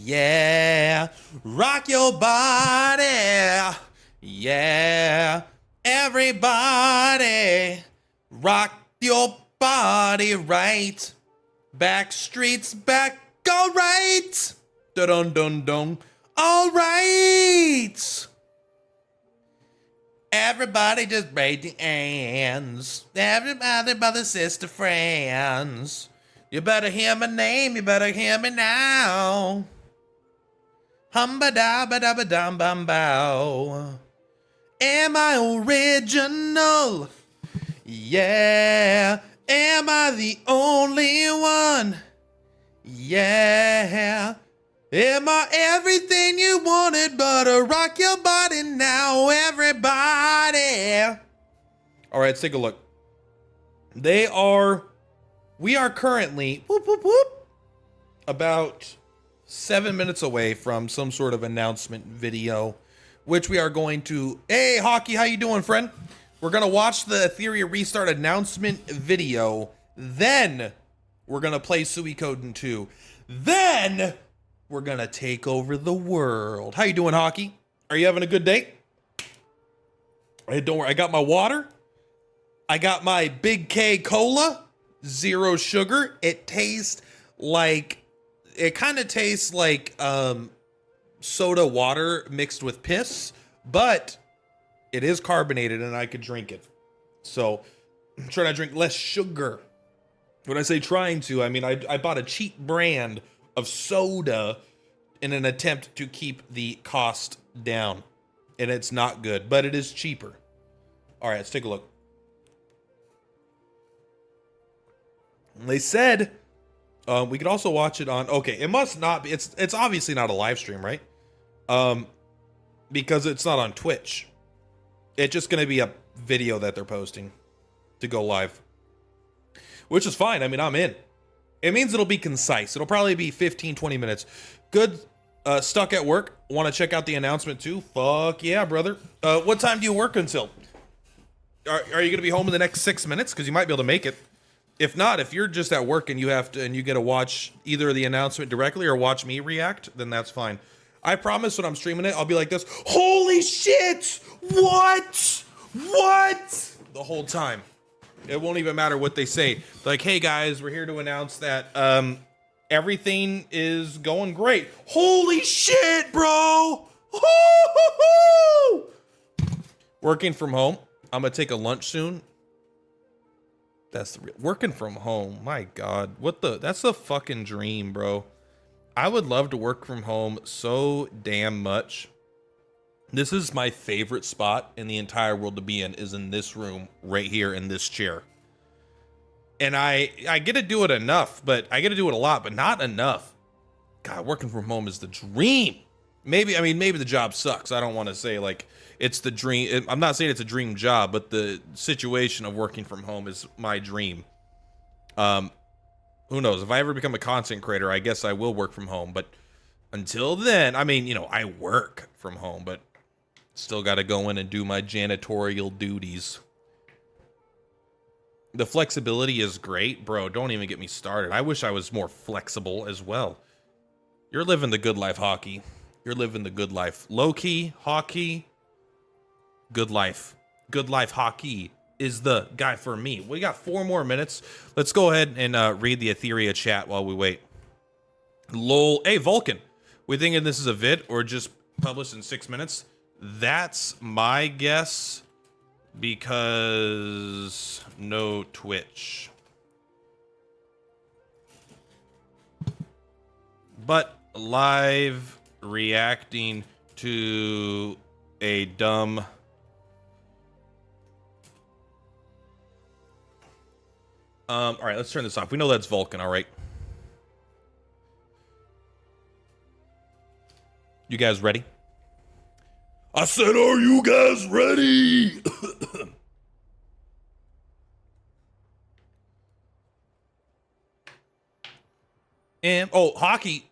Yeah, rock your body. Yeah, everybody, rock your body right. Back streets back, all right. Dun dun dun. All right. Everybody just raise your hands. Everybody, brother, sister, friends. You better hear my name, you better hear me now. Hum-ba-da-ba-da-ba-dum-bum-bow. Am I original? Yeah. Am I the only one? Yeah. Am I everything you wanted, but rock your body now, everybody? All right, let's take a look. We are currently, whoop, whoop, whoop, about 7 minutes away from some sort of announcement video, which we are going to, hey, Hockey, how you doing, friend? We're going to watch the Etheria restart announcement video. Then we're going to play Suikoden 2. Then we're going to take over the world. How you doing, Hockey? Are you having a good day? Hey, don't worry. I got my water. I got my Big K Cola. 0 sugar. It tastes like, it kind of tastes like soda water mixed with piss, but it is carbonated and I could drink it. So I'm trying to drink less sugar. When I say trying to, I mean I bought a cheap brand of soda in an attempt to keep the cost down. And it's not good, but it is cheaper. All right, let's take a look. They said we could also watch it on, okay, it must not be, it's obviously not a live stream, right? Because it's not on Twitch. It's just going to be a video that they're posting to go live, which is fine. I mean, I'm in. It means it'll be concise. It'll probably be 15-20 minutes. Good. Stuck at work. Want to check out the announcement too? Fuck yeah, brother. What time do you work until? Are you going to be home in the next 6 minutes? Because you might be able to make it. If not, if you're just at work and you have to, and you get to watch either the announcement directly or watch me react, then that's fine. I promise when I'm streaming it, I'll be like this. Holy shit! What? What? The whole time. It won't even matter what they say. Like, hey guys, we're here to announce that everything is going great. Holy shit, bro! Working from home. I'm gonna take a lunch soon. That's the real working from home. My God, that's the fucking dream, bro. I would love to work from home so damn much. This is my favorite spot in the entire world to be in, is in this room right here in this chair. And I get to do it enough, but I get to do it a lot, but not enough. God, working from home is the dream. Maybe the job sucks. I don't want to say like it's the dream. I'm not saying it's a dream job, but the situation of working from home is my dream. Who knows? If I ever become a content creator, I guess I will work from home. But until then, I mean, you know, I work from home, but still got to go in and do my janitorial duties. The flexibility is great, bro. Don't even get me started. I wish I was more flexible as well. You're living the good life, Hockey. You're living the good life. Low-key, Hockey, good life. Good life, Hockey is the guy for me. We got 4 more minutes. Let's go ahead and read the Etheria chat while we wait. Lol. Hey, Vulcan. We thinking this is a vid or just published in 6 minutes? That's my guess because no Twitch. But live reacting to a dumb all right, let's turn this off. We know that's Vulcan, all right. You guys ready? I said, are you guys ready? And oh, Hockey.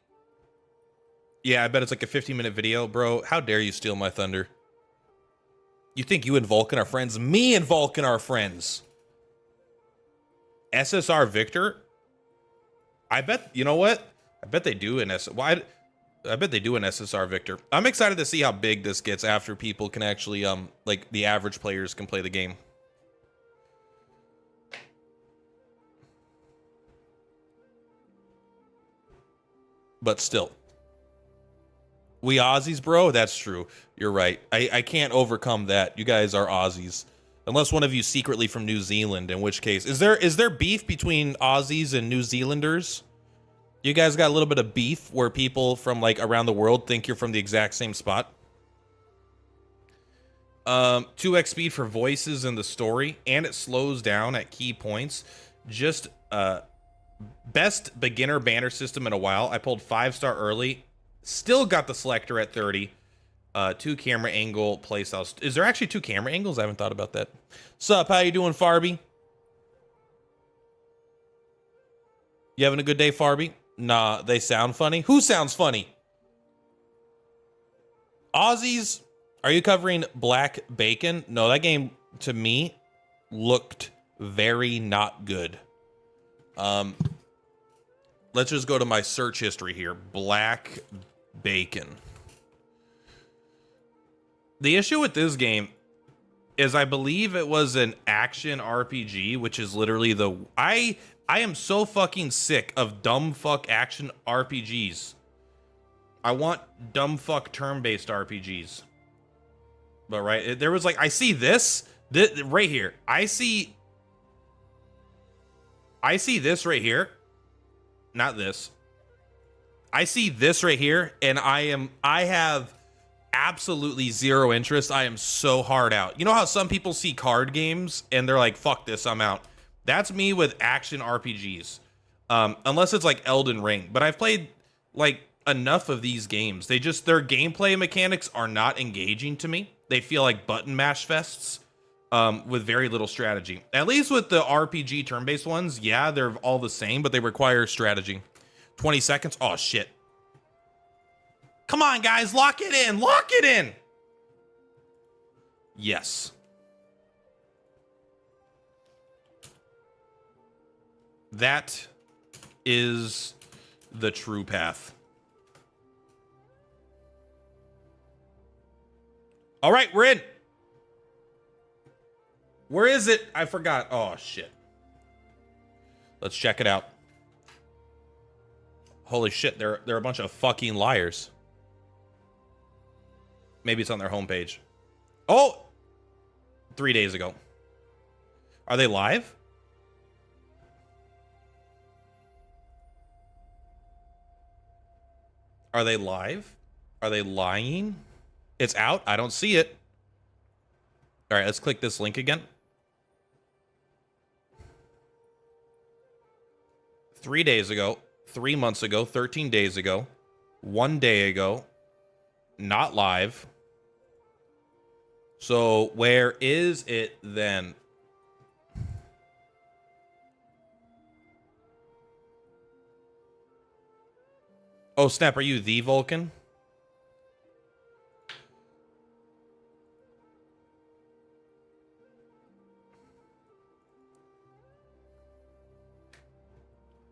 Yeah, I bet it's like a 15-minute video, bro. How dare you steal my thunder? You think you and Vulcan are friends? Me and Vulcan are friends. SSR Victor? I bet, you know what? I bet they do in S. Why? I bet they do an SSR Victor. I'm excited to see how big this gets after people can actually, like the average players can play the game. But still. We Aussies, bro? That's true. You're right. I can't overcome that. You guys are Aussies. Unless one of you secretly from New Zealand, in which case. Is there beef between Aussies and New Zealanders? You guys got a little bit of beef where people from like around the world think you're from the exact same spot? 2x speed for voices in the story, and it slows down at key points. Just best beginner banner system in a while. I pulled 5-star early. Still got the selector at 30. 2 camera angle playstyle. Is there actually 2 camera angles? I haven't thought about that. Sup, how you doing, Farby? You having a good day, Farby? Nah, they sound funny. Who sounds funny? Aussies, are you covering Black Bacon? No, that game to me looked very not good. Let's just go to my search history here. Black Bacon. The issue with this game is I believe it was an action RPG, which is literally the... I am so fucking sick of dumb fuck action RPGs. I want dumb fuck turn-based RPGs. But right, there was like, I see this right here. I see this right here. Not this. I see this right here, and I have absolutely zero interest. I am so hard out. You know how some people see card games and they're like, fuck this, I'm out. That's me with action RPGs. Unless it's like Elden Ring. But I've played like enough of these games. Their gameplay mechanics are not engaging to me. They feel like button mash fests with very little strategy. At least with the RPG turn-based ones, yeah, they're all the same, but they require strategy. 20 seconds? Oh, shit. Come on, guys, lock it in. Lock it in. Yes. That is the true path. All right, we're in. Where is it? I forgot. Oh, shit. Let's check it out. Holy shit, they're a bunch of fucking liars. Maybe it's on their homepage. Oh! 3 days ago. Are they live? Are they live? Are they lying? It's out? I don't see it. All right, let's click this link again. 3 days ago, 3 months ago, 13 days ago, 1 day ago, not live. So where is it then? Oh, snap, are you the Vulcan?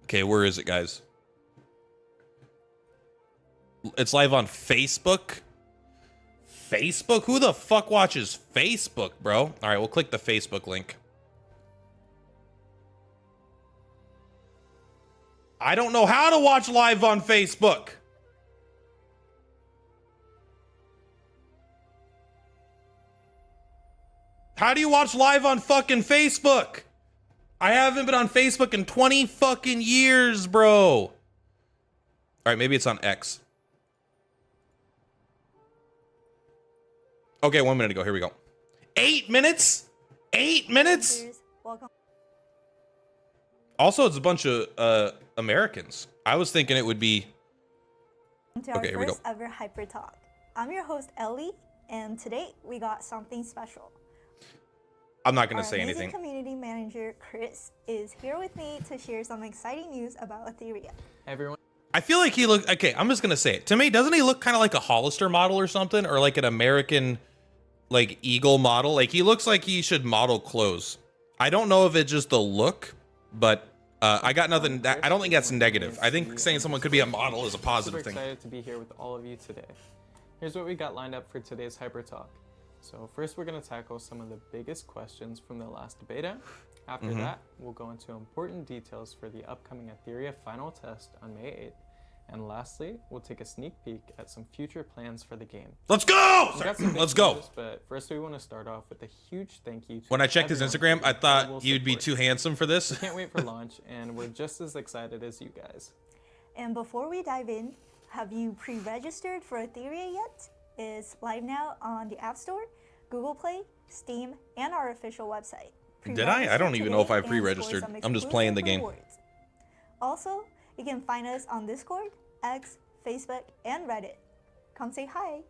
Okay, where is it, guys? It's live on Facebook. Facebook? Who the fuck watches Facebook, bro? All right, we'll click the Facebook link. I don't know how to watch live on Facebook. How do you watch live on fucking Facebook? I haven't been on Facebook in 20 fucking years, bro. All right, maybe it's on X. Okay, 1 minute ago. Here we go. 8 minutes? 8 minutes? Welcome. Also, it's a bunch of Americans. I was thinking it would be... To our first ever Hyper Talk. I'm your host, Ellie, and today we got something special. I'm not going to say anything. Our community manager, Chris, is here with me to share some exciting news about Etheria. Everyone. I feel like he looked... Okay, I'm just going to say it. To me, doesn't he look kind of like a Hollister model or something? Or like an American, like, Eagle model? Like, he looks like he should model clothes. I don't know if it's just the look, but I got nothing. I don't think that's negative. I think saying someone could be a model is a positive thing. Super excited to be here with all of you today. Here's what we got lined up for today's Hyper Talk. So first we're going to tackle some of the biggest questions from the last beta. After that, we'll go into important details for the upcoming Etheria final test on May 8th. And lastly, we'll take a sneak peek at some future plans for the game. Let's go! Let's go. News, but first we want to start off with a huge thank you to When I checked his Instagram, I thought you'd be too handsome for this. We can't wait for launch, and we're just as excited as you guys. And before we dive in, have you pre-registered for Etheria yet? It's live now on the App Store, Google Play, Steam, and our official website. Did I? I don't even know if I pre-registered. I'm just playing the game. Also, you can find us on Discord, X, Facebook, and Reddit. Come say hi.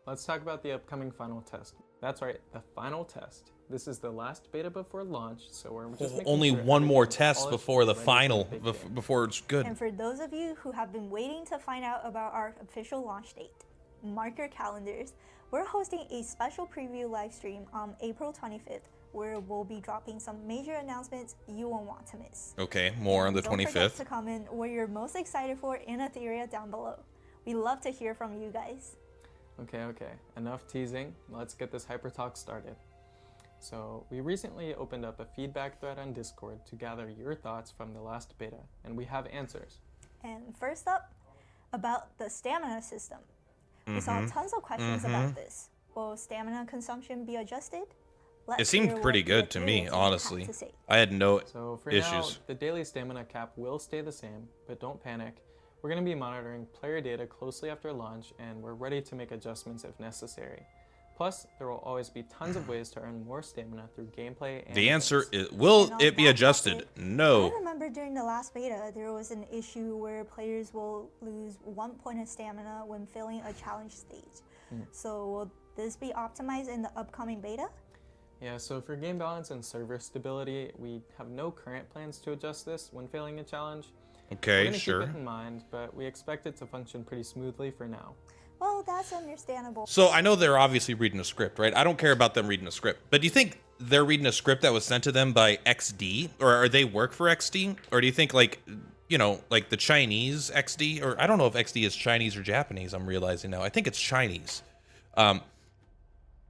Let's talk about the upcoming final test. That's right, the final test. This is the last beta before launch, so we're just making only sure one more everything's test polished before and the ready for final, big game. before it's good. And for those of you who have been waiting to find out about our official launch date, mark your calendars. We're hosting a special preview live stream on April 25th, where we'll be dropping some major announcements you won't want to miss. Okay, more on the Don't 25th. forget to comment what you're most excited for in Etheria down below. We love to hear from you guys. Okay, enough teasing. Let's get this Hyper Talk started. So we recently opened up a feedback thread on Discord to gather your thoughts from the last beta, and we have answers. And first up, about the stamina system. We saw tons of questions about this. Will stamina consumption be adjusted? Let's It seemed hear pretty what good the to me, Etheria team honestly. had to say. I had no So for issues. now, the daily stamina cap will stay the same, but don't panic. We're going to be monitoring player data closely after launch, and we're ready to make adjustments if necessary. Plus, there will always be tons of ways to earn more stamina through gameplay and The answer events. is, will And on it be that adjusted? topic, I No. remember during the last beta, there was an issue where players will lose 1 point of stamina when failing a challenge stage. So will this be optimized in the upcoming beta? Yeah, so for game balance and server stability, we have no current plans to adjust this when failing a challenge. We're Okay, going to sure. keep it in mind, but we expect it to function pretty smoothly for now. Well, that's understandable. So I know they're obviously reading a script, right? I don't care about them reading a script, but do you think they're reading a script that was sent to them by XD, or are they work for XD, or do you think like, you know, like the Chinese XD, or I don't know if XD is Chinese or Japanese. I'm realizing now. I think it's Chinese.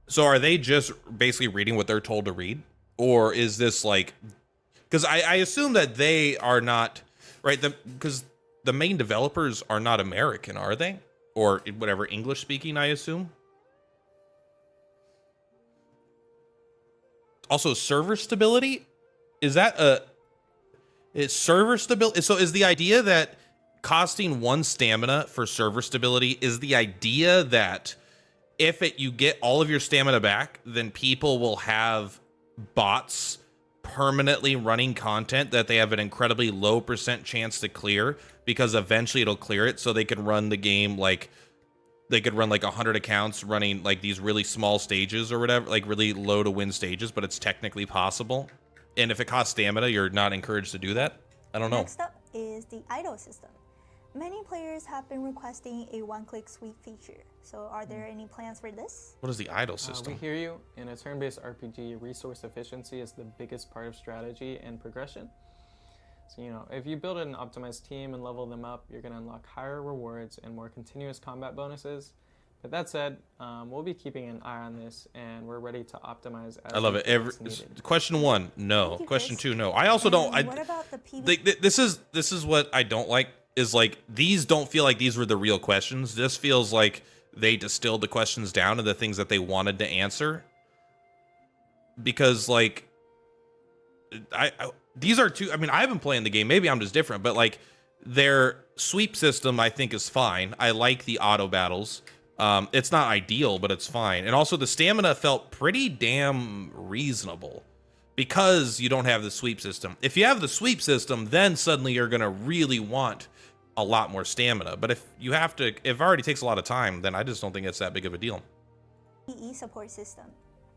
So are they just basically reading what they're told to read, or is this like? Because I assume that they are not right. Because the main developers are not American, are they? Or whatever, English speaking, I assume. Also, server stability, is server stability? So is the idea that costing 1 stamina for server stability is the idea that if you get all of your stamina back, then people will have bots permanently running content that they have an incredibly low % chance to clear, because eventually it'll clear it, so they can run the game like they could run like 100 accounts running like these really small stages or whatever, like really low to win stages, but it's technically possible. And if it costs stamina, you're not encouraged to do that. I don't know. Next up is the idol system. Many players have been requesting a one-click sweep feature. So are there any plans for this? What is the idle We system? hear you. In a turn-based RPG, resource efficiency is the biggest part of strategy and progression. So, you know, if you build an optimized team and level them up, you're going to unlock higher rewards and more continuous combat bonuses. But that said, we'll be keeping an eye on this, and we're ready to optimize as I love it. Question 1, no. Thank you, Question Chris. 2, no. I also don't. What about the PvP? This is what I don't like. Is like, these don't feel like these were the real questions. This feels like they distilled the questions down to the things that they wanted to answer. Because like, these are two. I mean, I haven't played the game. Maybe I'm just different, but like their sweep system, I think, is fine. I like the auto battles. It's not ideal, but it's fine. And also the stamina felt pretty damn reasonable because you don't have the sweep system. If you have the sweep system, then suddenly you're gonna really want a lot more stamina. But if it already takes a lot of time, then I just don't think it's that big of a deal. PvE support system.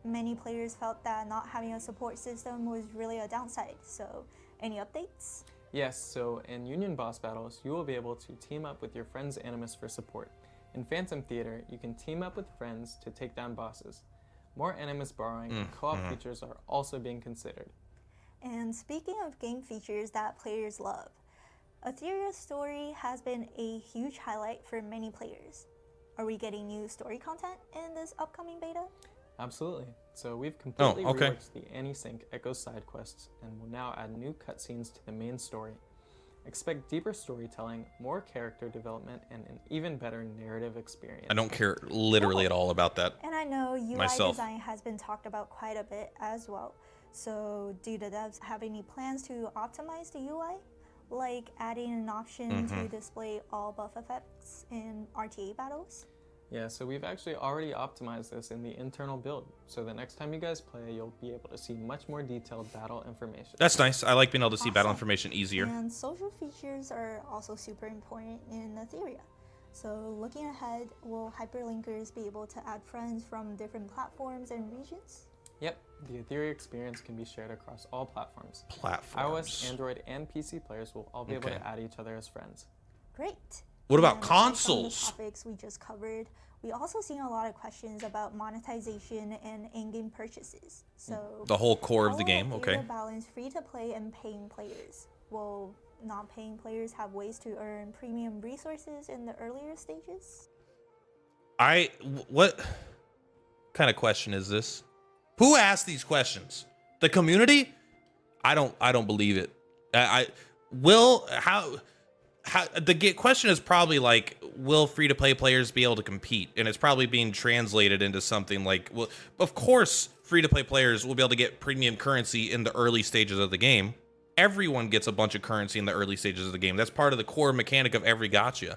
Many players felt that not having a support system was really a downside. So, any updates? Yes, so in Union boss battles, you will be able to team up with your friend's Animus for support. In Phantom Theater, you can team up with friends to take down bosses. More Animus borrowing and co-op features are also being considered. And speaking of game features that players love, Etheria's story has been a huge highlight for many players. Are we getting new story content in this upcoming beta? Absolutely. So we've completely okay. reworked the Anti-Sync Echo side quests and will now add new cutscenes to the main story. Expect deeper storytelling, more character development, and an even better narrative experience. I don't care literally at all about that. And I know UI myself. design has been talked about quite a bit as well. So do the devs have any plans to optimize the UI? Like adding an option to display all buff effects in RTA battles? Yeah, so we've actually already optimized this in the internal build. So the next time you guys play, you'll be able to see much more detailed battle information. That's nice. I like being able to see battle Awesome. information easier. And social features are also super important in Etheria. So looking ahead, will hyperlinkers be able to add friends from different platforms and regions? Yep, the Etheria experience can be shared across all platforms. Platforms. iOS, Android, and PC players will all be able to add each other as friends. Great. What about And aside from the consoles? topics we just covered, we also seen a lot of questions about monetization and in-game purchases. So The whole core of how the will game, Etheria okay. balance free-to-play and paying players? Will not paying players have ways to earn premium resources in the earlier stages? What kind of question is this? Who asked these questions? The community? I don't believe it. The question is probably like, will free-to-play players be able to compete? And it's probably being translated into something like, well, of course free-to-play players will be able to get premium currency in the early stages of the game. Everyone gets a bunch of currency in the early stages of the game. That's part of the core mechanic of every gacha.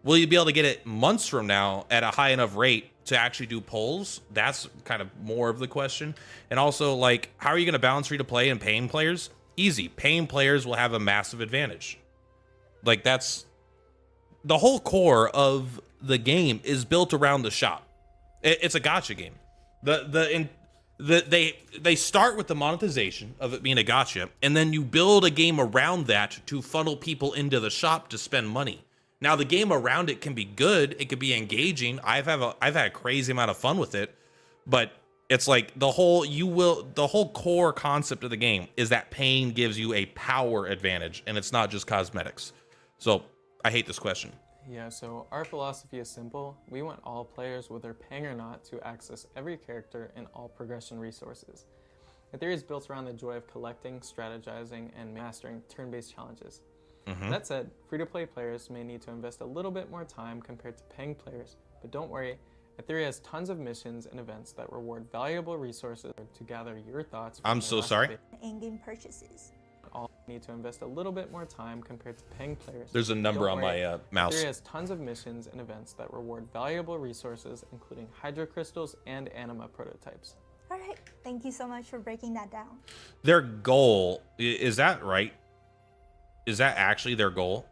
Will you be able to get it months from now at a high enough rate to actually do polls? That's kind of more of the question. And also, like, how are you going to balance free-to-play and paying players? Easy. Paying players will have a massive advantage. Like, that's the whole core of the game is built around the shop. It's a gacha game. They start with the monetization of it being a gacha, and then you build a game around that to funnel people into the shop to spend money. Now, the game around it can be good. It could be engaging. I've had a crazy amount of fun with it, but it's like the whole core concept of the game is that paying gives you a power advantage, and it's not just cosmetics. So I hate this question. Yeah, so our philosophy is simple. We want all players, whether paying or not, to access every character and all progression resources. Etheria is built around the joy of collecting, strategizing, and mastering turn-based challenges. That said, free-to-play players may need to invest a little bit more time compared to paying players, but don't worry, Etheria has tons of missions and events that reward valuable resources to gather your thoughts. I'm so sorry. In-game purchases. All need to invest a little bit more time compared to paying players. There's a number Don't on worry, my mouse. Etheria has tons of missions and events that reward valuable resources, including Hydra crystals and anima prototypes. All right, thank you so much for breaking that down. Their goal, is that right? Is that actually their goal?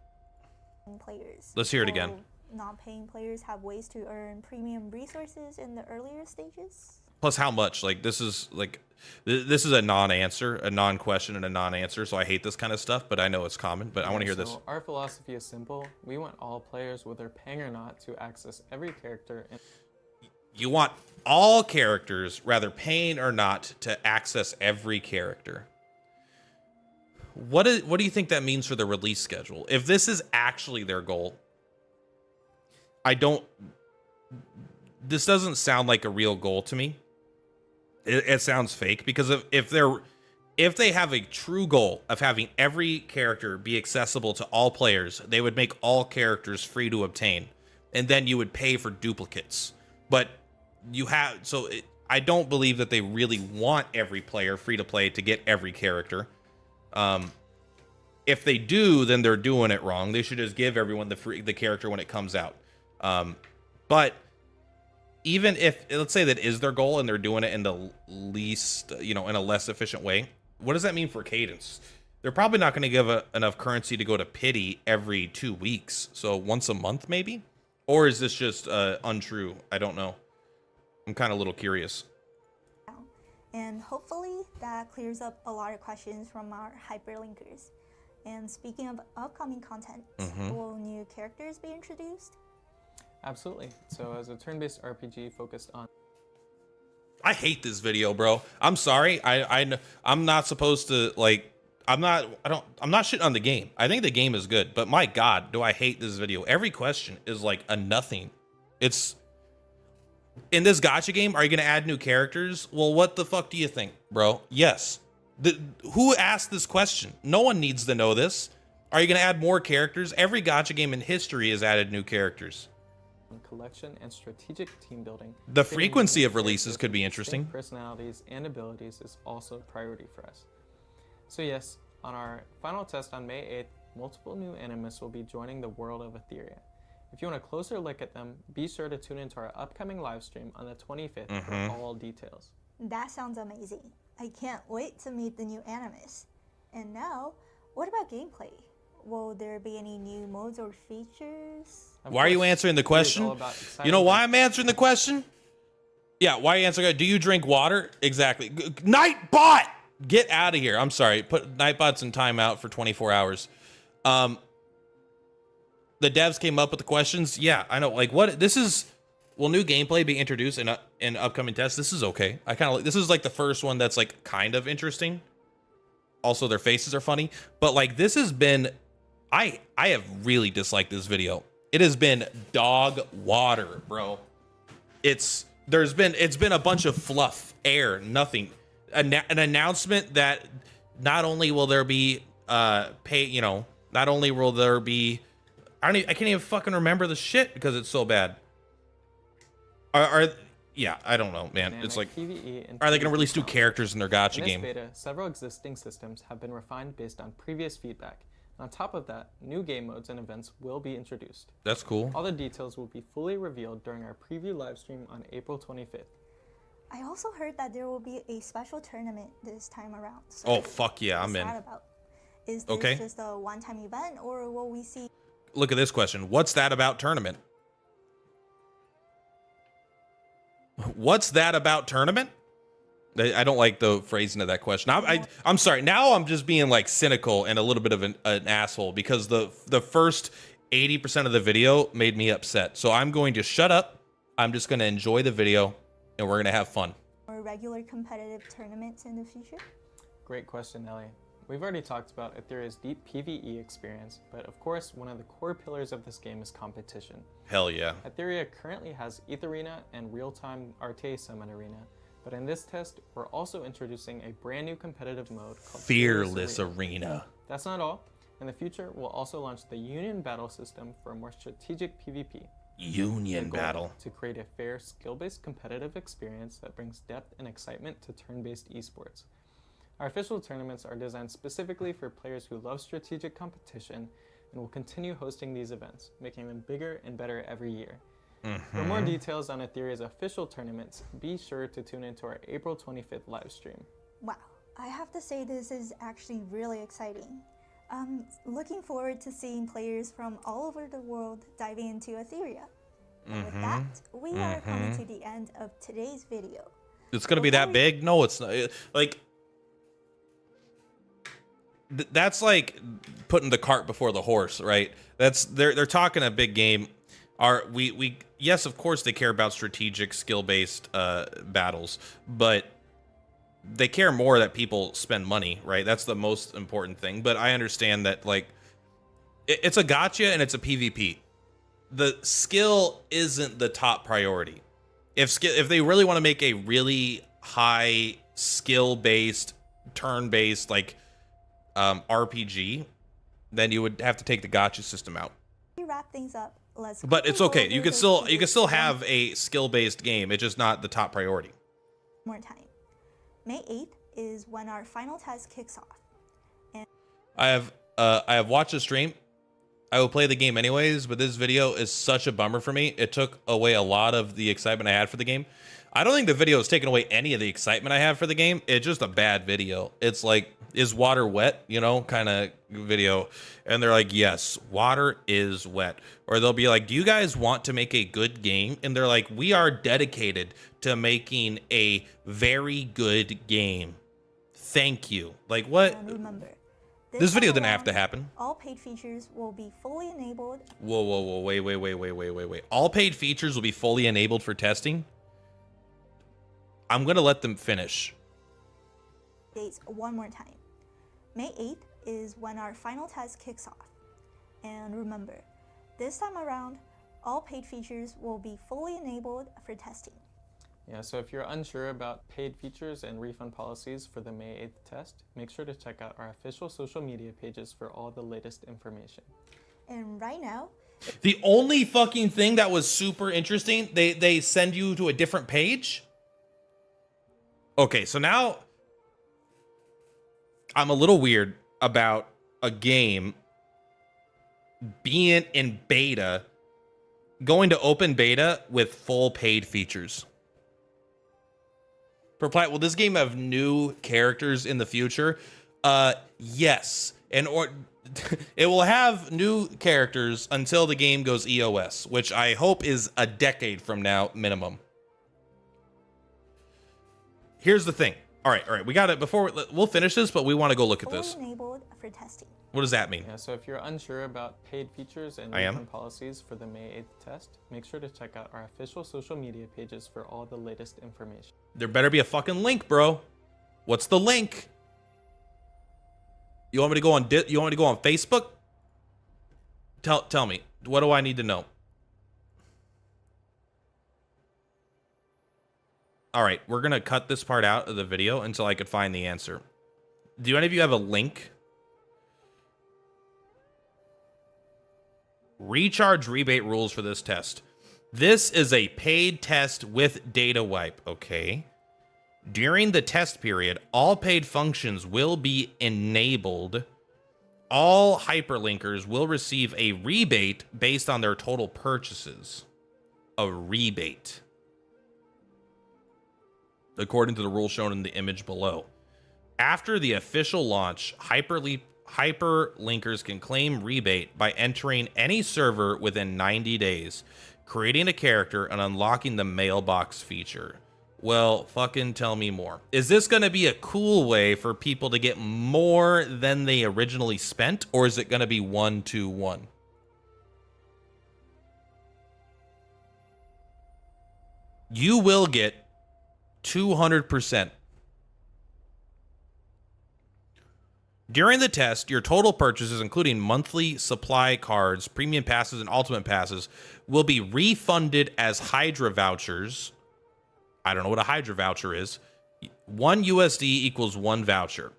Players. Let's hear it again. Will not paying players have ways to earn premium resources in the earlier stages? Plus, how much? Like, this is a non-answer, a non-question, and a non-answer. So I hate this kind of stuff, but I know it's common. But I want to hear this. Our philosophy is simple. We want all players, whether paying or not, to access every character. You want all characters, rather paying or not, to access every character. What do you think that means for the release schedule? If this is actually their goal, this doesn't sound like a real goal to me. It sounds fake, because if they have a true goal of having every character be accessible to all players, they would make all characters free to obtain, and then you would pay for duplicates. But I don't believe that they really want every player free to play to get every character. If they do, then they're doing it wrong. They should just give everyone the character when it comes out. But even if, let's say that is their goal and they're doing it in the least, in a less efficient way, what does that mean for cadence? They're probably not going to give enough currency to go to pity every 2 weeks. So once a month, maybe? Or is this just untrue? I don't know. I'm kind of a little curious. And hopefully that clears up a lot of questions from our hyperlinkers. And speaking of upcoming content, will new characters be introduced? Absolutely. So as a turn-based RPG focused on I hate this video, bro. I'm sorry. I'm not supposed to like. I'm not shitting on the game. I think the game is good, but my God, do I hate this video. Every question is like a nothing. It's in this gacha game. Are you gonna add new characters? Well, what the fuck do you think, bro? Yes. Who asked this question? No one needs to know this. Are you gonna add more characters? Every gacha game in history has added new characters. Collection and strategic team building. The frequency of releases could be interesting. Personalities and abilities is also a priority for us. So yes, on our final test on May 8th, multiple new animists will be joining the world of Etheria. If you want a closer look at them, be sure to tune into our upcoming live stream on the 25th for all details. That sounds amazing. I can't wait to meet the new animus. And now, what about gameplay? Will there be any new modes or features? Why are you answering the question? You know why I'm answering the question? Yeah, why are you answering? Do you drink water? Exactly. Nightbot! Get out of here. I'm sorry. Put Nightbot's in timeout for 24 hours. The devs came up with the questions. Yeah, I know. Like, what? This is... Will new gameplay be introduced in upcoming tests? This is okay. I kind of like... This is like the first one that's like kind of interesting. Also, their faces are funny. But like, this has been... I have really disliked this video. It has been dog water, bro. It's been a bunch of fluff, air, nothing. An announcement that not only will there be not only will there be I can't even fucking remember the shit because it's so bad. Yeah, I don't know, man. It's like, are they gonna release new characters in their gacha game? In this beta, several existing systems have been refined based on previous feedback. On top of that, new game modes and events will be introduced. That's cool. All the details will be fully revealed during our preview livestream on April 25th. I also heard that there will be a special tournament this time around. So oh, fuck yeah, I'm in. What's that about? Is this just a one-time event, or will we see... Look at this question. What's that about tournament? What's that about tournament? I don't like the phrasing of that question. I'm sorry. Now I'm just being like cynical and a little bit of an asshole because the first 80% of the video made me upset. So I'm going to shut up. I'm just going to enjoy the video and we're going to have fun. More regular competitive tournaments in the future? Great question, Ellie. We've already talked about Etheria's deep PvE experience, but of course, one of the core pillars of this game is competition. Hell yeah. Etheria currently has Etherina and real-time RTA Summon Arena. But in this test, we're also introducing a brand new competitive mode called Fearless Arena. That's not all. In the future, we'll also launch the Union Battle system for a more strategic PvP. Union Battle. To create a fair, skill-based competitive experience that brings depth and excitement to turn-based esports. Our official tournaments are designed specifically for players who love strategic competition and will continue hosting these events, making them bigger and better every year. For more details on Etheria's official tournaments, be sure to tune into our April 25th live stream. Wow, I have to say this is actually really exciting. I'm looking forward to seeing players from all over the world diving into Etheria. And with that, we are coming to the end of today's video. It's going to be that big? No, it's not. Like, that's like putting the cart before the horse, right? They're talking a big game. Yes, of course they care about strategic, skill-based battles, but they care more that people spend money, right? That's the most important thing. But I understand that, like, it's a gacha and it's a PvP. The skill isn't the top priority. If they really want to make a really high skill-based, turn-based, like, RPG, then you would have to take the gacha system out. We wrap things up. But it's okay. You can still have a skill-based game. It's just not the top priority. More time. May 8th is when our final test kicks off. And I have watched the stream. I will play the game anyways, but this video is such a bummer for me. It took away a lot of the excitement I had for the game. I don't think the video has taken away any of the excitement I have for the game. It's just a bad video. It's like, is water wet? You know, kind of video. And they're like, yes, water is wet. Or they'll be like, do you guys want to make a good game? And they're like, we are dedicated to making a very good game. Thank you. Like, what? And remember, this video didn't have to happen. All paid features will be fully enabled. Whoa, wait. All paid features will be fully enabled for testing? I'm going to let them finish. Dates one more time. May 8th is when our final test kicks off. And remember, this time around, all paid features will be fully enabled for testing. Yeah, so if you're unsure about paid features and refund policies for the May 8th test, make sure to check out our official social media pages for all the latest information. And right now, The only fucking thing that was super interesting, they send you to a different page. Okay, so now I'm a little weird about a game being in beta, going to open beta with full paid features. Perplat, will this game have new characters in the future? Yes. It will have new characters until the game goes EOS, which I hope is a decade from now minimum. Here's the thing. All right. We got it. We'll finish this, but we want to go look at this. fully enabled for testing. What does that mean? Yeah, so if you're unsure about paid features and I am. refund policies for the May 8th test, make sure to check out our official social media pages for all the latest information. There better be a fucking link, bro. What's the link? You want me to go on Facebook? Tell me. What do I need to know? All right, we're going to cut this part out of the video until I could find the answer. Do any of you have a link? Recharge rebate rules for this test. This is a paid test with data wipe, okay? During the test period, all paid functions will be enabled. All hyperlinkers will receive a rebate based on their total purchases. A rebate. According to the rules shown in the image below. After the official launch, hyperlinkers can claim rebate by entering any server within 90 days, creating a character, and unlocking the mailbox feature. Well, fucking tell me more. Is this going to be a cool way for people to get more than they originally spent, or is it going to be 1-2-1? You will get 200%. During the test, your total purchases, including monthly supply cards, premium passes, and ultimate passes, will be refunded as Hydra vouchers. I don't know what a Hydra voucher is. 1 USD equals 1 voucher.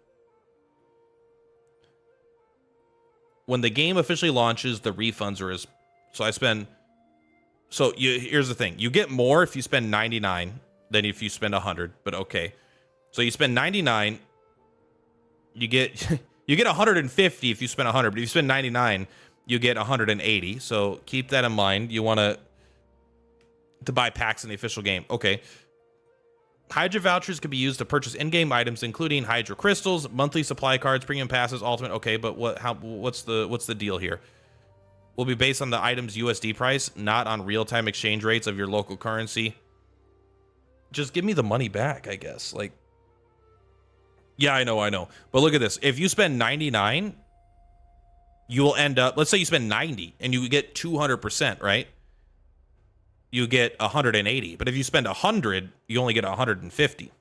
When the game officially launches, the refunds are as... here's the thing. You get more if you spend 99 than if you spend 100, but okay. So you spend 99... You get 150 if you spend 100, but if you spend 99, you get 180. So keep that in mind. You want to buy packs in the official game. Okay. Hydra vouchers can be used to purchase in-game items, including Hydra crystals, monthly supply cards, premium passes, ultimate. Okay, but what's the deal here? Will be based on the item's USD price, not on real-time exchange rates of your local currency. Just give me the money back, I guess. Like. Yeah, I know. But look at this. If you spend 99, you will end up, let's say you spend 90 and you get 200%, right? You get 180. But if you spend 100, you only get 150.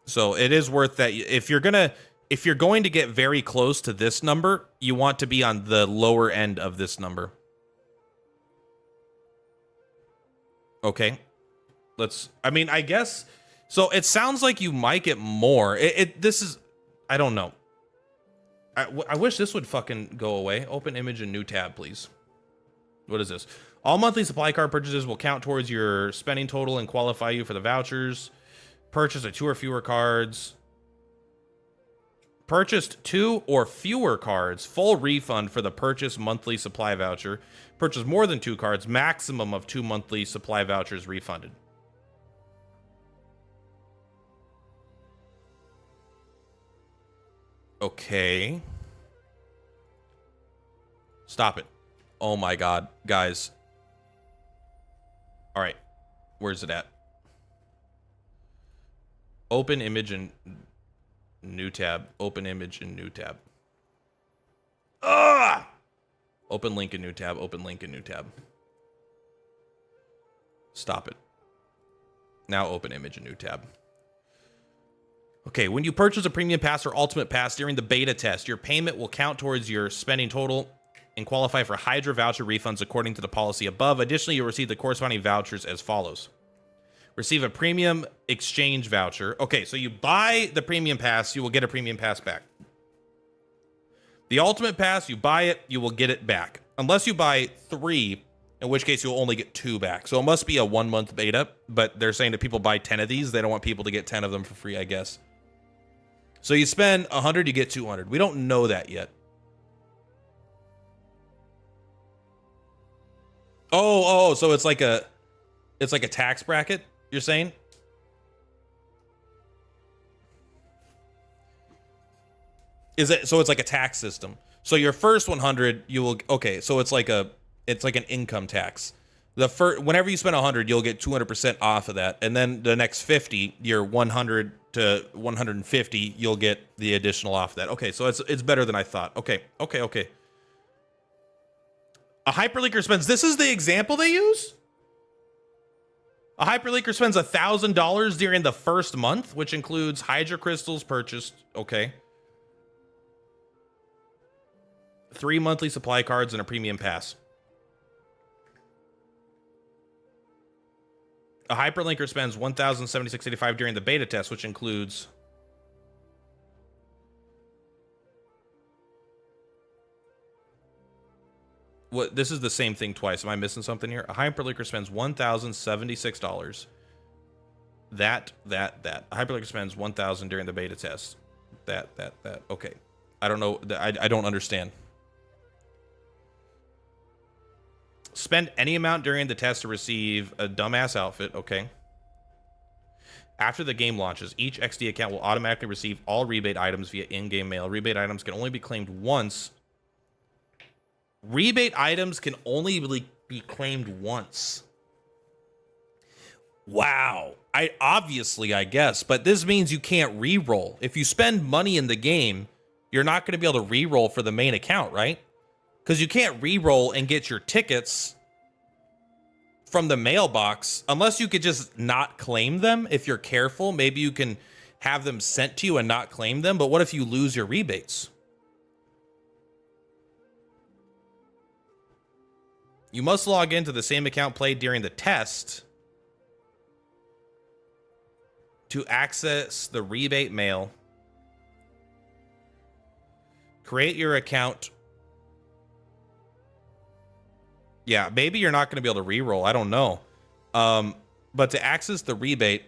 So it is worth that. If you're going to get very close to this number, you want to be on the lower end of this number. Okay. I guess. So it sounds like you might get more. I don't know. I wish this would fucking go away. Open image and new tab, please. What is this? All monthly supply card purchases will count towards your spending total and qualify you for the vouchers. Purchase of 2 or fewer cards. Purchased 2 or fewer cards, full refund for the purchase monthly supply voucher. Purchase more than 2 cards, maximum of 2 monthly supply vouchers refunded. Okay. Stop it. Oh my god, guys. All right. Where's it at? Open image and new tab. Open image and new tab. Ah! Open link and new tab. Open link and new tab. Stop it. Now open image, a new tab. Okay, when you purchase a premium pass or ultimate pass during the beta test, your payment will count towards your spending total and qualify for Hydra voucher refunds according to the policy above. Additionally, you'll receive the corresponding vouchers as follows. Receive a premium exchange voucher. Okay, so you buy the premium pass, you will get a premium pass back. The ultimate pass, you buy it, you will get it back. Unless you buy 3, in which case you'll only get 2 back. So it must be a 1-month beta, but they're saying that people buy 10 of these. They don't want people to get 10 of them for free, I guess. So you spend 100, you get 200. We don't know that yet. Oh, so it's like a tax bracket, you're saying? Is it so it's like a tax system. So your first 100 you will okay, so it's like an income tax. Whenever you spend 100, you'll get 200% off of that. And then the next 50, your 100 to 150, you'll get the additional off of that. Okay, so it's better than I thought. Okay. A hyperlinker spends, this is the example they use? A hyperlinker spends $1,000 during the first month, which includes Hydra crystals purchased. Okay. 3 monthly supply cards and a premium pass. A hyperlinker spends $1,076.85 during the beta test, which includes what? This is the same thing twice. Am I missing something here? A hyperlinker spends $1,076. That. A hyperlinker spends $1,000 during the beta test. That. Okay. I don't know. I don't understand. Spend any amount during the test to receive a dumbass outfit. Okay. After the game launches, each XD account will automatically receive all rebate items via in-game mail. Rebate items can only be claimed once. Rebate items can only be claimed once. Wow. I guess, but this means you can't re-roll. If you spend money in the game, you're not going to be able to re-roll for the main account, right? Because you can't re-roll and get your tickets from the mailbox unless you could just not claim them. If you're careful, maybe you can have them sent to you and not claim them. But what if you lose your rebates? You must log into the same account played during the test to access the rebate mail. Create your account. Yeah, maybe you're not going to be able to re-roll. I don't know. But to access the rebate,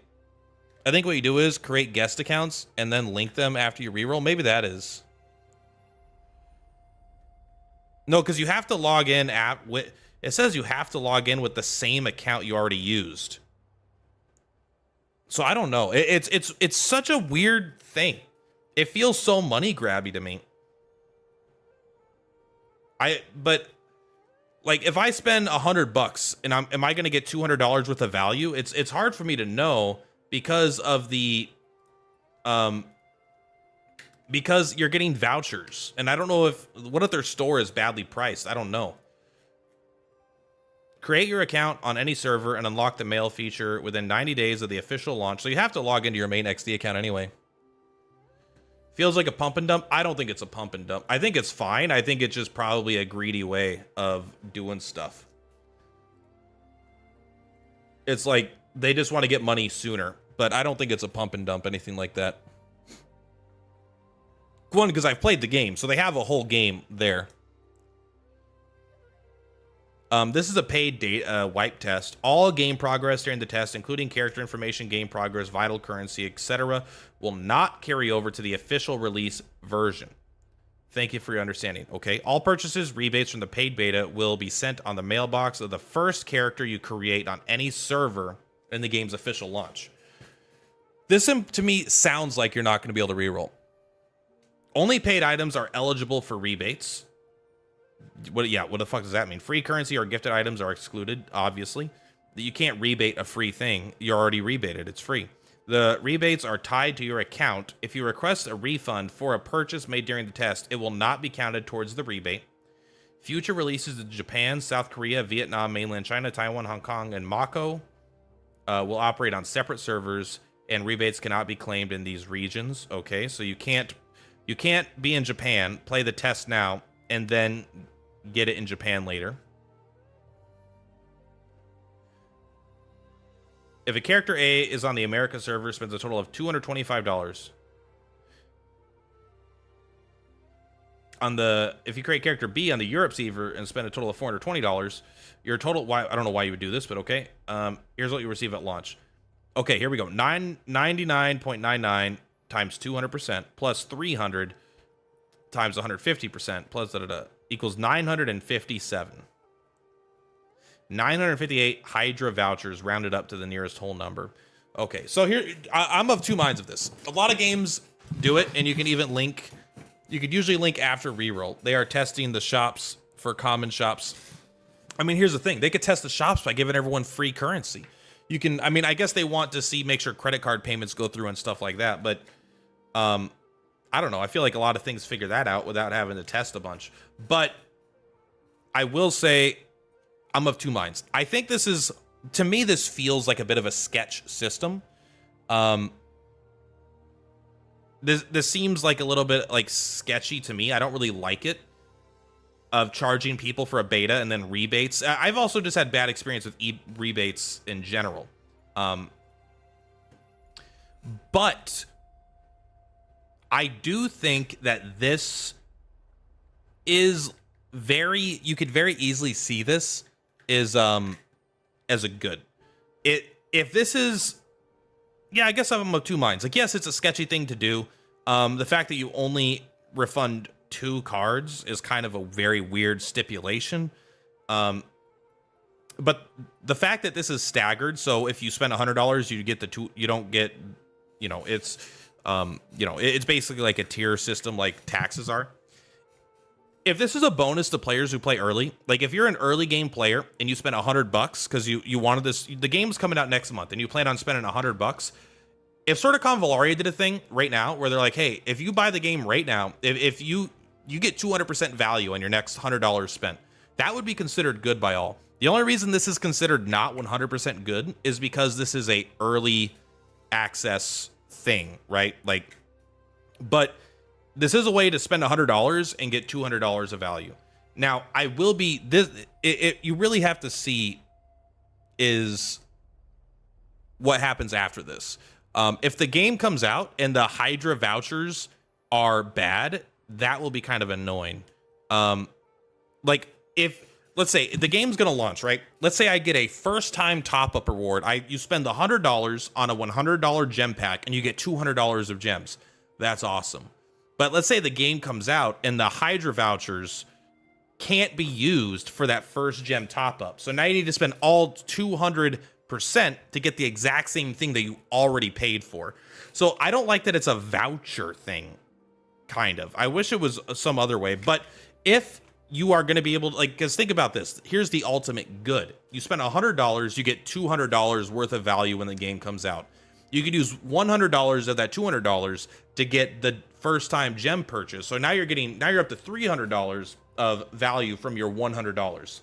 I think what you do is create guest accounts and then link them after you re-roll. Maybe that is. No, because you have to log in it says you have to log in with the same account you already used. So I don't know. It's such a weird thing. It feels so money grabby to me. But like if I spend $100 and am I going to get $200 worth of value? It's hard for me to know because of the because you're getting vouchers, and I don't know what if their store is badly priced. I don't know. Create your account on any server and unlock the mail feature within 90 days of the official launch. So you have to log into your main XD account anyway. Feels like a pump and dump. I don't think it's a pump and dump. I think it's fine. I think it's just probably a greedy way of doing stuff. It's like they just want to get money sooner, but I don't think it's a pump and dump, anything like that. One, because I've played the game, so they have a whole game there. This is a paid data wipe test. All game progress during the test, including character information, game progress, vital currency, etc., will not carry over to the official release version. Thank you for your understanding. Okay. All purchases, rebates from the paid beta will be sent on the mailbox of the first character you create on any server in the game's official launch. This, to me, sounds like you're not going to be able to reroll. Only paid items are eligible for rebates. What the fuck does that mean? Free currency or gifted items are excluded, obviously. You can't rebate a free thing. You're already rebated. It's free. The rebates are tied to your account. If you request a refund for a purchase made during the test, it will not be counted towards the rebate. Future releases in Japan, South Korea, Vietnam, mainland China, Taiwan, Hong Kong, and Macau will operate on separate servers, and rebates cannot be claimed in these regions. Okay, so you can't be in Japan, play the test now, and then get it in Japan later. If a character A is on the America server, spends a total of $225. If you create character B on the Europe server and spend a total of $420, your total, I don't know why you would do this, but okay. Here's what you receive at launch. Okay, here we go. 99.99 times 200% plus 300 times 150% plus equals 957. 958 Hydra vouchers rounded up to the nearest whole number. Okay, so here, I'm of two minds of this. A lot of games do it, and you can even link. You could usually link after reroll. They are testing the shops for common shops. I mean, here's the thing. They could test the shops by giving everyone free currency. You can, I mean, I guess they want to make sure credit card payments go through and stuff like that, but I don't know. I feel like a lot of things figure that out without having to test a bunch. But I will say I'm of two minds. I think to me, this feels like a bit of a sketch system. This seems like a little bit like sketchy to me. I don't really like it, of charging people for a beta and then rebates. I've also just had bad experience with rebates in general. But I do think that this is you could very easily see this as a good. If this is, yeah, I guess I'm of two minds. Like, yes, it's a sketchy thing to do. The fact that you only refund 2 cards is kind of a very weird stipulation. But the fact that this is staggered, so if you spend $100, you get the 2, you don't get, it's basically like a tier system like taxes are. If this is a bonus to players who play early, like if you're an early game player and you spend $100 because you wanted this, the game's coming out next month and you plan on spending $100. If sort of Convalaria did a thing right now where they're like, hey, if you buy the game right now, if you get 200% value on your next $100 spent, that would be considered good by all. The only reason this is considered not 100% good is because this is a early access thing, right? Like, but this is a way to spend $100 and get $200 of value. Now, you really have to see is what happens after this. If the game comes out and the Hydra vouchers are bad, that will be kind of annoying. Like let's say the game's gonna launch, right? Let's say I get a first time top up reward. You spend the $100 on a $100 gem pack and you get $200 of gems. That's awesome. But let's say the game comes out and the Hydra vouchers can't be used for that first gem top up. So now you need to spend all 200% to get the exact same thing that you already paid for. So I don't like that it's a voucher thing, kind of. I wish it was some other way. But if you are going to be able to, like, because think about this. Here's the ultimate good. You spend $100, you get $200 worth of value when the game comes out. You could use $100 of that $200 to get the first time gem purchase. So now you're up to $300 of value from your $100.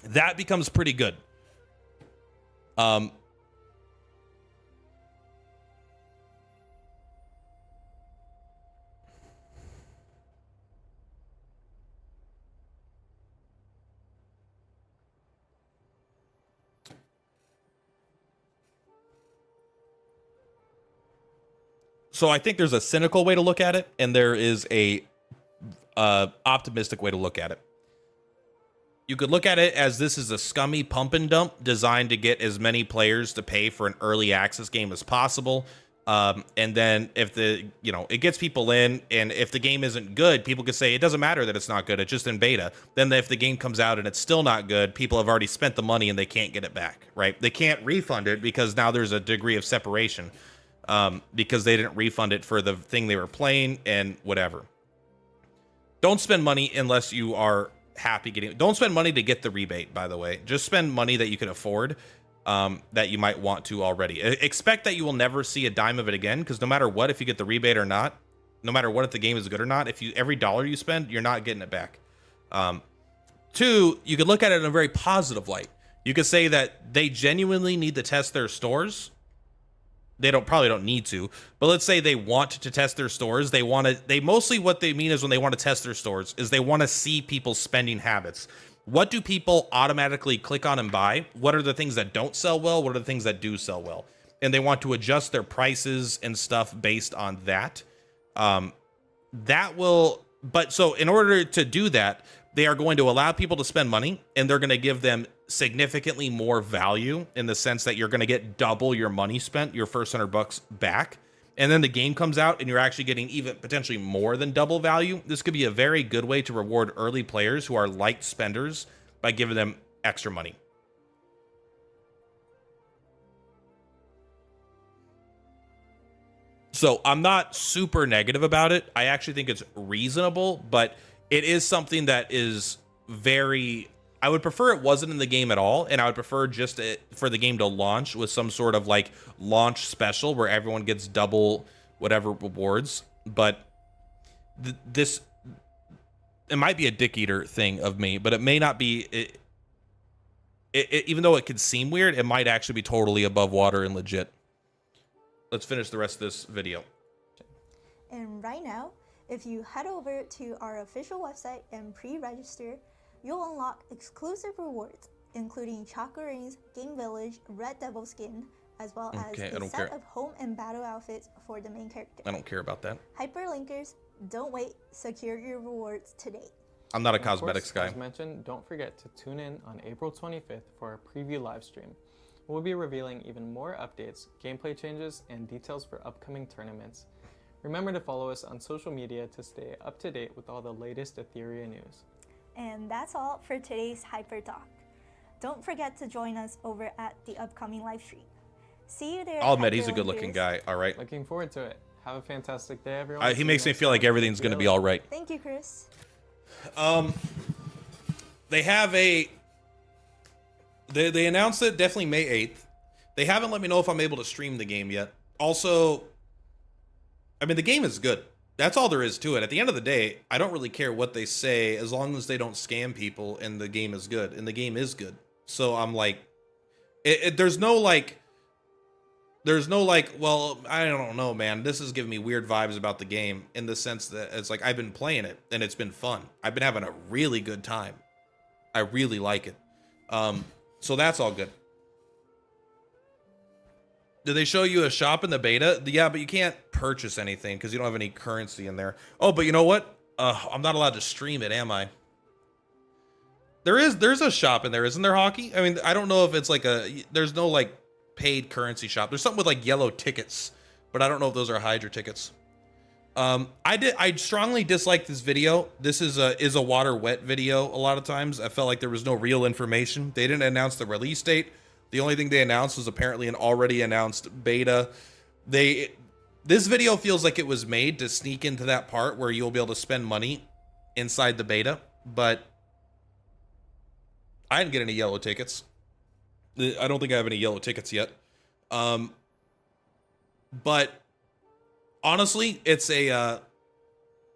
That becomes pretty good. So I think there's a cynical way to look at it, and there is a optimistic way to look at it. You could look at it as this is a scummy pump and dump designed to get as many players to pay for an early access game as possible. And then if it gets people in, and if the game isn't good, people could say it doesn't matter that it's not good, it's just in beta. Then if the game comes out and it's still not good, people have already spent the money and they can't get it back, right? They can't refund it because now there's a degree of separation. Because they didn't refund it for the thing they were playing and whatever. Don't spend money unless you are happy getting. Don't spend money to get the rebate, by the way. Just spend money that you can afford, that you might want to already. Expect that you will never see a dime of it again, because no matter what, if you get the rebate or not, no matter what, if the game is good or not, every dollar you spend, you're not getting it back. 2, you could look at it in a very positive light. You could say that they genuinely need to test their stores. They probably don't need to, but let's say they want to test their stores. They mostly, what they mean is when they want to test their stores is they want to see people's spending habits. What do people automatically click on and buy? What are the things that don't sell well? What are the things that do sell well? And they want to adjust their prices and stuff based on that. So in order to do that, they are going to allow people to spend money, and they're going to give them significantly more value in the sense that you're going to get double your money spent, your first $100 back. And then the game comes out and you're actually getting even potentially more than double value. This could be a very good way to reward early players who are light spenders by giving them extra money. So I'm not super negative about it. I actually think it's reasonable, but it is something that is very... I would prefer it wasn't in the game at all, and I would prefer just for the game to launch with some sort of like launch special where everyone gets double whatever rewards. But this, it might be a dick eater thing of me, but it may not be. Even though it could seem weird, it might actually be totally above water and legit. Let's finish the rest of this video. And right now, if you head over to our official website and pre-register, you'll unlock exclusive rewards, including Chakra Rings, Game Village, Red Devil Skin, as well as a set of home and battle outfits for the main character. I don't care about that. Hyperlinkers, don't wait, secure your rewards today. I'm not a cosmetics guy. As mentioned, don't forget to tune in on April 25th for our preview live stream. We'll be revealing even more updates, gameplay changes, and details for upcoming tournaments. Remember to follow us on social media to stay up to date with all the latest Etheria news. And that's all for today's Hyper Talk. Don't forget to join us over at the upcoming live stream. See you there. I'll admit he's a good-looking guy. All right. Looking forward to it. Have a fantastic day, everyone. He makes me feel like everything's going to be all right. Thank you, Chris. They have a... They announced it definitely May 8th. They haven't let me know if I'm able to stream the game yet. Also, I mean, the game is good. That's all there is to it. At the end of the day, I don't really care what they say as long as they don't scam people and the game is good. And the game is good. So I'm like, there's no like, well, I don't know, man. This is giving me weird vibes about the game in the sense that it's like I've been playing it and it's been fun. I've been having a really good time. I really like it. So that's all good. Did they show you a shop in the beta? Yeah, but you can't purchase anything because you don't have any currency in there. Oh, but you know what? I'm not allowed to stream it, am I? There's a shop in there, isn't there, Hockey? I mean, I don't know if it's like there's no like paid currency shop. There's something with like yellow tickets, but I don't know if those are Hydra tickets. I strongly dislike this video. This is a water wet video. A lot of times I felt like there was no real information. They didn't announce the release date. The only thing they announced was apparently an already announced beta. This video feels like it was made to sneak into that part where you'll be able to spend money inside the beta, but I didn't get any yellow tickets. I don't think I have any yellow tickets yet. But honestly, it's even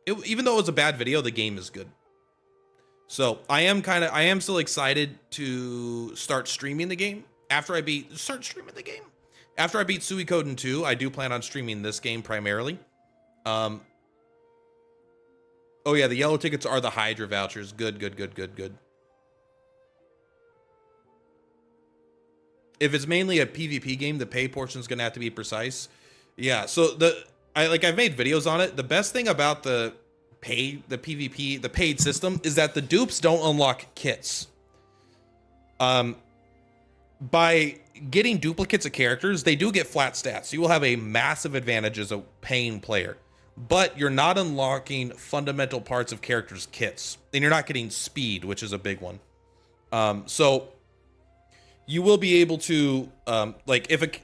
though it's a bad video, the game is good. So I am still excited to start streaming the game. After I beat Suikoden 2, I do plan on streaming this game primarily. Oh yeah, the yellow tickets are the Hydra vouchers. Good. If it's mainly a PvP game, the pay portion is gonna have to be precise. Yeah, so I've made videos on it. The best thing about the PvP, the paid system is that the dupes don't unlock kits. By getting duplicates of characters, they do get flat stats. You will have a massive advantage as a paying player, but you're not unlocking fundamental parts of characters' kits, and you're not getting speed, which is a big one. So you will be able to,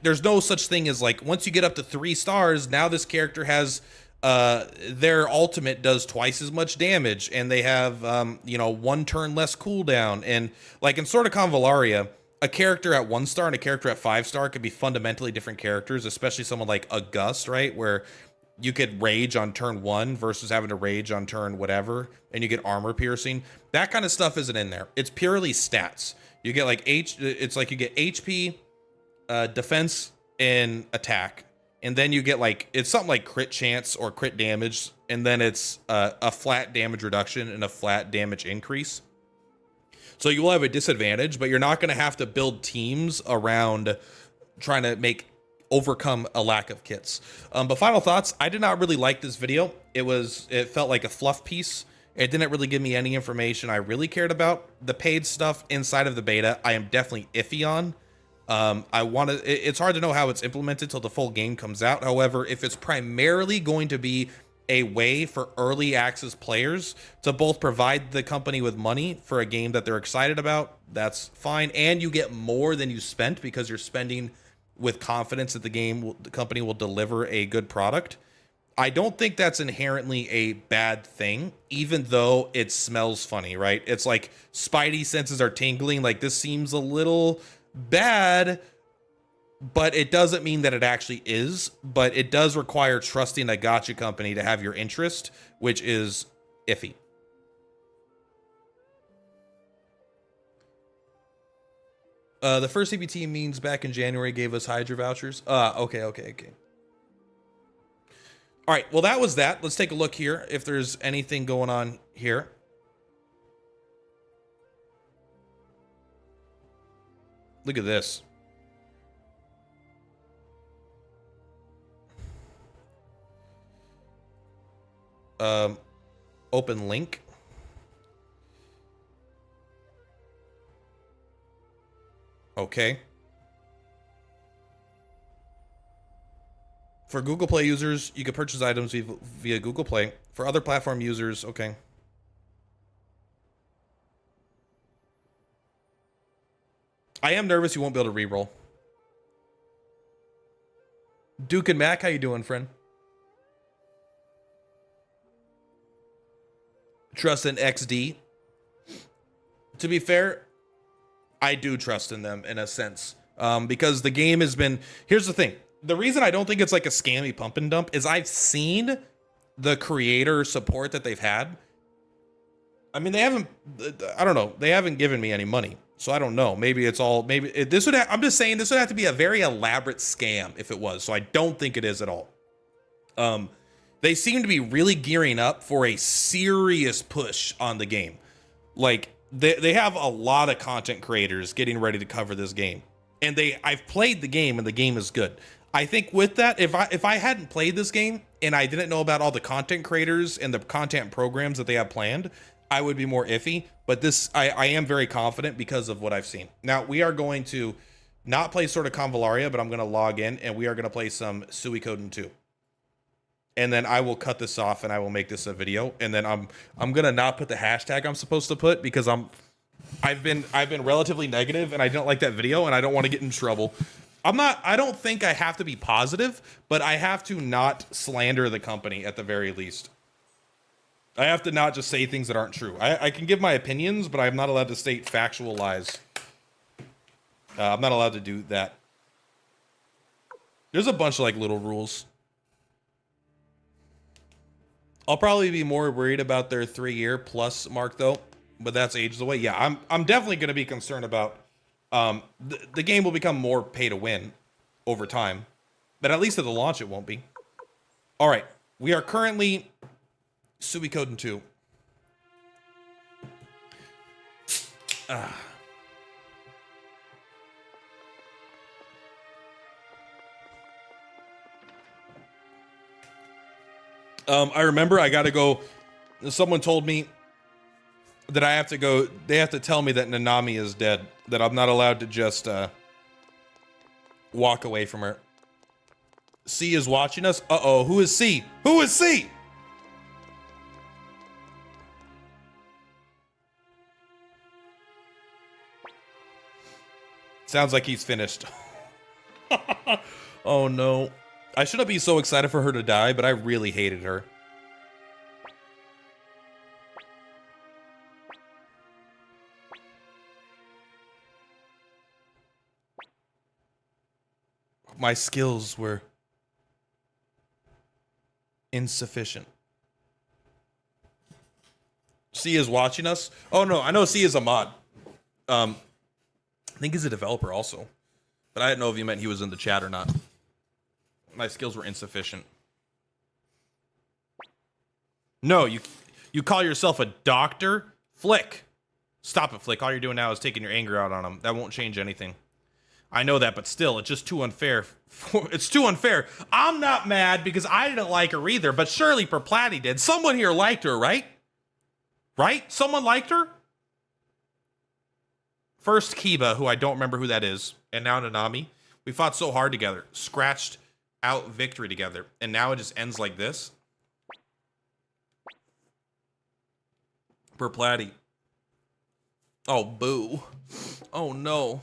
there's no such thing as like, once you get up to 3 stars, now this character has, their ultimate does twice as much damage, and they have, 1 turn less cooldown. And like in Sword of Convallaria, a character at 1 star and a character at 5 star could be fundamentally different characters, especially someone like a Gust, right? Where you could rage on turn 1 versus having to rage on turn whatever, and you get armor piercing. That kind of stuff isn't in there. It's purely stats. You get like it's like you get HP, defense, and attack, and then you get like it's something like crit chance or crit damage, and then it's a flat damage reduction and a flat damage increase. So you will have a disadvantage, but you're not going to have to build teams around trying to overcome a lack of kits. But final thoughts, I did not really like this video. It felt like a fluff piece. It didn't really give me any information I really cared about. The paid stuff inside of the beta, I am definitely iffy on. It's hard to know how it's implemented till the full game comes out. However, if it's primarily going to be a way for early access players to both provide the company with money for a game that they're excited about, that's fine. And you get more than you spent because you're spending with confidence that the company will deliver a good product. I don't think that's inherently a bad thing, even though it smells funny, right? It's like Spidey senses are tingling. Like, this seems a little bad, but it doesn't mean that it actually is. But it does require trusting a gacha company to have your interest, which is iffy. The first CBT means back in January gave us Hydra vouchers. Okay. All right, well, that was that. Let's take a look here if there's anything going on here. Look at this. Open link. Okay. For Google Play users, you can purchase items via Google Play. For other platform users, okay. I am nervous you won't be able to reroll. Duke and Mac, how you doing, friend? Trust in XD. To be fair, I do trust in them in a sense. Because the game has been... Here's the thing. The reason I don't think it's like a scammy pump and dump is I've seen the creator support that they've had. I mean, they haven't... I don't know. They haven't given me any money. So I don't know. Maybe it's all... I'm just saying this would have to be a very elaborate scam if it was. So I don't think it is at all. They seem to be really gearing up for a serious push on the game. Like, they have a lot of content creators getting ready to cover this game. And I've played the game, and the game is good. I think with that, if I hadn't played this game, and I didn't know about all the content creators and the content programs that they have planned, I would be more iffy. But this, I am very confident because of what I've seen. Now, we are going to not play Sword of Convallaria, but I'm going to log in, and we are going to play some Suikoden 2. And then I will cut this off and I will make this a video. And then I'm gonna not put the hashtag I'm supposed to put because I've been relatively negative and I don't like that video and I don't want to get in trouble. I don't think I have to be positive, but I have to not slander the company at the very least. I have to not just say things that aren't true. I can give my opinions, but I'm not allowed to state factual lies. I'm not allowed to do that. There's a bunch of like little rules. I'll probably be more worried about their 3-year plus mark though, but that's ages away. Yeah, I'm definitely going to be concerned about the game will become more pay to win over time, but at least at the launch it won't be. All right, we are currently Suikoden 2. I remember I got to go. Someone told me that I have to go. They have to tell me that Nanami is dead. That I'm not allowed to just walk away from her. C is watching us. Uh-oh. Who is C? Who is C? Sounds like he's finished. Oh, no. I shouldn't be so excited for her to die, but I really hated her. My skills were insufficient. C is watching us. Oh no, I know C is a mod. I think he's a developer also. But I didn't know if you meant he was in the chat or not. My skills were insufficient. No, you call yourself a doctor? Flick. Stop it, Flick. All you're doing now is taking your anger out on him. That won't change anything. I know that, but still, it's just too unfair. It's too unfair. I'm not mad because I didn't like her either, but Shirley Perplati did. Someone here liked her, right? Right? Someone liked her? First Kiba, who I don't remember who that is, and now Nanami. We fought so hard together, scratched out victory together, and now it just ends like this. Perplati. Oh, boo. Oh, no.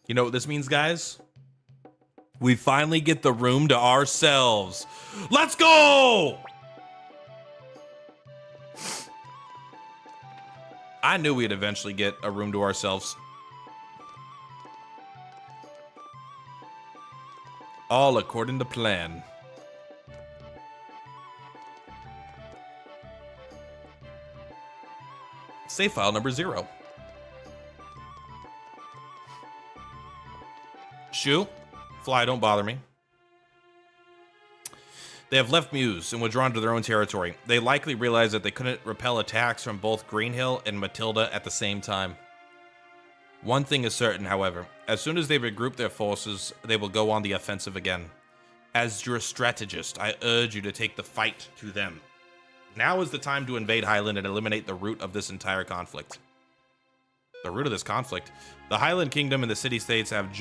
You know what this means, guys? We finally get the room to ourselves. Let's go! I knew we'd eventually get a room to ourselves. All according to plan. Save file number 0. Shoo, fly, don't bother me. They have left Muse and withdrawn to their own territory. They likely realized that they couldn't repel attacks from both Greenhill and Matilda at the same time. One thing is certain, however. As soon as they regroup their forces, they will go on the offensive again. As your strategist, I urge you to take the fight to them. Now is the time to invade Highland and eliminate the root of this entire conflict. The root of this conflict? The Highland Kingdom and the city-states have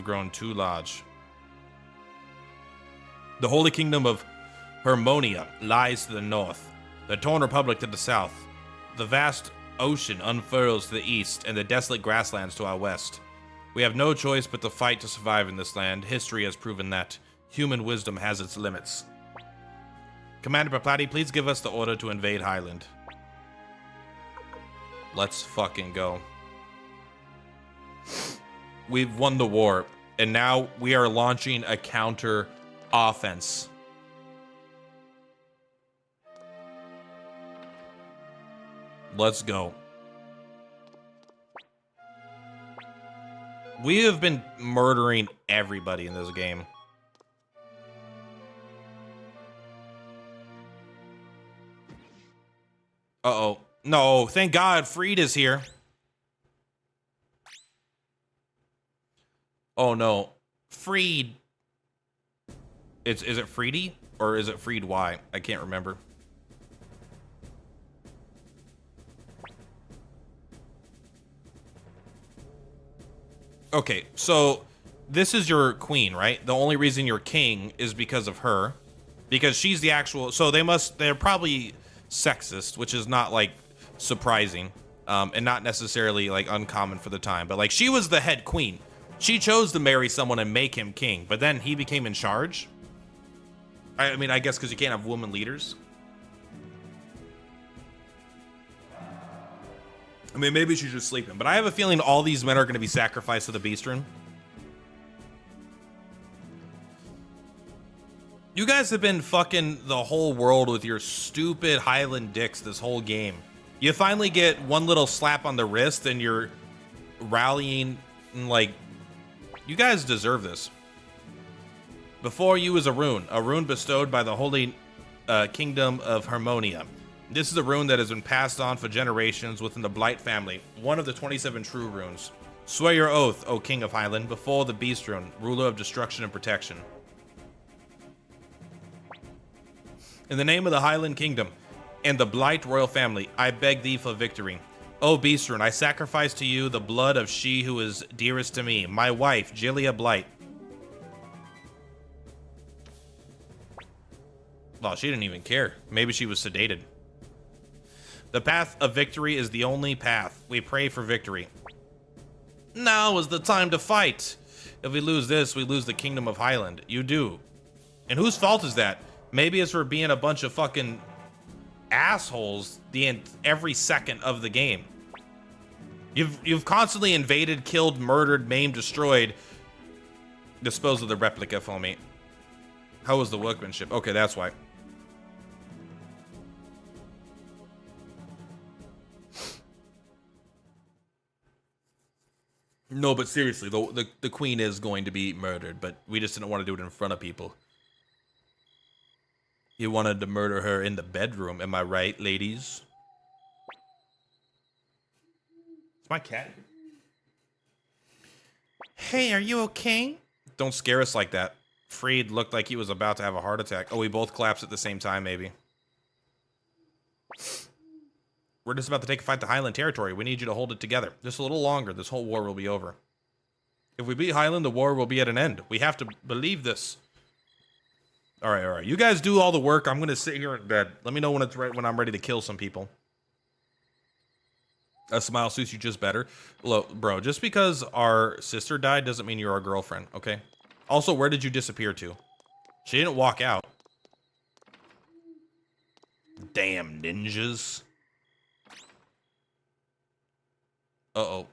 grown too large. The Holy Kingdom of Harmonia lies to the north, the torn republic to the south. The vast ocean unfurls to the east, and the desolate grasslands to our west. We have no choice but to fight to survive in this land. History has proven that. Human wisdom has its limits. Commander Perplati, please give us the order to invade Highland. Let's fucking go. We've won the war, and now we are launching a counter offense. Let's go. We have been murdering everybody in this game. Uh-oh. No, thank God Freed is here. Oh no. Freed. Is it Freedy? Or is it Freed Y? I can't remember. Okay, so this is your queen, right? The only reason you're king is because of her. Because she's the actual... So they're probably sexist, which is not, like, surprising. And not necessarily, like, uncommon for the time. But, like, she was the head queen. She chose to marry someone and make him king. But then he became in charge. I mean, I guess because you can't have woman leaders. I mean, maybe she's just sleeping. But I have a feeling all these men are going to be sacrificed to the Beastren. You guys have been fucking the whole world with your stupid Highland dicks this whole game. You finally get one little slap on the wrist and you're rallying and, like, you guys deserve this. Before you is a rune bestowed by the Holy Kingdom of Harmonia. This is a rune that has been passed on for generations within the Blight family, one of the 27 true runes. Swear your oath, O King of Highland, before the Beast Rune, ruler of destruction and protection. In the name of the Highland Kingdom and the Blight royal family, I beg thee for victory. O Beast Rune, I sacrifice to you the blood of she who is dearest to me, my wife, Jillia Blight. Well, she didn't even care. Maybe she was sedated. The path of victory is the only path. We pray for victory. Now is the time to fight. If we lose this, we lose the Kingdom of Highland. You do. And whose fault is that? Maybe it's for being a bunch of fucking assholes every second of the game. You've constantly invaded, killed, murdered, maimed, destroyed. Dispose of the replica for me. How was the workmanship? Okay, that's why. No, but seriously, the queen is going to be murdered, but we just didn't want to do it in front of people. You wanted to murder her in the bedroom, am I right, ladies? It's my cat. Hey, are you okay? Don't scare us like that. Freed looked like he was about to have a heart attack. Oh, we both collapsed at the same time, maybe. We're just about to take a fight to Highland territory. We need you to hold it together. Just a little longer. This whole war will be over. If we beat Highland, the war will be at an end. We have to believe this. All right, all right. You guys do all the work. I'm going to sit here in bed. Let me know when it's right when I'm ready to kill some people. A smile suits you just better. Look, bro, just because our sister died doesn't mean you're our girlfriend, okay? Also, where did you disappear to? She didn't walk out. Damn ninjas. Uh-oh.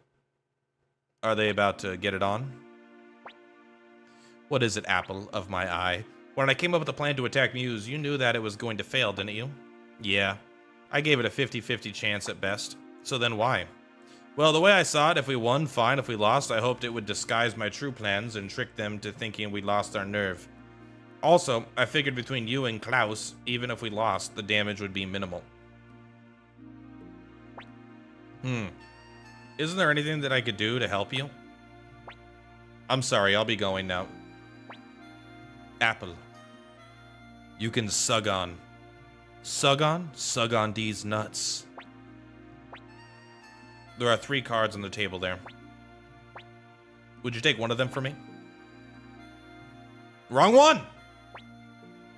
Are they about to get it on? What is it, apple of my eye? When I came up with a plan to attack Muse, you knew that it was going to fail, didn't you? Yeah. I gave it a 50-50 chance at best. So then why? Well, the way I saw it, if we won, fine. If we lost, I hoped it would disguise my true plans and trick them to thinking we lost our nerve. Also, I figured between you and Klaus, even if we lost, the damage would be minimal. Isn't there anything that I could do to help you? I'm sorry, I'll be going now. Apple. You can sug on. Sug on? Sug on these nuts. There are 3 cards on the table there. Would you take one of them for me? Wrong one!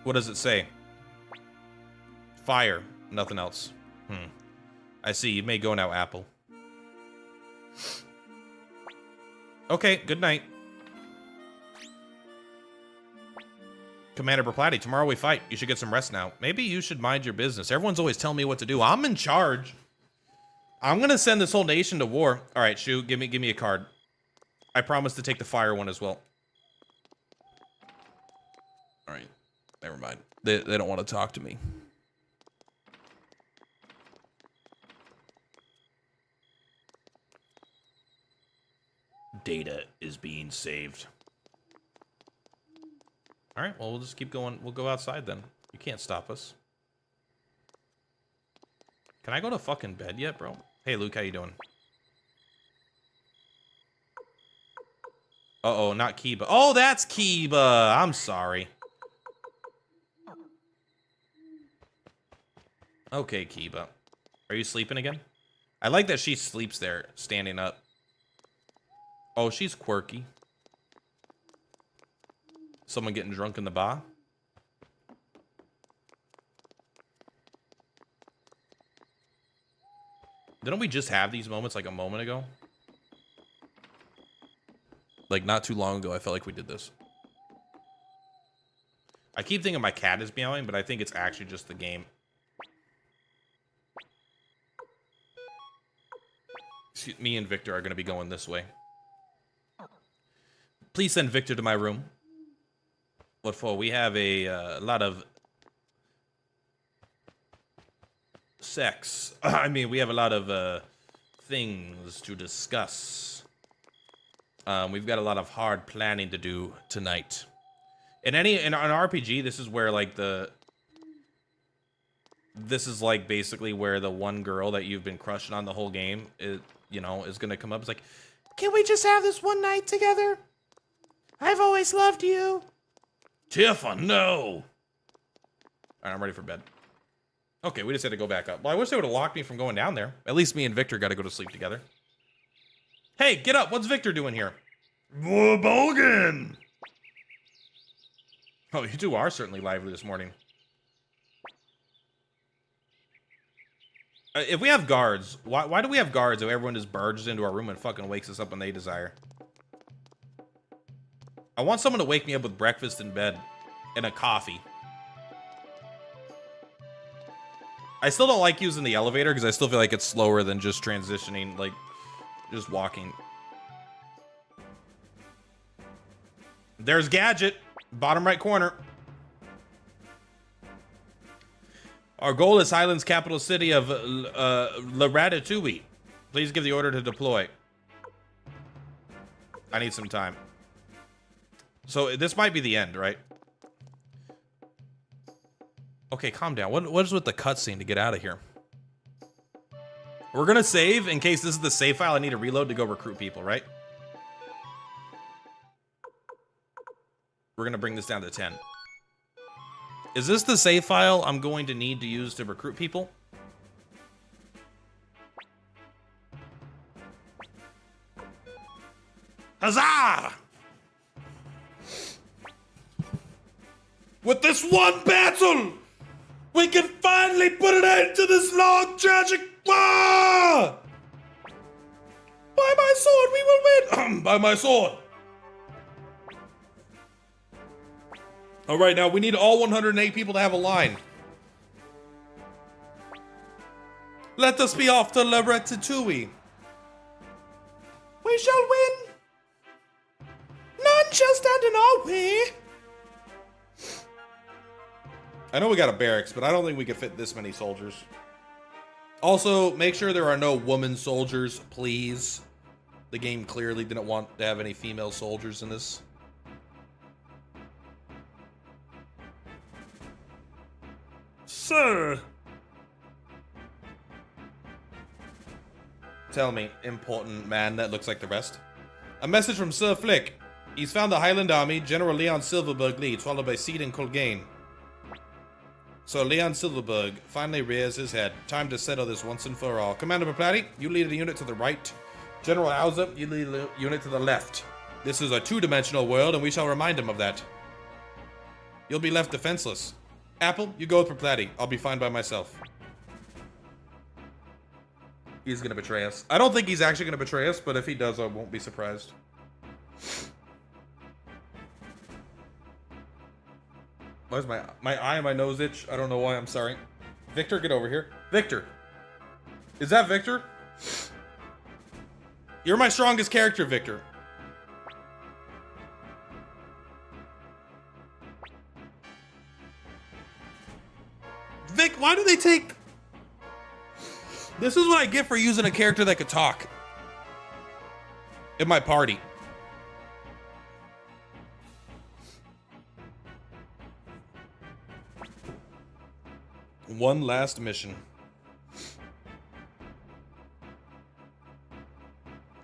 What does it say? Fire. Nothing else. I see. You may go now, Apple. Okay, good night. Commander Berplatti, tomorrow we fight. You should get some rest now. Maybe you should mind your business. Everyone's always telling me what to do. I'm in charge. I'm gonna send this whole nation to war. All right, Shu, give me a card. I promise to take the fire one as well. All right, never mind. They don't want to talk to me. Data is being saved. All right, well, we'll just keep going. We'll go outside then. You can't stop us. Can I go to fucking bed yet, bro? Hey, Luke, how you doing? Uh-oh, not Kiba. Oh, that's Kiba. I'm sorry. Okay, Kiba. Are you sleeping again? I like that she sleeps there, standing up. Oh, she's quirky. Someone getting drunk in the bar? Didn't we just have these moments like a moment ago? Like not too long ago, I felt like we did this. I keep thinking my cat is meowing, but I think it's actually just the game. Me and Victor are going to be going this way. Please send Victor to my room. What for? We have a lot of sex. I mean, we have a lot of things to discuss. We've got a lot of hard planning to do tonight. In an RPG, this is where like this is like basically where the one girl that you've been crushing on the whole game is, you know, is gonna come up. It's like, can we just have this one night together? I've always loved you. Tifa, no. All right, I'm ready for bed. Okay, we just had to go back up. Well, I wish they would have locked me from going down there. At least me and Victor got to go to sleep together. Hey, get up. What's Victor doing here? Bogan. Oh, you two are certainly lively this morning. If we have guards, why do we have guards if everyone just barges into our room and fucking wakes us up when they desire? I want someone to wake me up with breakfast in bed and a coffee. I still don't like using the elevator because I still feel like it's slower than just transitioning, like just walking. There's Gadget, bottom right corner. Our goal is Highland's capital city of La Ratatouille. Please give the order to deploy. I need some time. So this might be the end, right? Okay, calm down. What is with the cutscene to get out of here? We're gonna save in case this is the save file. I need to reload to go recruit people, right? We're gonna bring this down to 10. Is this the save file I'm going to need to use to recruit people? Huzzah! With this one battle, we can finally put an end to this long, tragic war! By my sword, we will win! By my sword! Alright, now we need all 108 people to have a line. Let us be off to Ratatouille. We shall win! None shall stand in our way! I know we got a barracks, but I don't think we could fit this many soldiers. Also, make sure there are no woman soldiers, please. The game clearly didn't want to have any female soldiers in this. Sir! Tell me, important man that looks like the rest. A message from Sir Flick. He's found the Highland Army, General Leon Silverberg leads, followed by Seed and Colgane. So Leon Silverberg finally rears his head. Time to settle this once and for all. Commander Paplati, you lead a unit to the right. General Hauser, you lead a unit to the left. This is a two-dimensional world, and we shall remind him of that. You'll be left defenseless. Apple, you go with Paplati. I'll be fine by myself. He's gonna betray us. I don't think he's actually gonna betray us, but if he does, I won't be surprised. Why is my eye and my nose itch? I don't know why, I'm sorry. Victor, get over here. Victor! Is that Victor? You're my strongest character, Victor. Vic, why do they take... This is what I get for using a character that could talk. In my party. One last mission.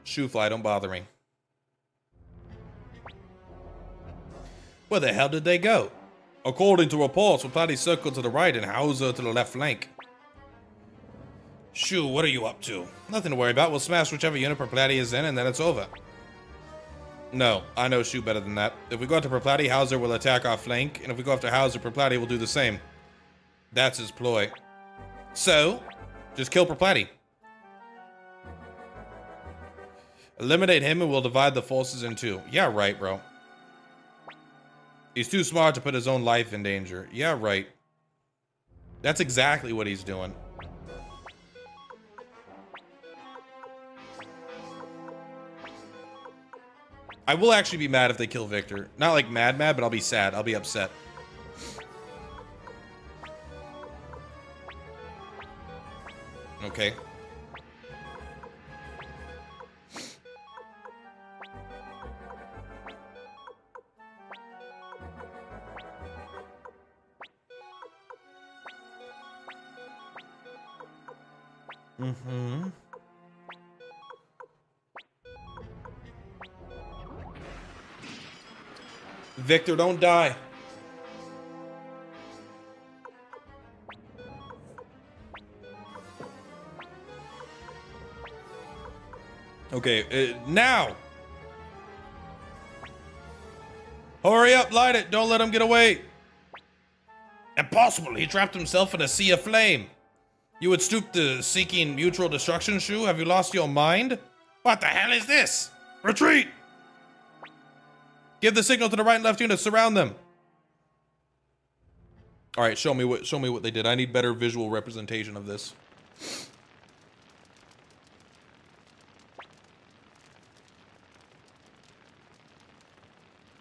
Shoofly, don't bother me. Where the hell did they go? According to reports, Paplati circled to the right and Hauser to the left flank. Shoo, what are you up to? Nothing to worry about. We'll smash whichever unit Paplati is in and then it's over. No, I know Shoo better than that. If we go after Paplati, Hauser will attack our flank, and if we go after Hauser, Paplati will do the same. That's his ploy. So, just kill Paplati. Eliminate him and we'll divide the forces in two. Yeah, right, bro. He's too smart to put his own life in danger. Yeah, right. That's exactly what he's doing. I will actually be mad if they kill Victor. Not like mad, but I'll be sad. I'll be upset. Okay. Mm-hmm. Victor, don't die. Okay, now! Hurry up, light it, don't let him get away! Impossible, he trapped himself in a sea of flame. You would stoop to seeking mutual destruction, Shu? Have you lost your mind? What the hell is this? Retreat! Give the signal to the right and left units, surround them. Alright, show me what they did. I need better visual representation of this.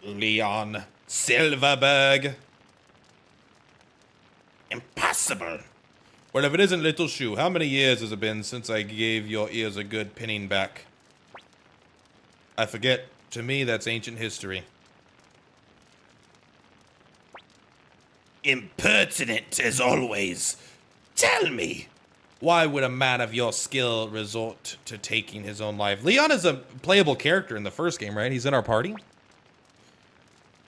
Leon Silverberg. Impossible. Well, if it isn't Little Shu, how many years has it been since I gave your ears a good pinning back? I forget. To me, that's ancient history. Impertinent as always. Tell me, why would a man of your skill resort to taking his own life? Leon is a playable character in the first game, right? He's in our party.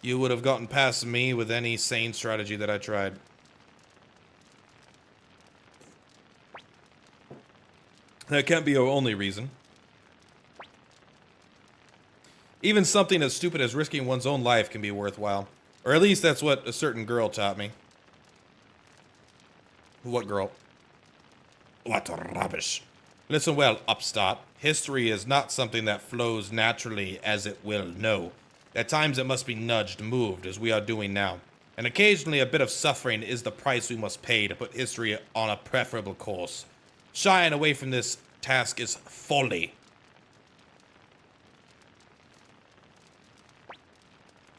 You would have gotten past me with any sane strategy that I tried. That can't be your only reason. Even something as stupid as risking one's own life can be worthwhile. Or at least that's what a certain girl taught me. What girl? What rubbish. Listen well, upstart. History is not something that flows naturally as it will, no. At times it must be nudged, moved, as we are doing now. And occasionally a bit of suffering is the price we must pay to put history on a preferable course. Shying away from this task is folly.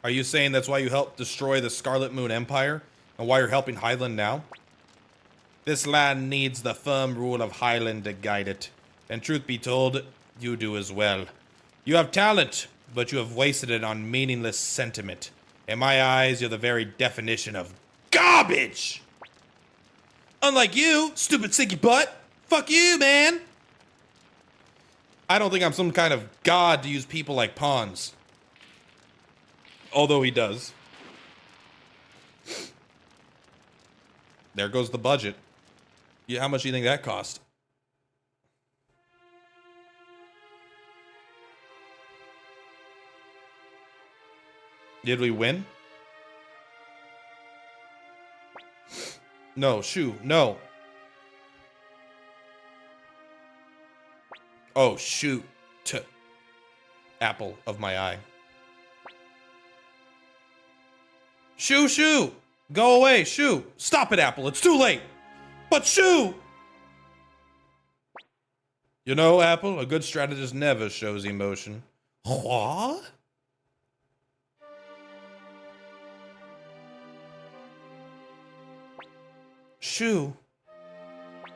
Are you saying that's why you helped destroy the Scarlet Moon Empire? And why you're helping Highland now? This land needs the firm rule of Highland to guide it. And truth be told, you do as well. You have talent, but you have wasted it on meaningless sentiment. In my eyes, you're the very definition of garbage! Unlike you, stupid sicky butt. Fuck you, man! I don't think I'm some kind of god to use people like pawns. Although he does. There goes the budget. Yeah, how much do you think that cost? Did we win? No, shoo, no. Oh, shoot. Apple of my eye. Shoo, shoo! Go away, shoo! Stop it, Apple, it's too late! But shoo! You know, Apple, a good strategist never shows emotion. What? Shoo.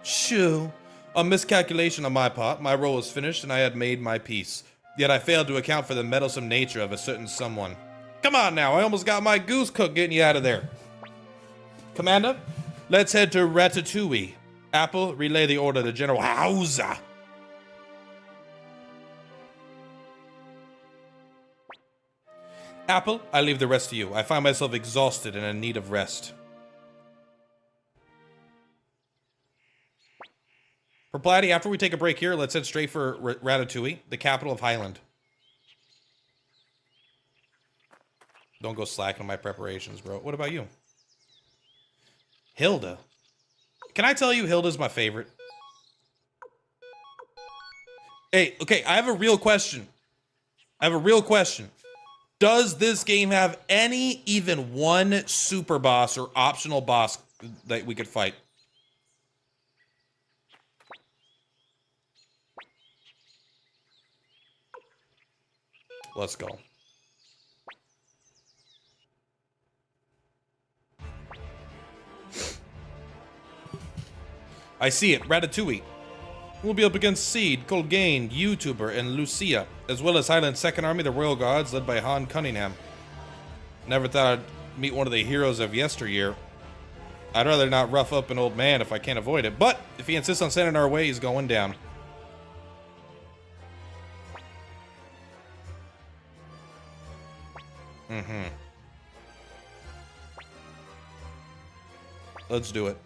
Shoo. A miscalculation on my part. My role was finished and I had made my peace. Yet I failed to account for the meddlesome nature of a certain someone. Come on now, I almost got my goose cook getting you out of there. Commander, let's head to Ratatouille. Apple, relay the order to General Hauser. Apple, I leave the rest to you. I find myself exhausted and in need of rest. For Platty, after we take a break here, let's head straight for Ratatouille, the capital of Highland. Don't go slacking on my preparations, bro. What about you? Hilda. Can I tell you Hilda's my favorite? Hey, okay, I have a real question. Does this game have even one super boss or optional boss that we could fight? Let's go. I see it, Ratatouille. We'll be up against Seed, Colgane, YouTuber, and Lucia, as well as Highland's Second Army, the Royal Guards, led by Han Cunningham. Never thought I'd meet one of the heroes of yesteryear. I'd rather not rough up an old man if I can't avoid it, but if he insists on sending our way, he's going down. Let's do it.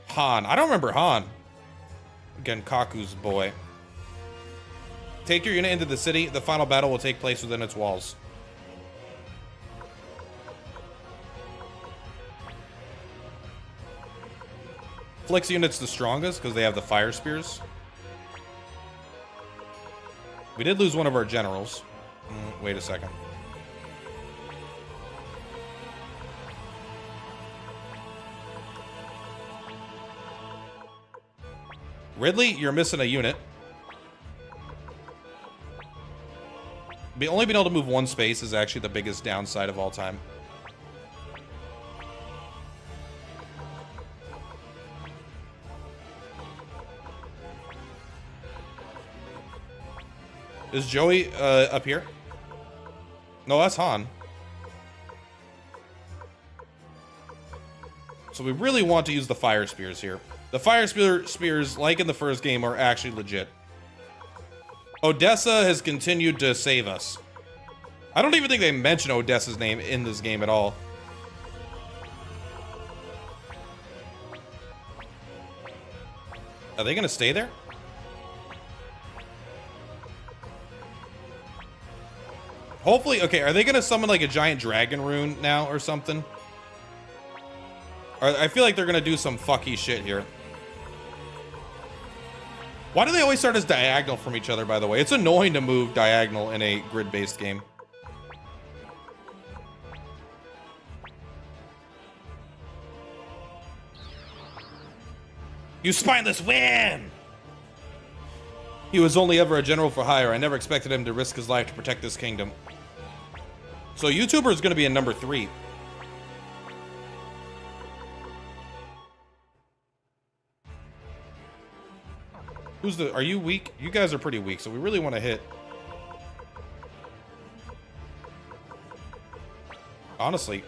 Han. I don't remember Han. Again, Kaku's boy. Take your unit into the city. The final battle will take place within its walls. Flick's unit's the strongest because they have the fire spears. We did lose one of our generals. Wait a second. Ridley, you're missing a unit. Only being able to move one space is actually the biggest downside of all time. Is Joey up here? No, that's Han. So we really want to use the fire spears here. The fire spears, like in the first game, are actually legit. Odessa has continued to save us. I don't even think they mention Odessa's name in this game at all. Are they gonna stay there? Hopefully, okay, are they gonna summon like a giant dragon rune now or something? Or I feel like they're gonna do some fucky shit here. Why do they always start as diagonal from each other, by the way? It's annoying to move diagonal in a grid-based game. You spineless win! He was only ever a general for hire. I never expected him to risk his life to protect this kingdom. So YouTuber is going to be in number 3. Who's the... Are you weak? You guys are pretty weak, so we really want to hit. Honestly.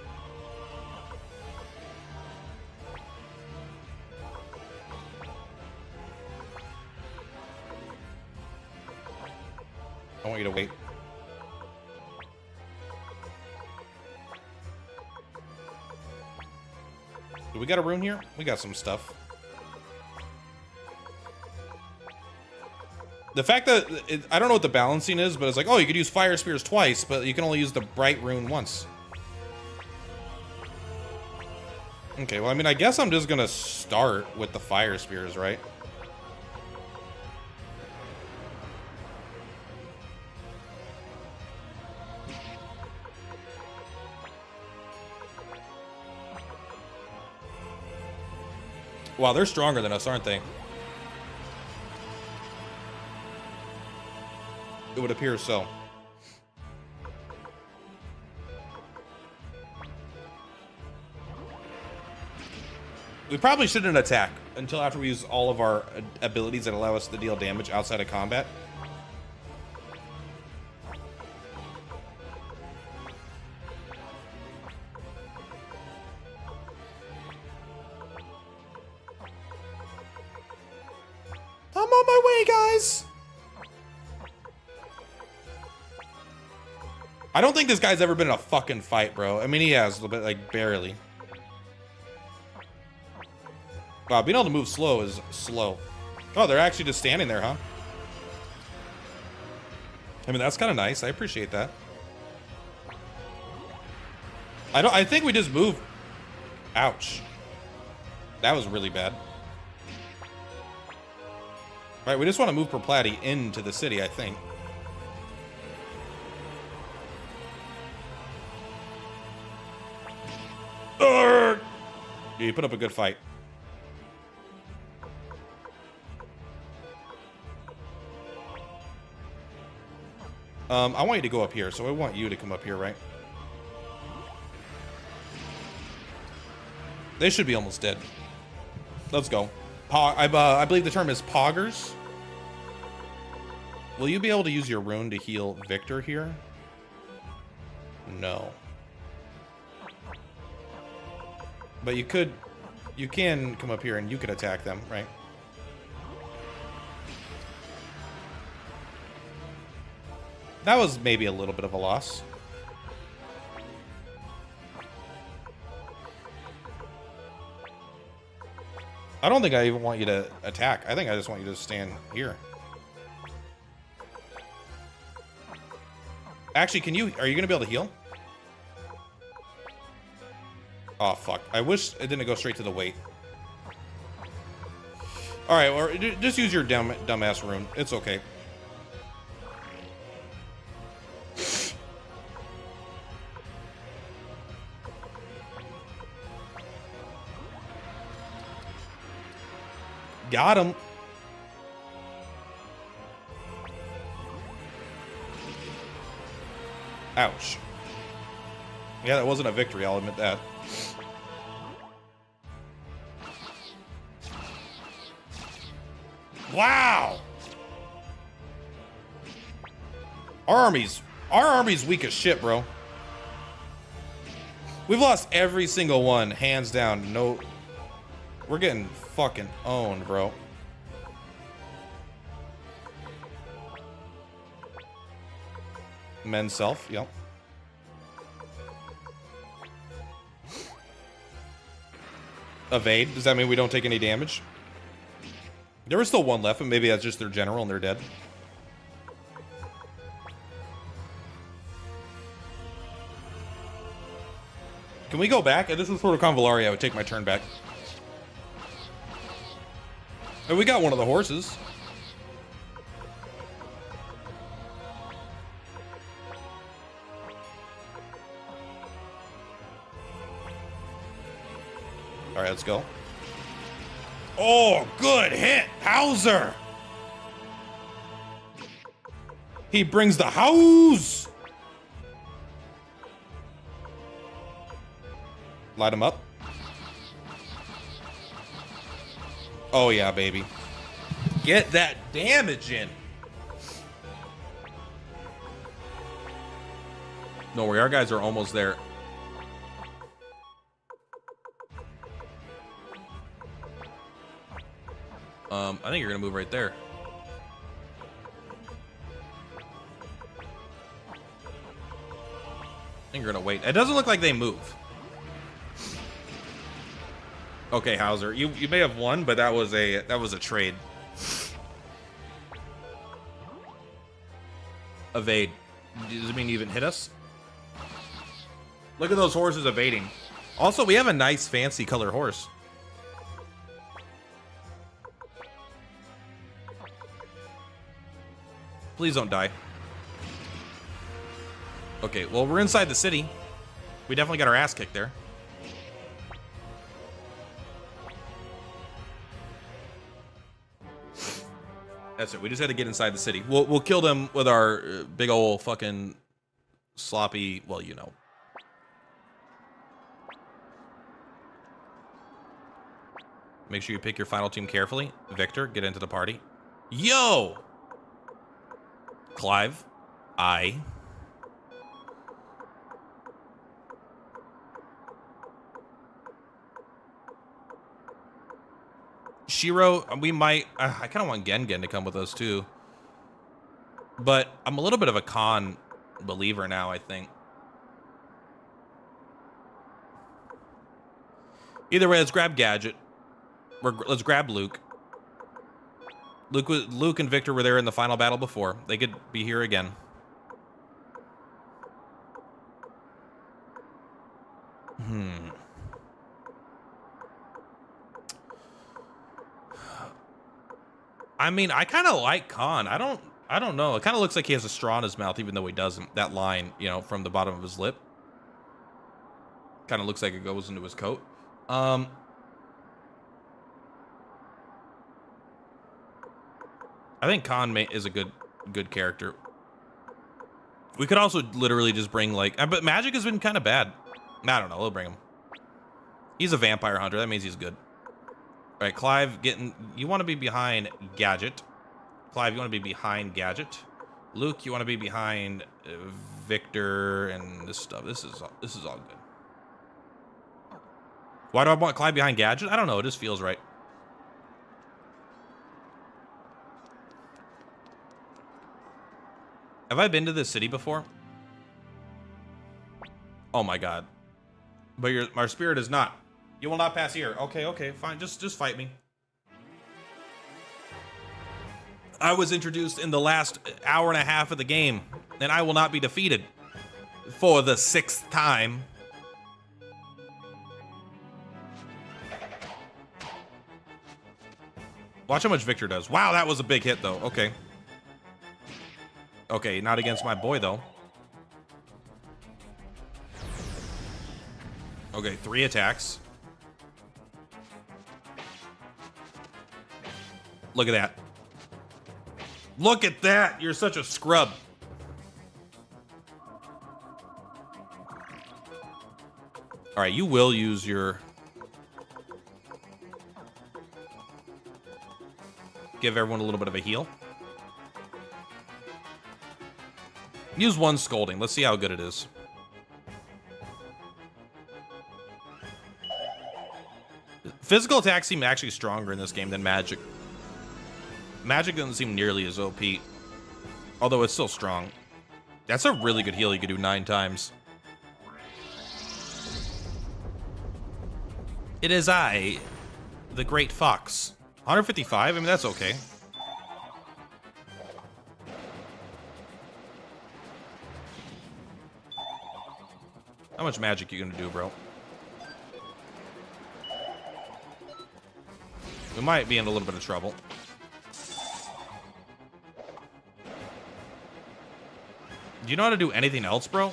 I want you to wait. Do we got a rune here? We got some stuff. The fact that I don't know what the balancing is, but it's like, oh, you could use fire spears twice, but you can only use the bright rune once. Okay, well, I mean, I guess I'm just gonna start with the fire spears, right? Wow, they're stronger than us, aren't they? It would appear so. We probably shouldn't attack until after we use all of our abilities that allow us to deal damage outside of combat. I'm on my way, guys! I don't think this guy's ever been in a fucking fight, bro. I mean, he has a little bit, like, barely. Wow, being able to move slow is slow. Oh, they're actually just standing there, huh? I mean, that's kind of nice. I appreciate that. I think we just moved. Ouch. That was really bad. Right, we just want to move Perplati into the city, I think. Dude, you put up a good fight. I want you to go up here, so I want you to come up here, right? They should be almost dead. Let's go. I believe the term is poggers. Will you be able to use your rune to heal Victor here? No. But you can come up here and you could attack them, right? That was maybe a little bit of a loss. I don't think I even want you to attack. I think I just want you to stand here. Actually, are you gonna be able to heal? Oh, fuck. I wish it didn't go straight to the weight. Alright, well, just use your dumbass rune. It's okay. Got him. Ouch. Yeah, that wasn't a victory, I'll admit that. Wow! Our army's weak as shit, bro. We've lost every single one, hands down. No, we're getting fucking owned, bro. Men's self, yep. Evade. Does that mean we don't take any damage? There was still one left, but maybe that's just their general and they're dead. Can we go back? If this was sort of Convalari, I would take my turn back. And we got one of the horses. All right, let's go. Oh, good hit, Hauser. He brings the house. Light him up. Oh yeah, baby. Get that damage in. No worry, our guys are almost there. I think you're gonna move right there. I think you're gonna wait. It doesn't look like they move. Okay, Hauser, you may have won, but that was a trade. Evade. Does it mean you even hit us? Look at those horses evading. Also, we have a nice fancy color horse. Please don't die. Okay, well, we're inside the city. We definitely got our ass kicked there. That's it. We just had to get inside the city. We'll kill them with our big old fucking sloppy, well, you know. Make sure you pick your final team carefully. Victor, get into the party. Yo! Clive. I. Shiro, we might... I kind of want Gengen to come with us, too. But I'm a little bit of a Khan believer now, I think. Either way, let's grab Gadget. Let's grab Luke. Luke and Victor were there in the final battle before. They could be here again. I mean, I kind of like Khan. I don't know. It kind of looks like he has a straw in his mouth, even though he doesn't. That line, you know, from the bottom of his lip. Kind of looks like it goes into his coat. I think Khan is a good character. We could also literally just bring, like... But Magic has been kind of bad. I don't know. We'll bring him. He's a vampire hunter. That means he's good. All right, Clive, you want to be behind Gadget. Clive, you want to be behind Gadget. Luke, you want to be behind Victor and this stuff. This is all good. Why do I want Clive behind Gadget? I don't know. It just feels right. Have I been to this city before? Oh my god. But my spirit is not. You will not pass here. Okay, fine. Just fight me. I was introduced in the last hour and a half of the game, and I will not be defeated for the 6th time. Watch how much Victor does. Wow, that was a big hit, though. Okay. Okay, not against my boy, though. Okay, 3 attacks. Look at that. Look at that! You're such a scrub. Alright, you will use your... Give everyone a little bit of a heal. Use one scolding. Let's see how good it is. Physical attacks seem actually stronger in this game than magic. Magic doesn't seem nearly as OP, although it's still strong. That's a really good heal you could do 9 times. It is I, the Great Fox. 155? I mean, that's okay. How much magic you gonna do, bro? We might be in a little bit of trouble. Do you know how to do anything else, bro?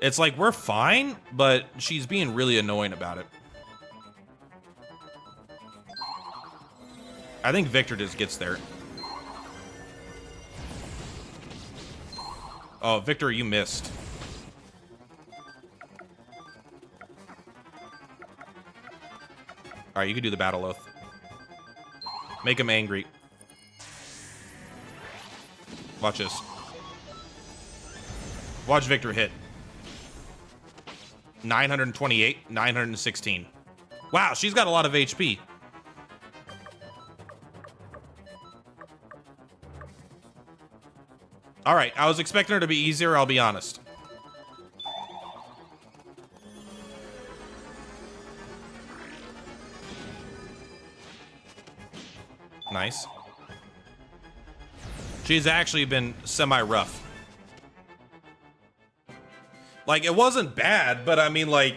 It's like, we're fine, but she's being really annoying about it. I think Victor just gets there. Oh, Victor, you missed. Alright, you can do the battle oath. Make him angry. Watch this. Watch Victor hit. 928, 916. Wow, she's got a lot of HP. All right, I was expecting her to be easier, I'll be honest. Nice. She's actually been semi-rough. Like, it wasn't bad, but I mean, like,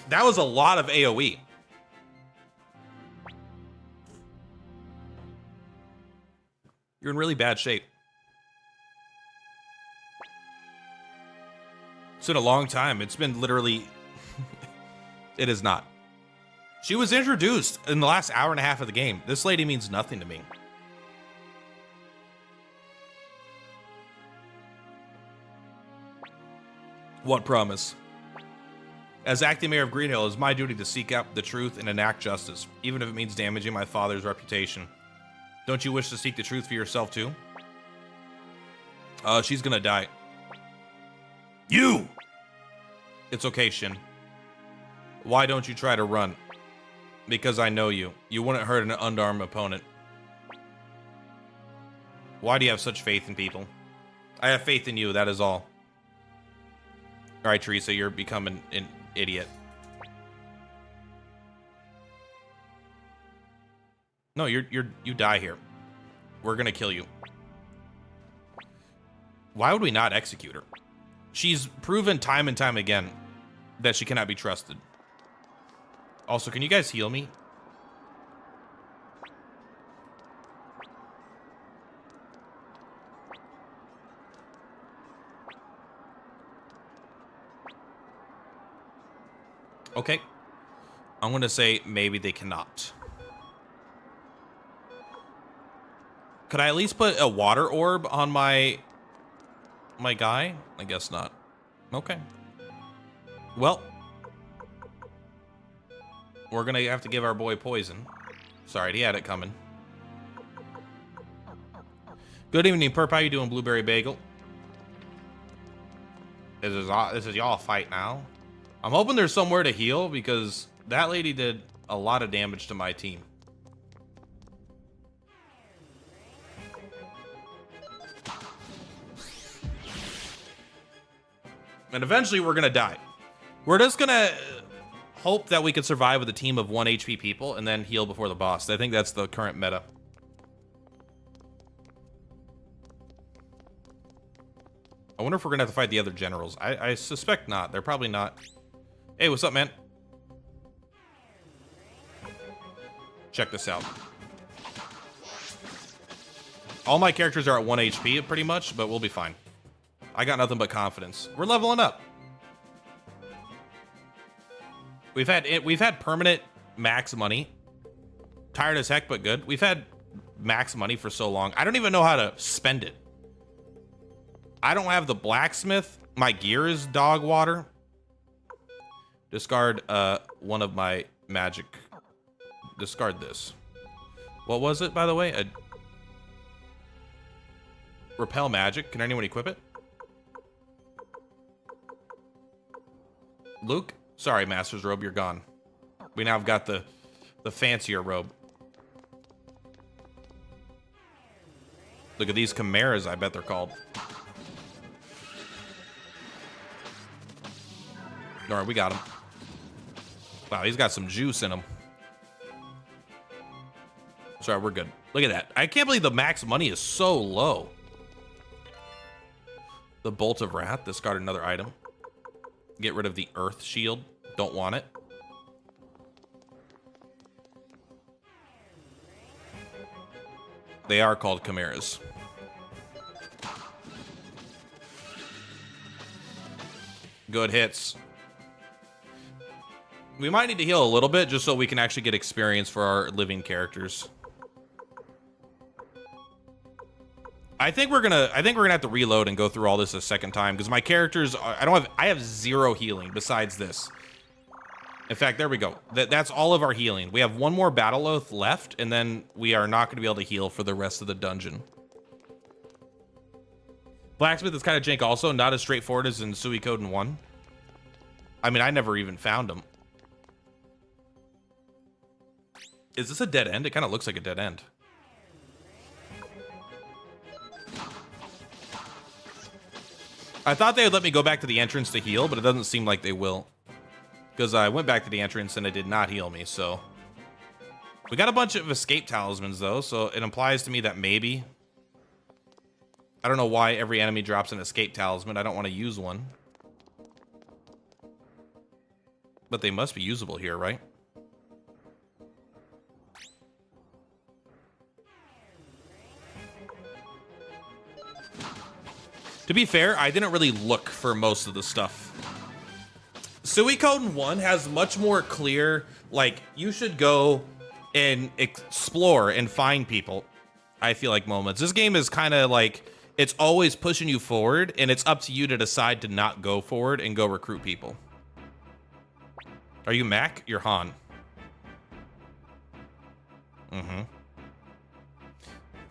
that was a lot of AoE. You're in really bad shape. It's been a long time. It's been literally... It is not. She was introduced in the last hour and a half of the game. This lady means nothing to me. What promise? As acting mayor of Greenhill, it is my duty to seek out the truth and enact justice, even if it means damaging my father's reputation. Don't you wish to seek the truth for yourself too? She's gonna die. You! It's okay, Shin. Why don't you try to run? Because I know you. You wouldn't hurt an unarmed opponent. Why do you have such faith in people? I have faith in you, that is all. Alright, Teresa, you're becoming an idiot. No, you die here. We're gonna kill you. Why would we not execute her? She's proven time and time again that she cannot be trusted. Also, can you guys heal me? Okay. I'm gonna say maybe they cannot. Could I at least put a water orb on my guy? I guess not. Okay. Well, we're gonna have to give our boy poison. Sorry, he had it coming. Good evening, Perp. How you doing, Blueberry Bagel? This is y'all fight now. I'm hoping there's somewhere to heal because that lady did a lot of damage to my team. And eventually we're gonna die. We're just gonna hope that we can survive with a team of 1 HP people and then heal before the boss. I think that's the current meta. I wonder if we're gonna have to fight the other generals. I suspect not. They're probably not. Hey, what's up, man? Check this out. All my characters are at 1 HP pretty much, but we'll be fine. I got nothing but confidence. We're leveling up. We've had permanent max money. Tired as heck, but good. We've had max money for so long. I don't even know how to spend it. I don't have the blacksmith. My gear is dog water. Discard one of my magic. Discard this. What was it, by the way? Repel magic. Can anyone equip it? Luke? Sorry, Master's Robe, you're gone. We now have got the fancier robe. Look at these chimeras, I bet they're called. All right, we got him. Wow, he's got some juice in him. Sorry, we're good. Look at that. I can't believe the max money is so low. The Bolt of Wrath. Discard another item. Get rid of the Earth Shield. Don't want it. They are called chimeras. Good hits. We might need to heal a little bit just so we can actually get experience for our living characters. I think we're gonna have to reload and go through all this a second time because my characters I have 0 healing besides this. In fact, there we go. That's all of our healing. We have 1 more battle oath left, and then we are not gonna be able to heal for the rest of the dungeon. Blacksmith is kind of jank also, not as straightforward as in Suikoden 1. I mean, I never even found him. Is this a dead end? It kind of looks like a dead end. I thought they would let me go back to the entrance to heal, but it doesn't seem like they will. Because I went back to the entrance and it did not heal me, so. We got a bunch of escape talismans, though, so it implies to me that maybe. I don't know why every enemy drops an escape talisman. I don't want to use one. But they must be usable here, right? To be fair, I didn't really look for most of the stuff. Suikoden 1 has much more clear, like, you should go and explore and find people, I feel like, moments. This game is kind of like, it's always pushing you forward, and it's up to you to decide to not go forward and go recruit people. Are you Mac? You're Han. Mm-hmm.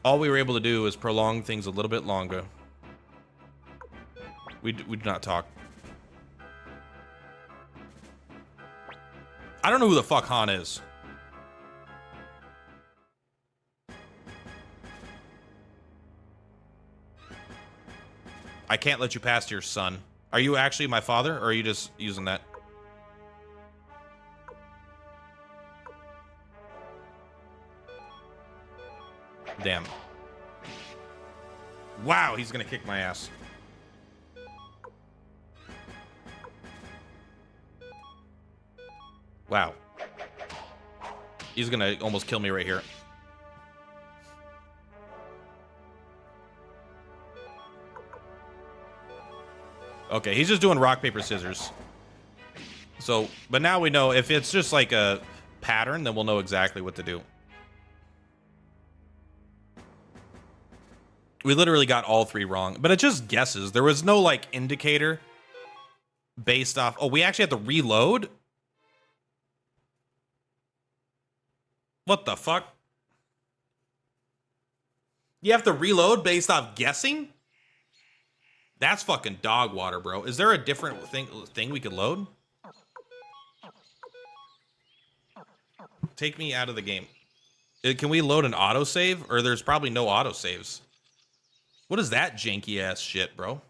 All we were able to do is prolong things a little bit longer. We do not talk. I don't know who the fuck Han is. I can't let you pass your son. Are you actually my father, or are you just using that? Damn. Wow, he's gonna kick my ass. Wow. He's gonna almost kill me right here. Okay, he's just doing rock, paper, scissors. So, but now we know if it's just like a pattern, then we'll know exactly what to do. We literally got all 3 wrong, but it just guesses. There was no like indicator based off. Oh, we actually have to reload? What the fuck? You have to reload based off guessing? That's fucking dog water, bro. Is there a different thing we could load? Take me out of the game. Can we load an autosave? Or there's probably no autosaves. What is that janky ass shit, bro?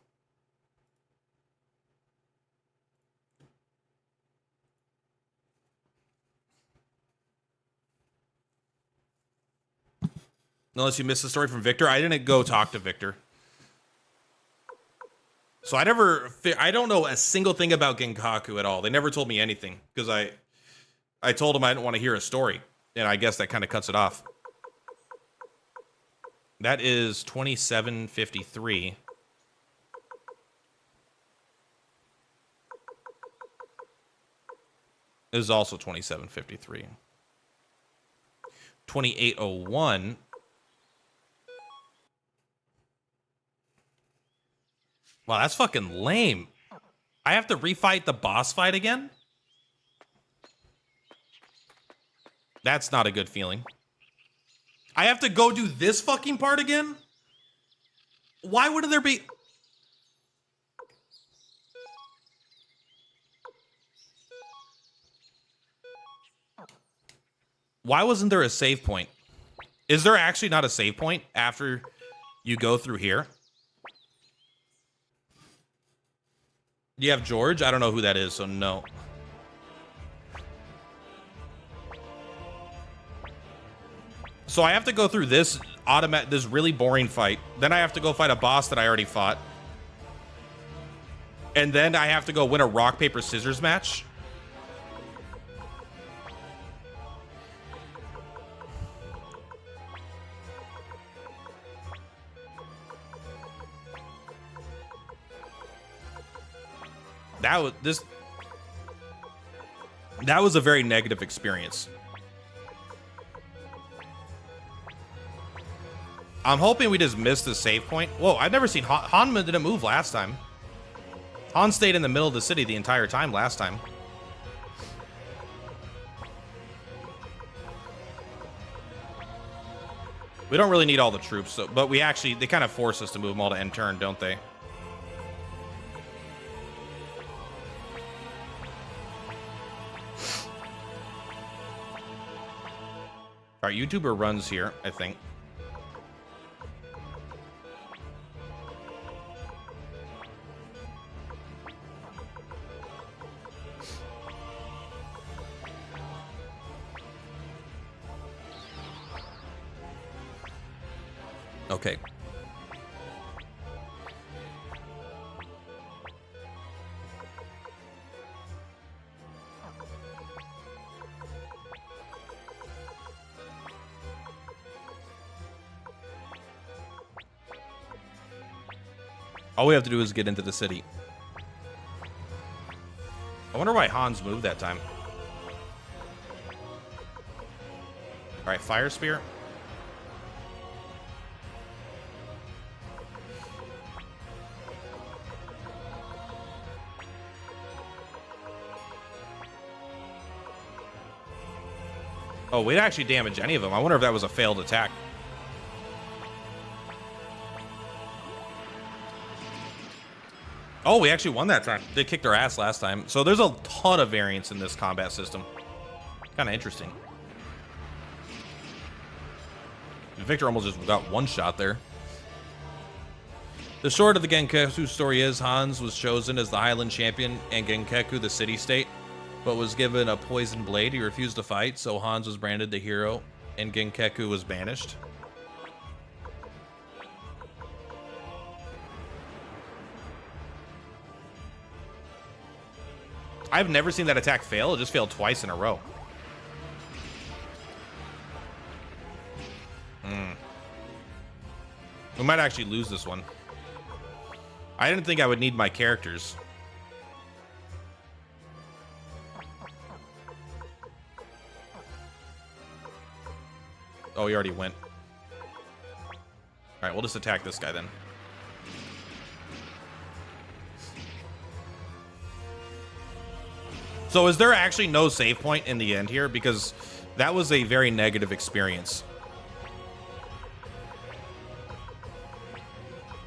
Unless you missed the story from Victor. I didn't go talk to Victor. So I don't know a single thing about Genkaku at all. They never told me anything because I told them I didn't want to hear a story. And I guess that kind of cuts it off. That is 2753. This is also 2753. 2801. Wow, that's fucking lame. I have to refight the boss fight again? That's not a good feeling. I have to go do this fucking part again? Why wouldn't there be? Why wasn't there a save point? Is there actually not a save point after you go through here? Do you have George? I don't know who that is, so no. So I have to go through this this really boring fight. Then I have to go fight a boss that I already fought. And then I have to go win a rock, paper, scissors match. That was a very negative experience. I'm hoping we just missed the save point. Whoa, I've never seen Han didn't move last time. Han stayed in the middle of the city the entire time last time. We don't really need all the troops, so, but they kind of force us to move them all to end turn, don't they? Our YouTuber runs here, I think. Okay. All we have to do is get into the city. I wonder why Hans moved that time. All right, Fire Spear. Oh, we didn't actually damage any of them. I wonder if that was a failed attack. Oh, we actually won that time. They kicked our ass last time. So there's a ton of variance in this combat system. Kind of interesting. Victor almost just got one shot there. The short of the Genkeku story is Hans was chosen as the Highland champion and Genkeku the city-state, but was given a poison blade. He refused to fight, so Hans was branded the hero and Genkeku was banished. I've never seen that attack fail. It just failed twice in a row. We might actually lose this one. I didn't think I would need my characters. Oh, he already went. All right, we'll just attack this guy then. So is there actually no save point in the end here? Because that was a very negative experience.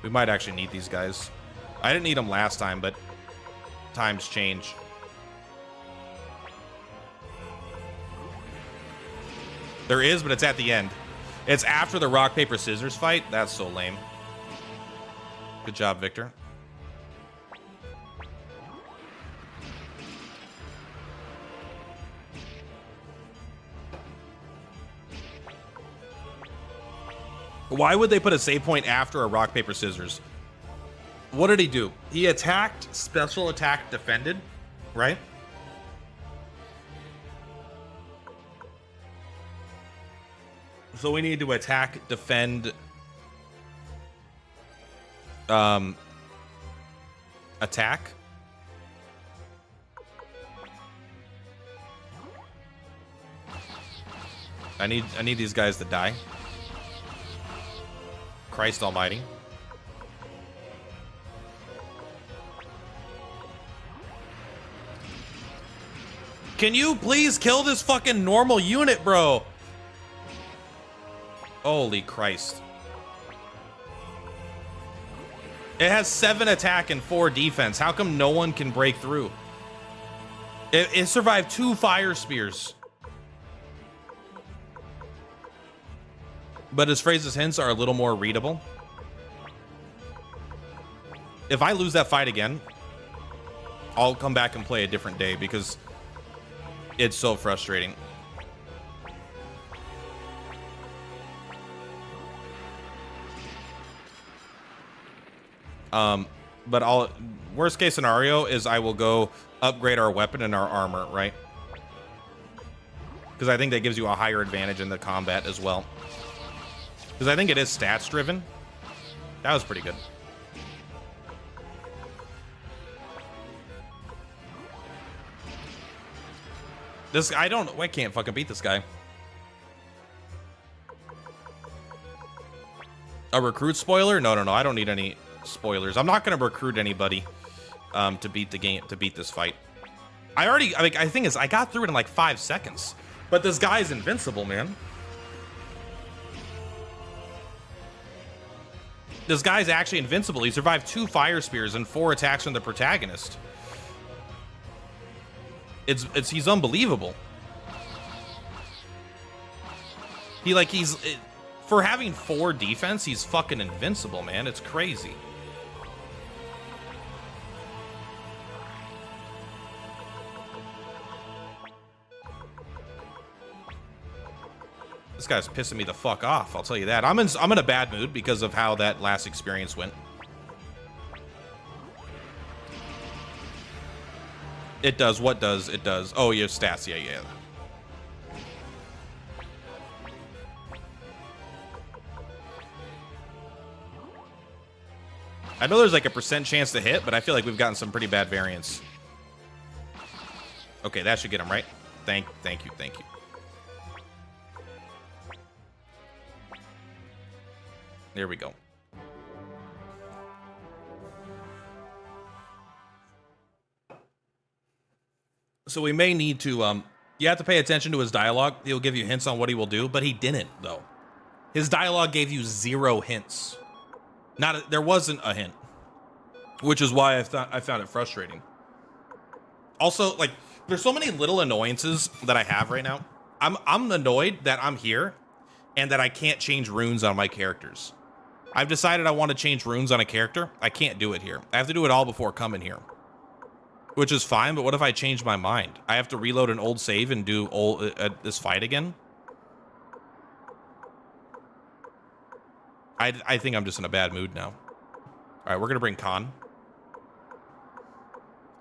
We might actually need these guys. I didn't need them last time, but times change. There is, but it's at the end. It's after the rock, paper, scissors fight. That's so lame. Good job, Victor. Why would they put a save point after a rock, paper, scissors? What did he do? He attacked, special attack, defended, right? So we need to attack, defend, attack. I need these guys to die. Christ almighty. Can you please kill this fucking normal unit, bro? Holy Christ. It has 7 attack and 4 defense. How come no one can break through? It survived 2 fire spears. But his phrases hints are a little more readable. If I lose that fight again, I'll come back and play a different day because it's so frustrating. But worst case scenario is I will go upgrade our weapon and our armor, right? Because I think that gives you a higher advantage in the combat as well. Because I think it is stats driven. That was pretty good. I can't fucking beat this guy. A recruit spoiler? No, I don't need any spoilers. I'm not going to recruit anybody to beat the game, to beat this fight. I think I got through it in like 5 seconds. But this guy's invincible, man. This guy's actually invincible. He survived 2 fire spears and 4 attacks from the protagonist. He's unbelievable. For having 4 defense, he's fucking invincible, man. It's crazy. This guy's pissing me the fuck off, I'll tell you that. I'm in a bad mood because of how that last experience went. It does. What does? It does. Oh, your stats. Yeah. I know there's like a % chance to hit, but I feel like we've gotten some pretty bad variants. Okay, that should get him, right? Thank you. There we go. So we may need to, you have to pay attention to his dialogue. He'll give you hints on what he will do, but he didn't, though. His dialogue gave you 0 hints. There wasn't a hint, which is why I found it frustrating. Also, like, there's so many little annoyances that I have right now. I'm annoyed that I'm here and that I can't change runes on my characters. I've decided I want to change runes on a character. I can't do it here. I have to do it all before coming here. Which is fine, but what if I change my mind? I have to reload an old save and do this fight again? I think I'm just in a bad mood now. All right, we're going to bring Khan.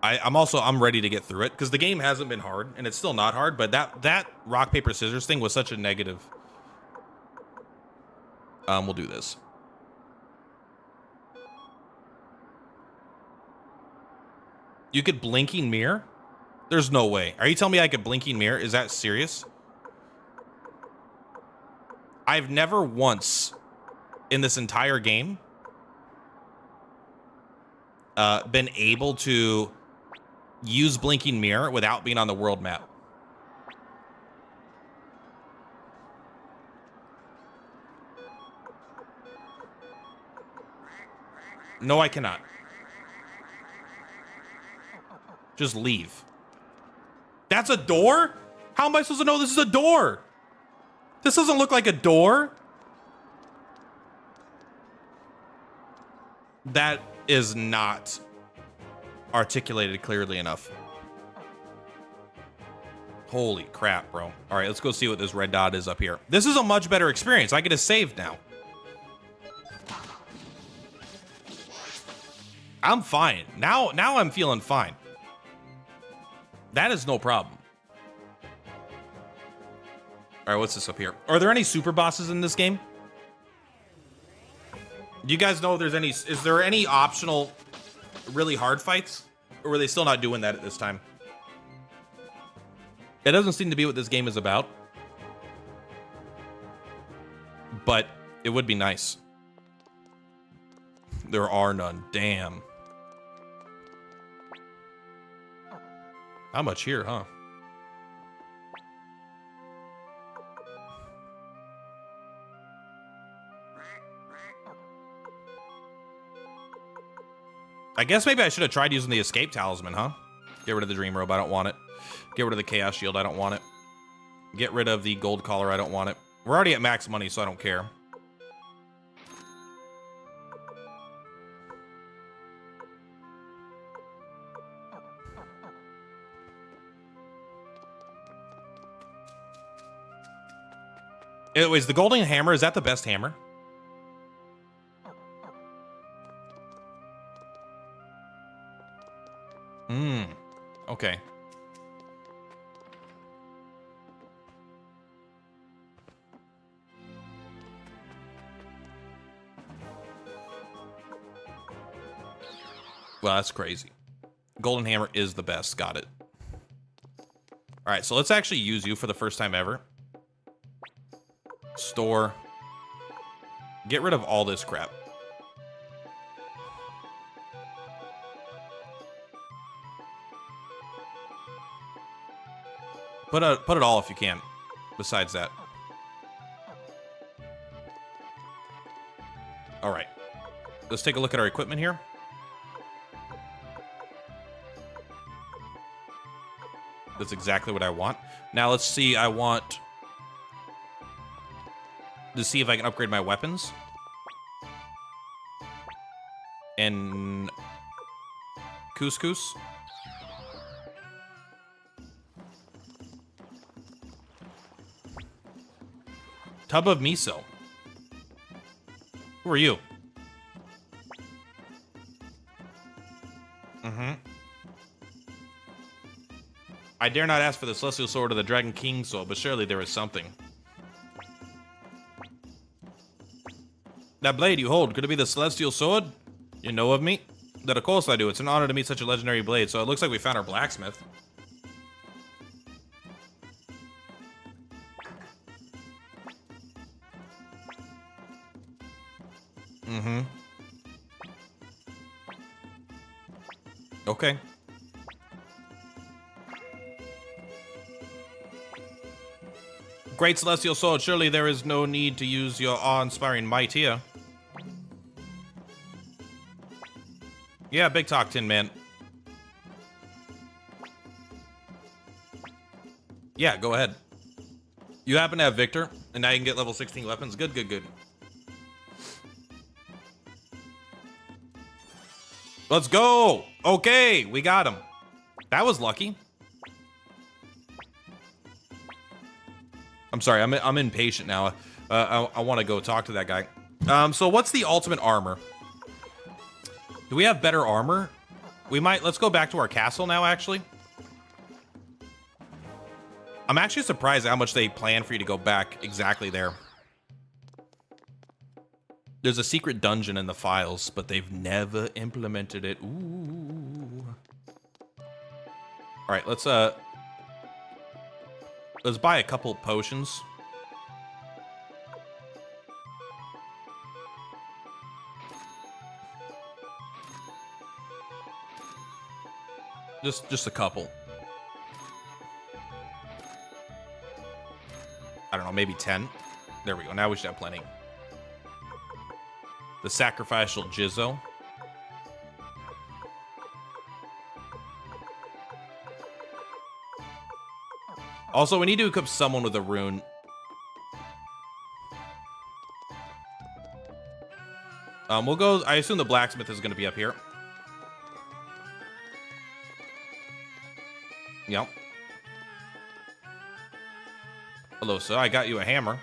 I'm ready to get through it, because the game hasn't been hard, and it's still not hard, but that rock, paper, scissors thing was such a negative. We'll do this. You could blinking mirror? There's no way. Are you telling me I could blinking mirror? Is that serious? I've never once in this entire game been able to use blinking mirror without being on the world map. No, I cannot. Just leave. That's a door? How am I supposed to know this is a door? This doesn't look like a door. That is not articulated clearly enough. Holy crap, bro. All right, let's go see what this red dot is up here. This is a much better experience. I get a save now. I'm fine. Now I'm feeling fine. That is no problem. All right, what's this up here? Are there any super bosses in this game? Do you guys know if there's any? Is there any optional, really hard fights, or were they still not doing that at this time? It doesn't seem to be what this game is about, but it would be nice. There are none. Damn. How much here, huh? I guess maybe I should have tried using the escape talisman, huh? Get rid of the dream robe, I don't want it. Get rid of the chaos shield, I don't want it. Get rid of the gold collar, I don't want it. We're already at max money, so I don't care. Anyways, the golden hammer, is that the best hammer? Okay. Well, that's crazy. Golden hammer is the best. Got it. All right, so let's actually use you for the first time ever. Store. Get rid of all this crap. Put it all if you can. Besides that. All right. Let's take a look at our equipment here. That's exactly what I want. Now let's see. I want to see if I can upgrade my weapons. And couscous. Tub of miso. Who are you? I dare not ask for the celestial sword or the dragon king sword, but surely there is something. That blade you hold, could it be the celestial sword? You know of me? That of course I do. It's an honor to meet such a legendary blade, so it looks like we found our blacksmith. Okay. Great celestial sword, surely there is no need to use your awe-inspiring might here. Yeah, big talk, Tin Man. Yeah, go ahead. You happen to have Victor, and now you can get level 16 weapons. Good, good, good. Let's go! Okay, we got him. That was lucky. I'm sorry, I'm impatient now. I want to go talk to that guy. So what's the ultimate armor? Do we have better armor? Let's go back to our castle now, actually. I'm actually surprised at how much they plan for you to go back exactly there. There's a secret dungeon in the files, but they've never implemented it. Ooh. All right, let's buy a couple potions. Just a couple. I don't know, maybe 10. There we go. Now we should have plenty. The sacrificial Jizzo. Also, we need to equip someone with a rune. We'll go. I assume the blacksmith is going to be up here. Yep. Hello, sir. I got you a hammer.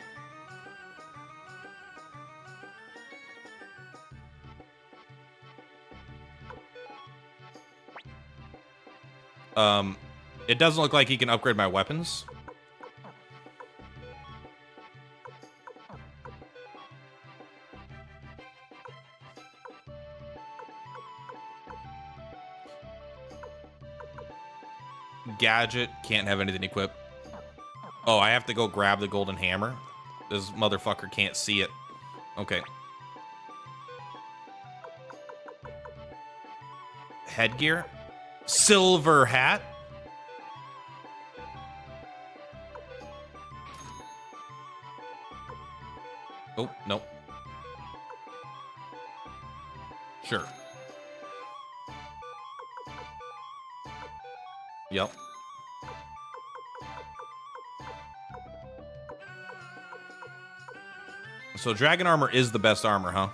It doesn't look like he can upgrade my weapons. Gadget, can't have anything equipped. Oh, I have to go grab the golden hammer. This motherfucker can't see it. Okay. Headgear. Silver hat. Oh, no. Sure. Yep. So dragon armor is the best armor, huh?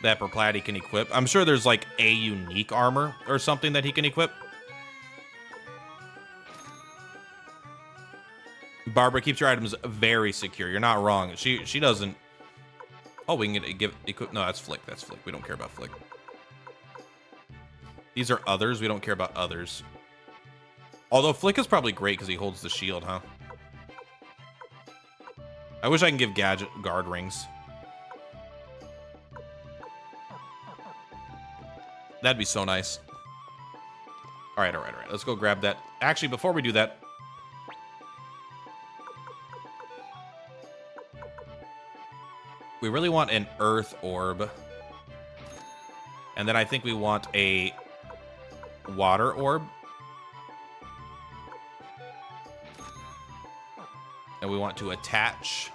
That Perplati can equip. I'm sure there's like a unique armor or something that he can equip. Barbara keeps your items very secure. You're not wrong. She doesn't. Oh, we can give equip. No, that's Flick. That's Flick. We don't care about Flick. These are others. We don't care about others. Although Flick is probably great because he holds the shield, huh? I wish I can give gadget guard rings. That'd be so nice. All right. Let's go grab that. Actually, before we do that, we really want an earth orb. And then I think we want a water orb. And we want to attach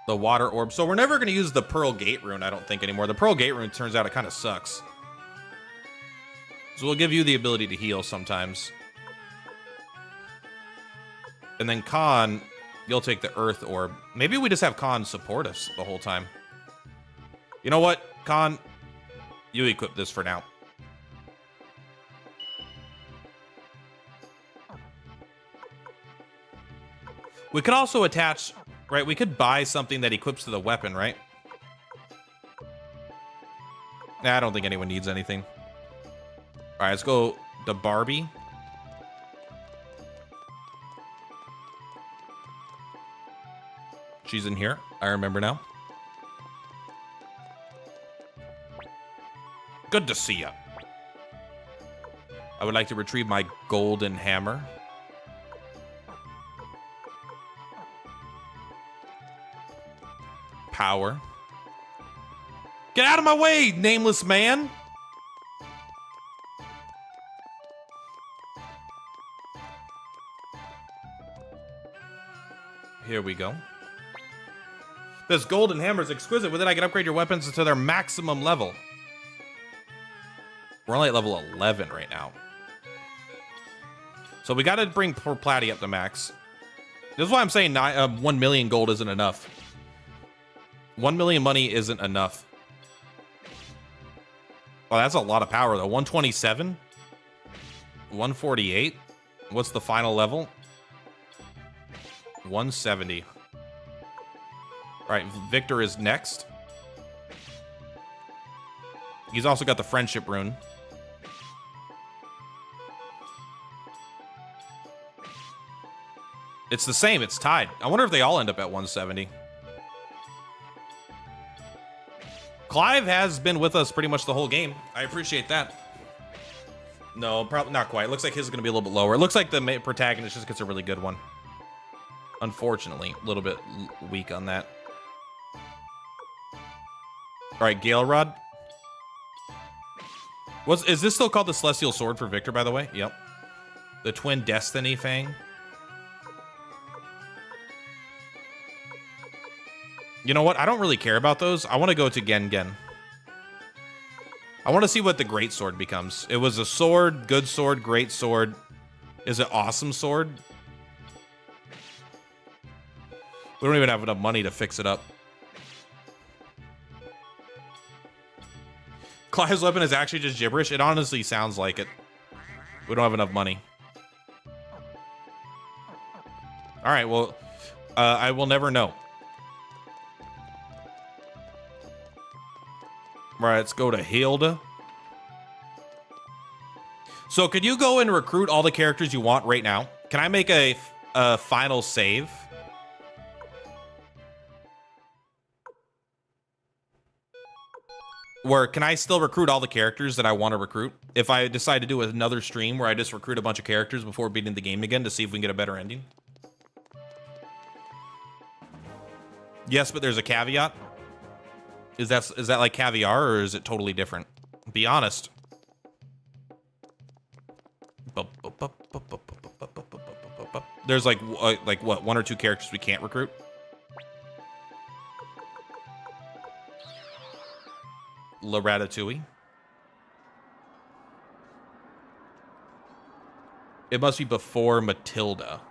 the water orb. So we're never going to use the Pearl Gate rune, I don't think, anymore. The Pearl Gate rune, turns out, it kind of sucks. So we'll give you the ability to heal sometimes. And then Khan, you'll take the Earth Orb. Maybe we just have Khan support us the whole time. You know what, Khan? You equip this for now. We could also attach, right? We could buy something that equips to the weapon, right? Nah, I don't think anyone needs anything. All right, let's go to Barbie. She's in here. I remember now. Good to see ya. I would like to retrieve my golden hammer. Power. Get out of my way, nameless man! Here we go. This golden hammer is exquisite. With it, I can upgrade your weapons to their maximum level. We're only at level 11 right now. So we got to bring poor Platy up to max. This is why I'm saying 1 million gold isn't enough. 1 million money isn't enough. Oh, that's a lot of power, though. 127? 148? What's the final level? 170. All right, Victor is next. He's also got the friendship rune. It's the same. It's tied. I wonder if they all end up at 170. Clive has been with us pretty much the whole game. I appreciate that. No, probably not quite. It looks like his is going to be a little bit lower. It looks like the protagonist just gets a really good one. Unfortunately, a little bit weak on that. All right, Gale Rod. Is this still called the Celestial Sword for Victor, by the way? Yep. The Twin Destiny Fang. You know what? I don't really care about those. I want to go to Gengen. I want to see what the Great Sword becomes. It was a sword, good sword, great sword. Is it awesome sword? We don't even have enough money to fix it up. Clive's weapon is actually just gibberish. It honestly sounds like it. We don't have enough money. All right, well, I will never know. All right, let's go to Hilda. So could you go and recruit all the characters you want right now? Can I make a final save? Where can I still recruit all the characters that I want to recruit? If I decide to do another stream where I just recruit a bunch of characters before beating the game again to see if we can get a better ending? Yes, but there's a caveat. Is that like caviar, or is it totally different? Be honest. There's like what, 1 or 2 characters we can't recruit? La Ratatouille. It must be before Matilda.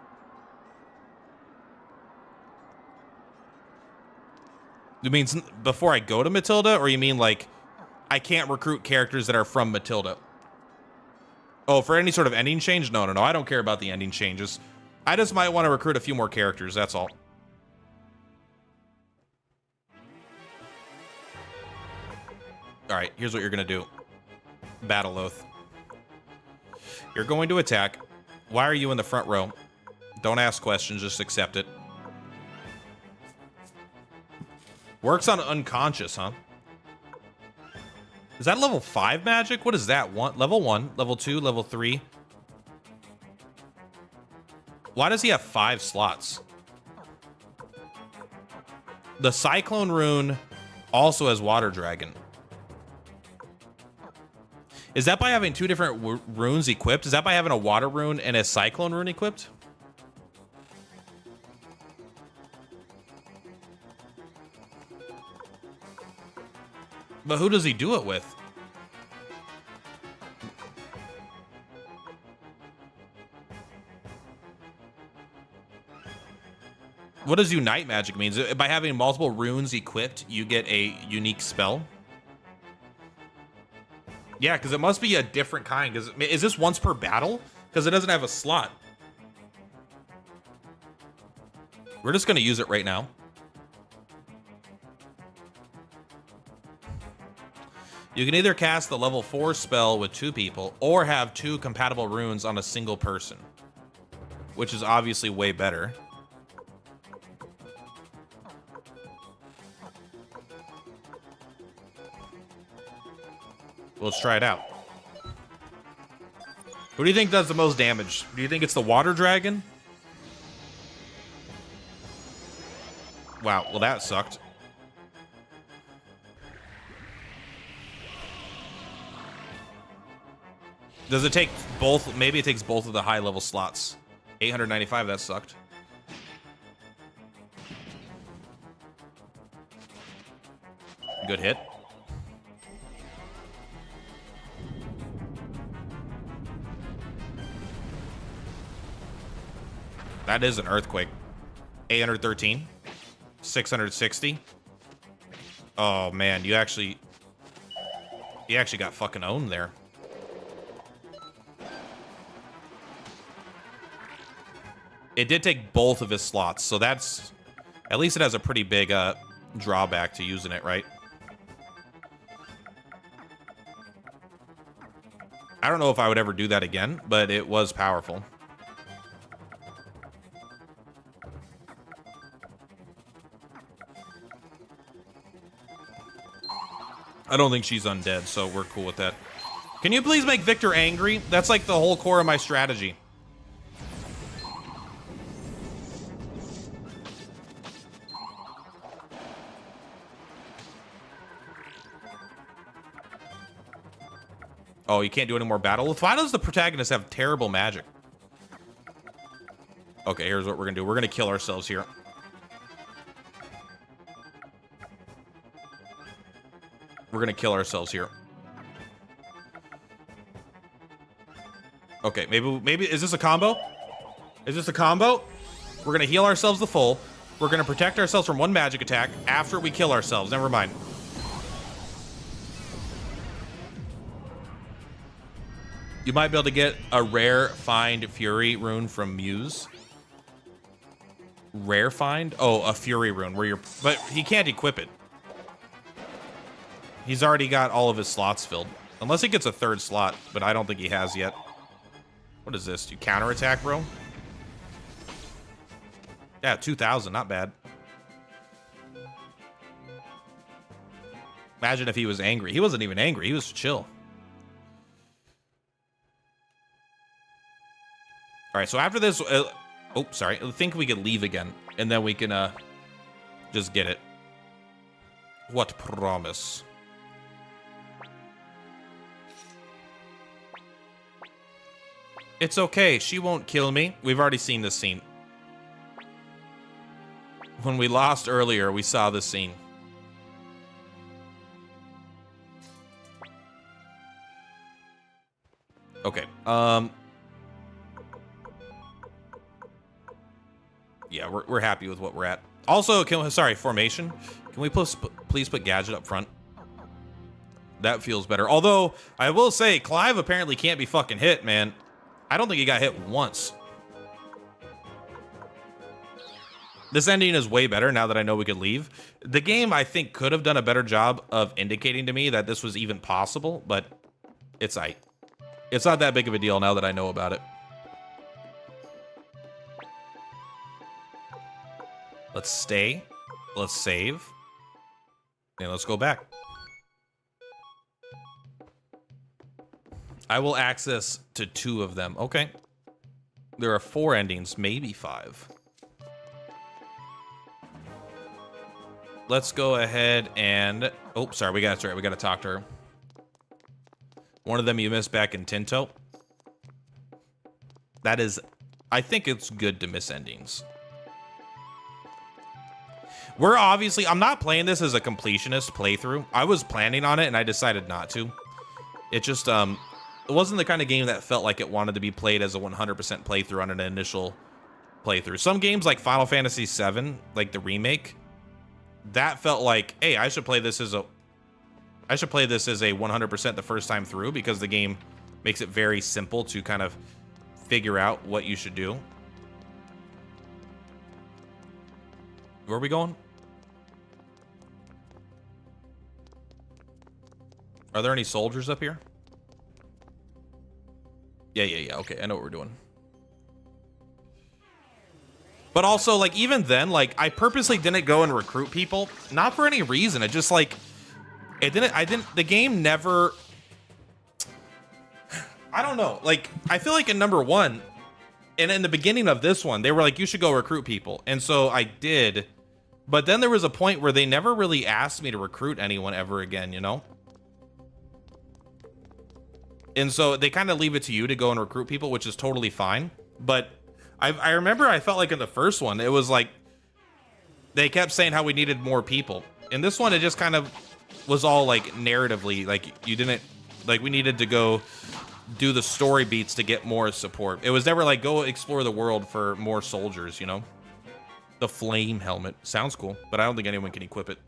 It means before I go to Matilda, or you mean like I can't recruit characters that are from Matilda? Oh, for any sort of ending change? No, I don't care about the ending changes. I just might want to recruit a few more characters, that's all. Alright, here's what you're gonna do. Battle Oath. You're going to attack. Why are you in the front row? Don't ask questions, just accept it. Works on unconscious, huh? Is that level 5 magic? What is that? Level 1, level 2, level 3. Why does he have 5 slots? The Cyclone rune also has Water Dragon. Is that by having 2 different runes equipped? Is that by having a Water rune and a Cyclone rune equipped? But who does he do it with? What does Unite Magic mean? By having multiple runes equipped, you get a unique spell? Yeah, because it must be a different kind. Is this once per battle? Because it doesn't have a slot. We're just going to use it right now. You can either cast the level 4 spell with 2 people, or have 2 compatible runes on a single person, which is obviously way better. Let's try it out. Who do you think does the most damage? Do you think it's the Water Dragon? Wow, well that sucked. Does it take both? Maybe it takes both of the high level slots. 895, that sucked. Good hit. That is an earthquake. 813. 660. Oh man, you actually got fucking owned there. It did take both of his slots, so that's at least it has a pretty big drawback to using it, right? I don't know if I would ever do that again, but it was powerful. I don't think she's undead, so we're cool with that. Can you please make Victor angry? That's like the whole core of my strategy. Oh, you can't do any more battle? Why does the protagonist have terrible magic? Okay, here's what we're gonna do. We're gonna kill ourselves here. We're gonna kill ourselves here. Okay, maybe is this a combo? Is this a combo? We're gonna heal ourselves the full. We're gonna protect ourselves from 1 magic attack after we kill ourselves. Never mind. You might be able to get a rare find Fury rune from Muse. Rare find? Oh, a Fury rune where you're, but he can't equip it. He's already got all of his slots filled. Unless he gets a 3rd slot, but I don't think he has yet. What is this? You counterattack, bro? Yeah, 2,000, not bad. Imagine if he was angry. He wasn't even angry, he was chill. All right, so after this, oh, sorry. I think we could leave again, and then we can just get it. What promise? It's okay. She won't kill me. We've already seen this scene. When we lost earlier, we saw this scene. Yeah, we're happy with what we're at. Also, formation. Can we please put Gadget up front? That feels better. Although, I will say, Clive apparently can't be fucking hit, man. I don't think he got hit once. This ending is way better now that I know we could leave. The game, I think, could have done a better job of indicating to me that this was even possible, but it's not that big of a deal now that I know about it. Let's stay. Let's save. And let's go back. I will access to 2 of them. Okay. There are 4 endings, maybe 5. Let's go ahead and... Oh, sorry, we gotta talk to her. One of them you missed back in Tinto. That is... I think it's good to miss endings. We're obviously... I'm not playing this as a completionist playthrough. I was planning on it, and I decided not to. It just, it wasn't the kind of game that felt like it wanted to be played as a 100% playthrough on an initial playthrough. Some games like Final Fantasy VII, like the remake... That felt like, hey, I should play this as a 100% the first time through, because the game makes it very simple to kind of figure out what you should do. Where are we going? Are there any soldiers up here? Yeah. Okay, I know what we're doing. But also, like, even then, like, I purposely didn't go and recruit people. Not for any reason. It just, like, the game never... I don't know. Like, I feel like in number 1, and in the beginning of this one, they were like, you should go recruit people. And so I did. But then there was a point where they never really asked me to recruit anyone ever again, you know? And so they kind of leave it to you to go and recruit people, which is totally fine. But... I remember I felt like in the first one, it was like, they kept saying how we needed more people. In this one, it just kind of was all like narratively, like we needed to go do the story beats to get more support. It was never like, go explore the world for more soldiers, you know? The flame helmet. Sounds cool, but I don't think anyone can equip it.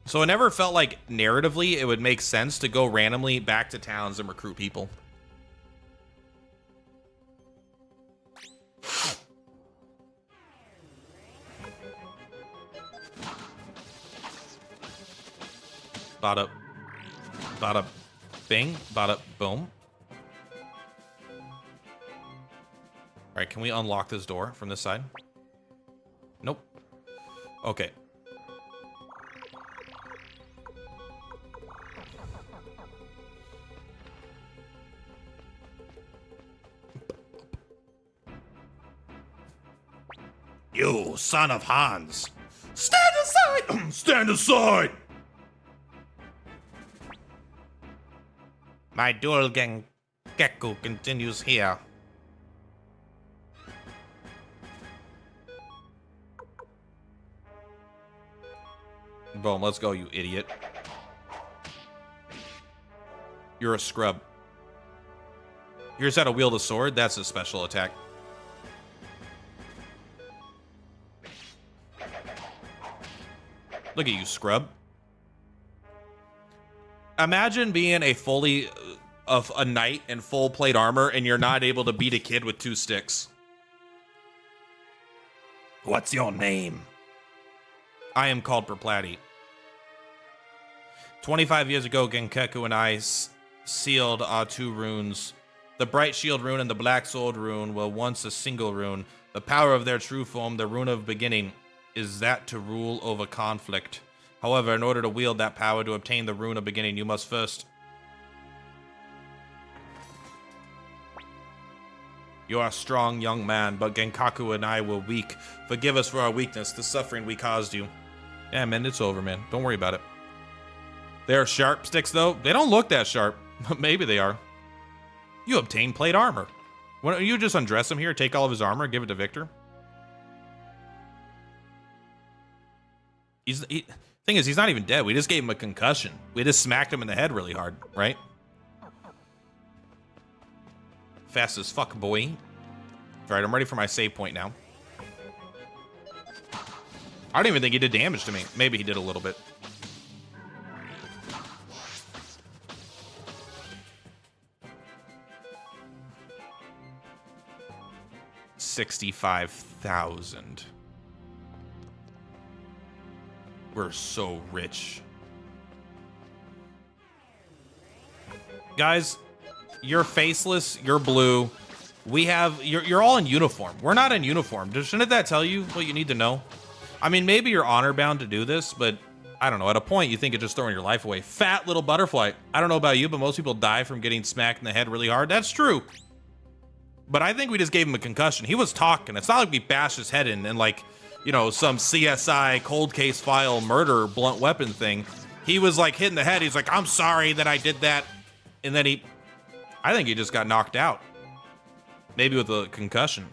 So it never felt like narratively it would make sense to go randomly back to towns and recruit people. Bada bing, bada boom. All right, can we unlock this door from this side? Nope. Okay. You son of Hans. Stand aside! Stand aside! My dual gang Gekko continues here. Boom, let's go, you idiot. You're a scrub. Here's how to wield a sword. That's a special attack. Look at you, scrub. Imagine being a knight in full plate armor and you're not able to beat a kid with 2 sticks. What's your name? I am called Perplati. 25 years ago, Genkeku and I sealed our 2 runes. The Bright Shield rune and the Black Sword rune were once a single rune. The power of their true form, the rune of beginning, is that to rule over conflict. However, in order to wield that power to obtain the rune of beginning, you must first... You are a strong young man, but Genkaku and I were weak. Forgive us for our weakness, the suffering we caused you. Yeah, man, it's over, man. Don't worry about it. They are sharp sticks, though. They don't look that sharp. Maybe they are. You obtain plate armor. Why don't you just undress him here, take all of his armor, give it to Victor? Thing is, he's not even dead. We just gave him a concussion. We just smacked him in the head really hard, right? Fast as fuck, boy. All right, I'm ready for my save point now. I don't even think he did damage to me. Maybe he did a little bit. $65,000. We're so rich. Guys, you're faceless, you're blue. You're all in uniform. We're not in uniform. Shouldn't that tell you what you need to know? I mean, maybe you're honor bound to do this, but I don't know. At a point, you think of just throwing your life away. Fat little butterfly. I don't know about you, but most people die from getting smacked in the head really hard. That's true. But I think we just gave him a concussion. He was talking. It's not like we bashed his head in and like, you know, some CSI cold case file murder blunt weapon thing. He was like hitting the head. He's like, I'm sorry that I did that. And then I think he just got knocked out. Maybe with a concussion.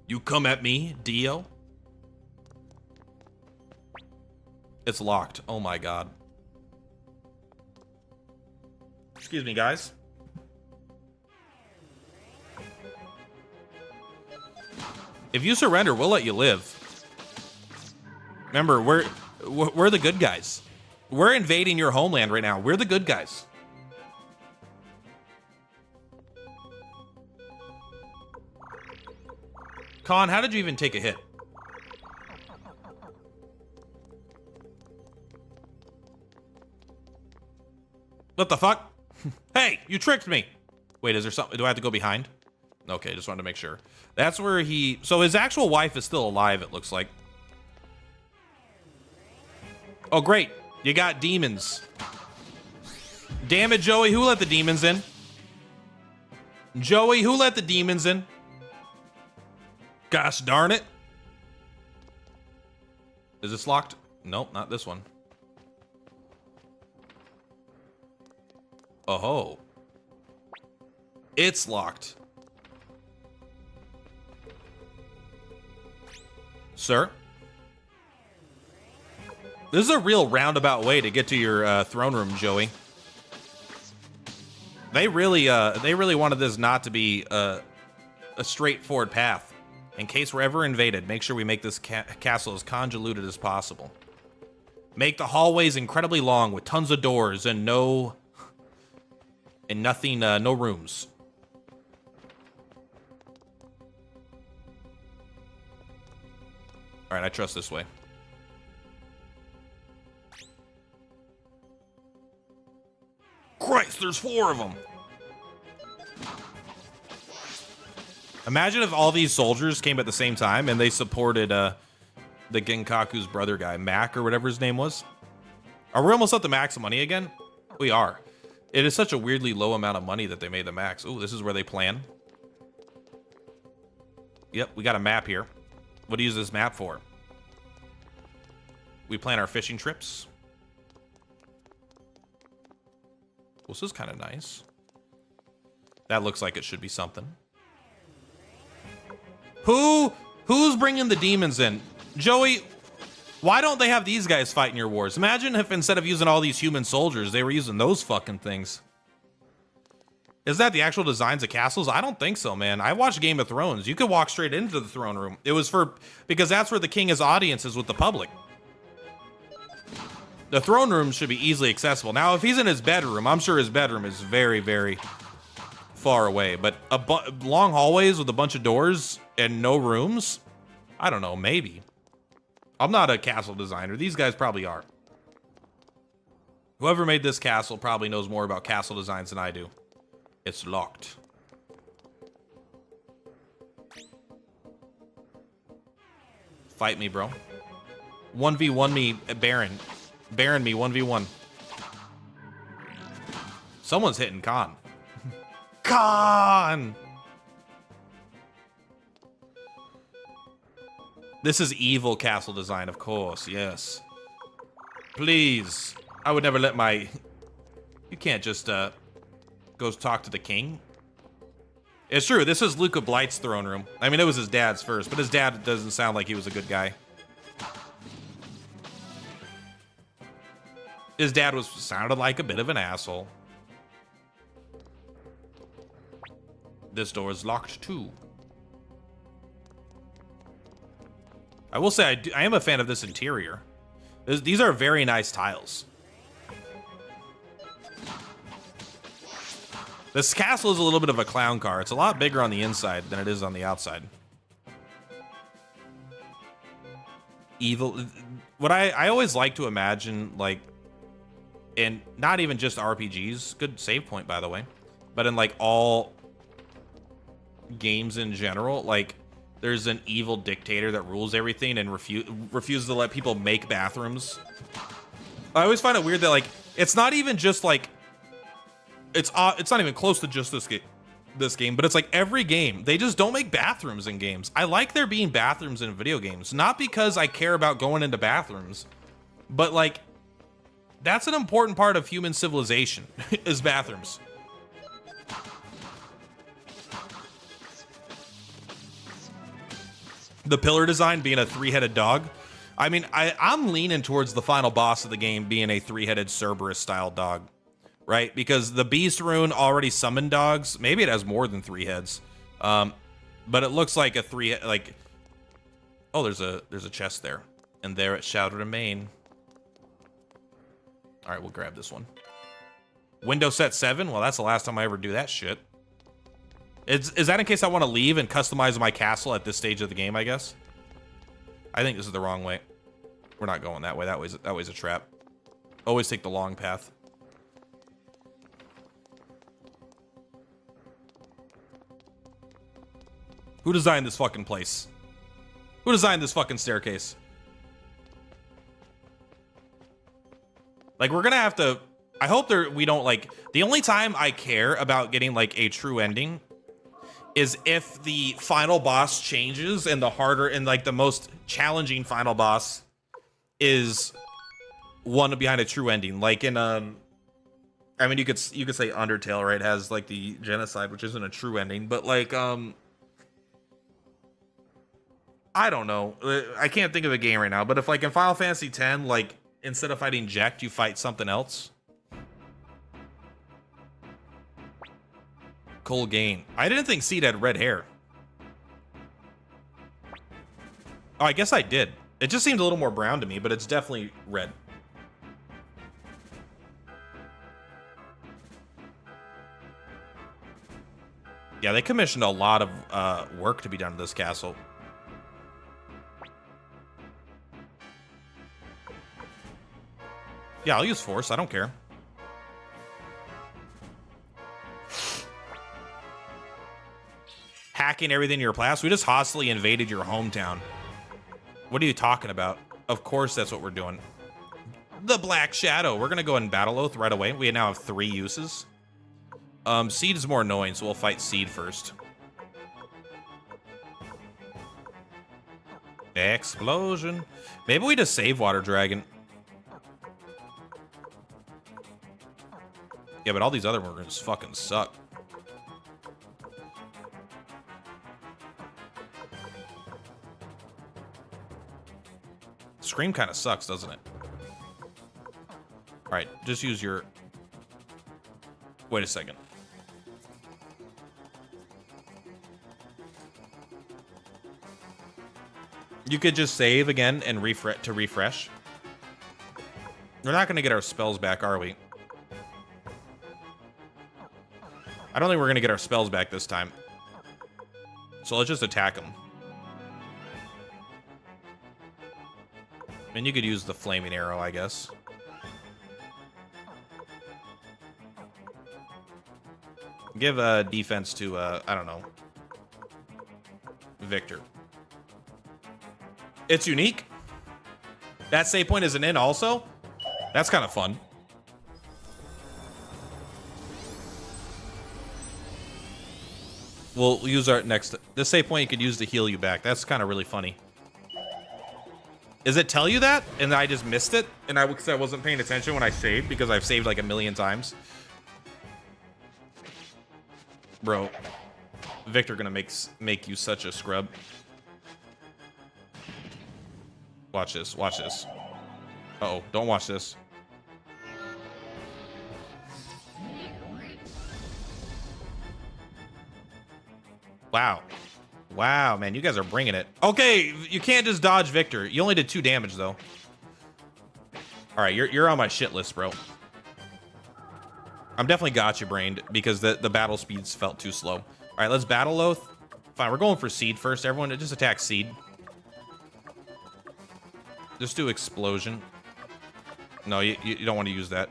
You come at me, Dio? It's locked. Oh my god. Excuse me, guys. If you surrender, we'll let you live. Remember, we're the good guys. We're invading your homeland right now. We're the good guys. Khan, how did you even take a hit? What the fuck? Hey, you tricked me. Wait, is there something? Do I have to go behind? Okay, just wanted to make sure. That's where so his actual wife is still alive, it looks like. Oh, great. You got demons. Damn it, Joey. Who let the demons in? Joey, who let the demons in? Gosh darn it. Is this locked? Nope, not this one. Oh. It's locked. Sir? This is a real roundabout way to get to your throne room, Joey. They really wanted this not to be a straightforward path. In case we're ever invaded, make sure we make this castle as convoluted as possible. Make the hallways incredibly long with tons of doors and no rooms. All right, I trust this way. Christ, there's 4 of them. Imagine if all these soldiers came at the same time and they supported the Genkaku's brother guy, Mac or whatever his name was. Are we almost at the max money again? We are. It is such a weirdly low amount of money that they made the max. Oh, this is where they plan. Yep, we got a map here. What do you use this map for? We plan our fishing trips. Well, this is kind of nice. That looks like it should be something. Who's bringing the demons in? Joey, why don't they have these guys fighting your wars? Imagine if instead of using all these human soldiers, they were using those fucking things. Is that the actual designs of castles? I don't think so, man. I watched Game of Thrones. You could walk straight into the throne room. It was because that's where the king has audiences with the public. The throne room should be easily accessible. Now, if he's in his bedroom, I'm sure his bedroom is very, very far away. But long hallways with a bunch of doors and no rooms? I don't know, maybe. I'm not a castle designer. These guys probably are. Whoever made this castle probably knows more about castle designs than I do. It's locked. Fight me, bro. 1v1 me, Baron. Baron me, 1v1. Someone's hitting Khan. Khan! This is evil castle design, of course, yes. Please. I would never let my... You can't just, go talk to the king. It's true, this is Luca Blight's throne room. I mean, it was his dad's first, but his dad doesn't sound like he was a good guy. His dad sounded like a bit of an asshole. This door is locked too. I will say I am a fan of this interior. These are very nice tiles. This castle is a little bit of a clown car. It's a lot bigger on the inside than it is on the outside. Evil. What I always like to imagine, like, in not even just RPGs, good save point, by the way, but in, like, all games in general, like, there's an evil dictator that rules everything and refuses to let people make bathrooms. I always find it weird that, like, it's not even just, like, it's not even close to just this game, but it's like every game, they just don't make bathrooms in games. I like there being bathrooms in video games, not because I care about going into bathrooms, but, like, that's an important part of human civilization, is bathrooms. The pillar design being a three-headed dog. I mean, I'm leaning towards the final boss of the game being a three-headed Cerberus-style dog, right? Because the Beast Rune already summoned dogs. Maybe it has more than 3 heads, but it looks like a like. Oh, there's a chest there, and there it shall remain. All right, we'll grab this one. Window set 7. Well, that's the last time I ever do that shit. Is that in case I want to leave and customize my castle at this stage of the game, I guess? I think this is the wrong way. We're not going that way. That way's a trap. Always take the long path. Who designed this fucking place? Who designed this fucking staircase? Like, we're gonna have to... I hope we don't, like... The only time I care about getting, like, a true ending is if the final boss changes and the harder and, like, the most challenging final boss is one behind a true ending. Like in, I mean, you could say Undertale, right? It has, like, the genocide, which isn't a true ending, but, like, I don't know. I can't think of a game right now, but if, like, in Final Fantasy X, like, instead of fighting Jecht, you fight something else. Cole Gain. I didn't think Seed had red hair. Oh, I guess I did. It just seemed a little more brown to me, but it's definitely red. Yeah, they commissioned a lot of work to be done to this castle. Yeah, I'll use force. I don't care. Hacking everything in your class? We just hostily invaded your hometown. What are you talking about? Of course that's what we're doing. The Black Shadow. We're going to go and battle Oath right away. We now have 3 uses. Seed is more annoying, so we'll fight Seed first. Explosion. Maybe we just save Water Dragon. Yeah, but all these other ones fucking suck. Scream kind of sucks, doesn't it? All right, just use your... Wait a second. You could just save again and refresh. We're not going to get our spells back, are we? I don't think we're going to get our spells back this time. So let's just attack them. And you could use the flaming arrow, I guess. Give defense to, I don't know, Victor. It's unique. That save point isn't in also? That's kind of fun. We'll use our next... This save point you could use to heal you back. That's kind of really funny. Does it tell you that? And I just missed it? And because I wasn't paying attention when I saved, because I've saved like 1,000,000 times. Bro. Victor gonna make you such a scrub. Watch this. Watch this. Uh-oh. Don't watch this. Wow. Wow, man, you guys are bringing it. Okay, you can't just dodge Victor. You only did 2 damage, though. All right, you're on my shit list, bro. I'm definitely gotcha brained because the battle speeds felt too slow. All right, let's battle Loth. Fine, we're going for Seed first. Everyone, just attack Seed. Just do Explosion. No, you don't want to use that.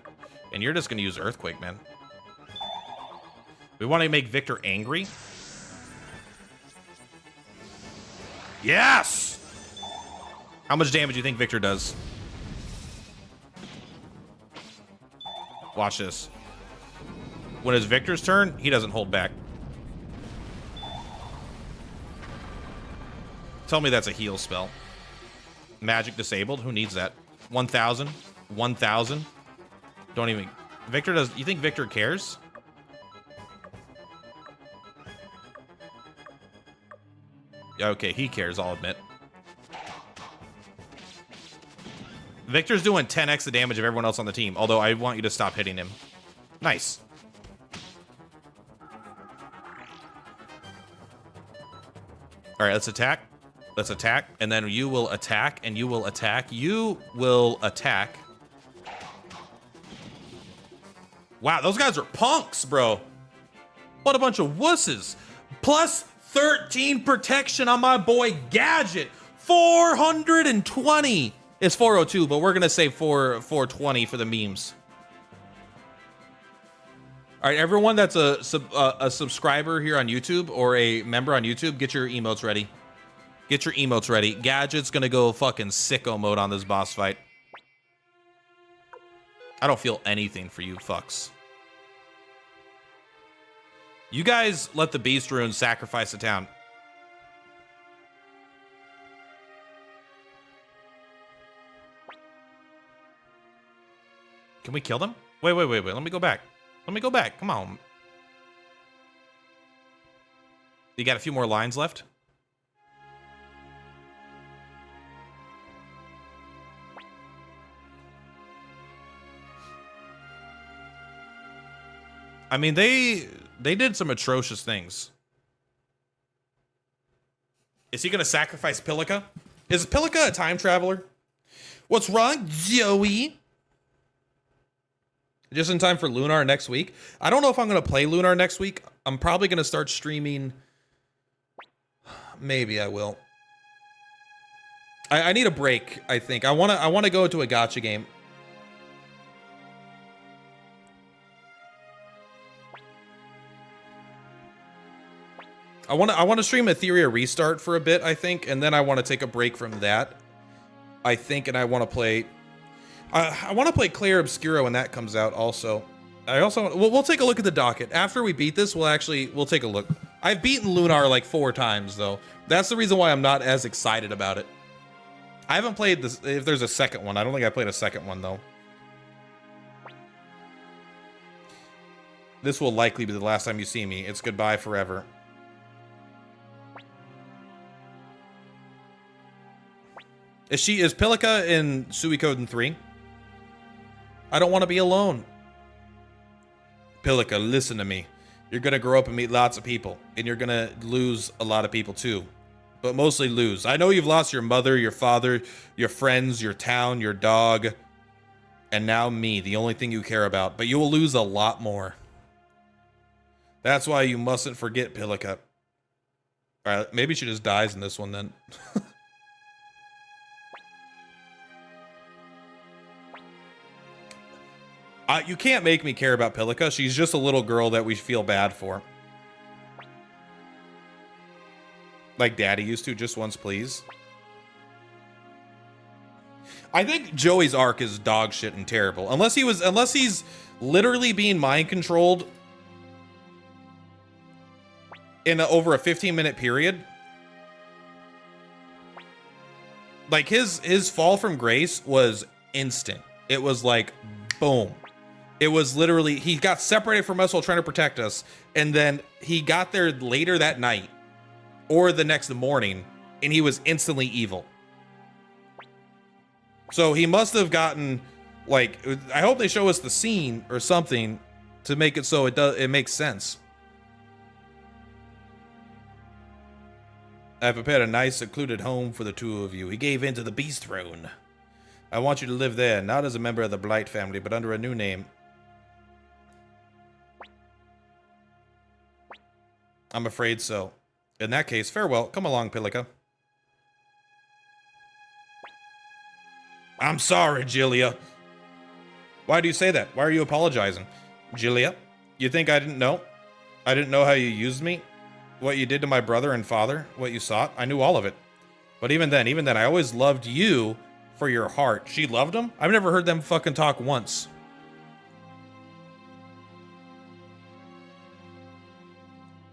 And you're just going to use Earthquake, man. We want to make Victor angry. Yes! How much damage do you think Victor does? Watch this. When it's Victor's turn, he doesn't hold back. Tell me that's a heal spell. Magic disabled? Who needs that? 1,000? 1,000? Don't even... Victor does... You think Victor cares? Yeah, okay, he cares, I'll admit. Victor's doing 10x the damage of everyone else on the team, although I want you to stop hitting him. Nice. All right, let's attack. Let's attack, and then you will attack, and you will attack. You will attack. Wow, those guys are punks, bro. What a bunch of wusses. Plus 13 protection on my boy Gadget. 420. It's 402, but we're going to say 420 for the memes. All right, everyone that's a subscriber here on YouTube or a member on YouTube, get your emotes ready. Get your emotes ready. Gadget's going to go fucking sicko mode on this boss fight. I don't feel anything for you fucks. You guys let the Beast Rune sacrifice the town. Can we kill them? Wait. Let me go back. Let me go back. Come on. You got a few more lines left? I mean, they did some atrocious things. Is he going to sacrifice Pilika? Is Pilika a time traveler? What's wrong, Joey? Just in time for Lunar next week. I don't know if I'm going to play Lunar next week. I'm probably going to start streaming. Maybe I will. I need a break, I think. I want to go to a gacha game. I want to stream Etheria Restart for a bit, I think, and then I want to take a break from that. I think, and I want to play. I want to play Clair Obscura when that comes out. Also, we'll take a look at the docket after we beat this. We'll take a look. I've beaten Lunar like 4 times though. That's the reason why I'm not as excited about it. I haven't played this. If there's a second one, I don't think I played a second one though. This will likely be the last time you see me. It's goodbye forever. Is Pilika in Suikoden 3? I don't want to be alone. Pilika, listen to me. You're going to grow up and meet lots of people, and you're going to lose a lot of people too. But mostly lose. I know you've lost your mother, your father, your friends, your town, your dog, and now me, the only thing you care about. But you will lose a lot more. That's why you mustn't forget Pilika. All right, maybe she just dies in this one then. You can't make me care about Pilika. She's just a little girl that we feel bad for. Like Daddy used to, just once, please. I think Joey's arc is dog shit and terrible. Unless he's literally being mind controlled in over a 15-minute period. Like his fall from grace was instant. It was like boom. It was literally, he got separated from us while trying to protect us, and then he got there later that night or the next morning, and he was instantly evil. So he must have gotten, like, I hope they show us the scene or something to make it so it makes sense. I've prepared a nice, secluded home for the two of you. He gave in to the Beast Throne. I want you to live there, not as a member of the Blight family, but under a new name. I'm afraid so. In that case, farewell. Come along, Pilica. I'm sorry, Gilia. Why do you say that? Why are you apologizing? Gilia, you think I didn't know? I didn't know how you used me? What you did to my brother and father? What you sought? I knew all of it. But even then, I always loved you for your heart. She loved him? I've never heard them fucking talk once.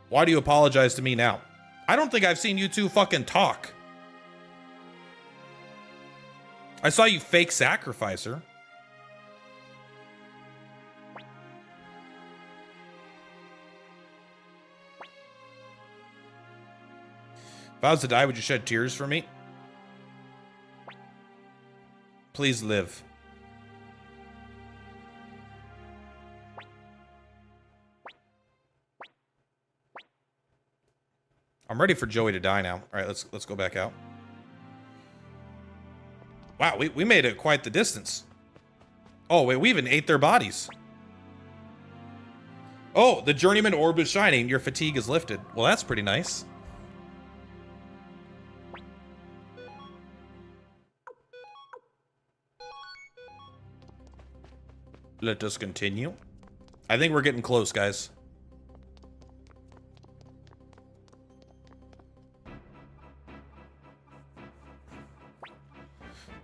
Why do you apologize to me now? I don't think I've seen you two fucking talk. I saw you fake sacrifice her. If I was to die, would you shed tears for me? Please live. I'm ready for Joey to die now. All right, let's go back out. Wow, we made it quite the distance. Oh, wait, we even ate their bodies. Oh, the journeyman orb is shining. Your fatigue is lifted. Well, that's pretty nice. Let us continue. I think we're getting close, guys.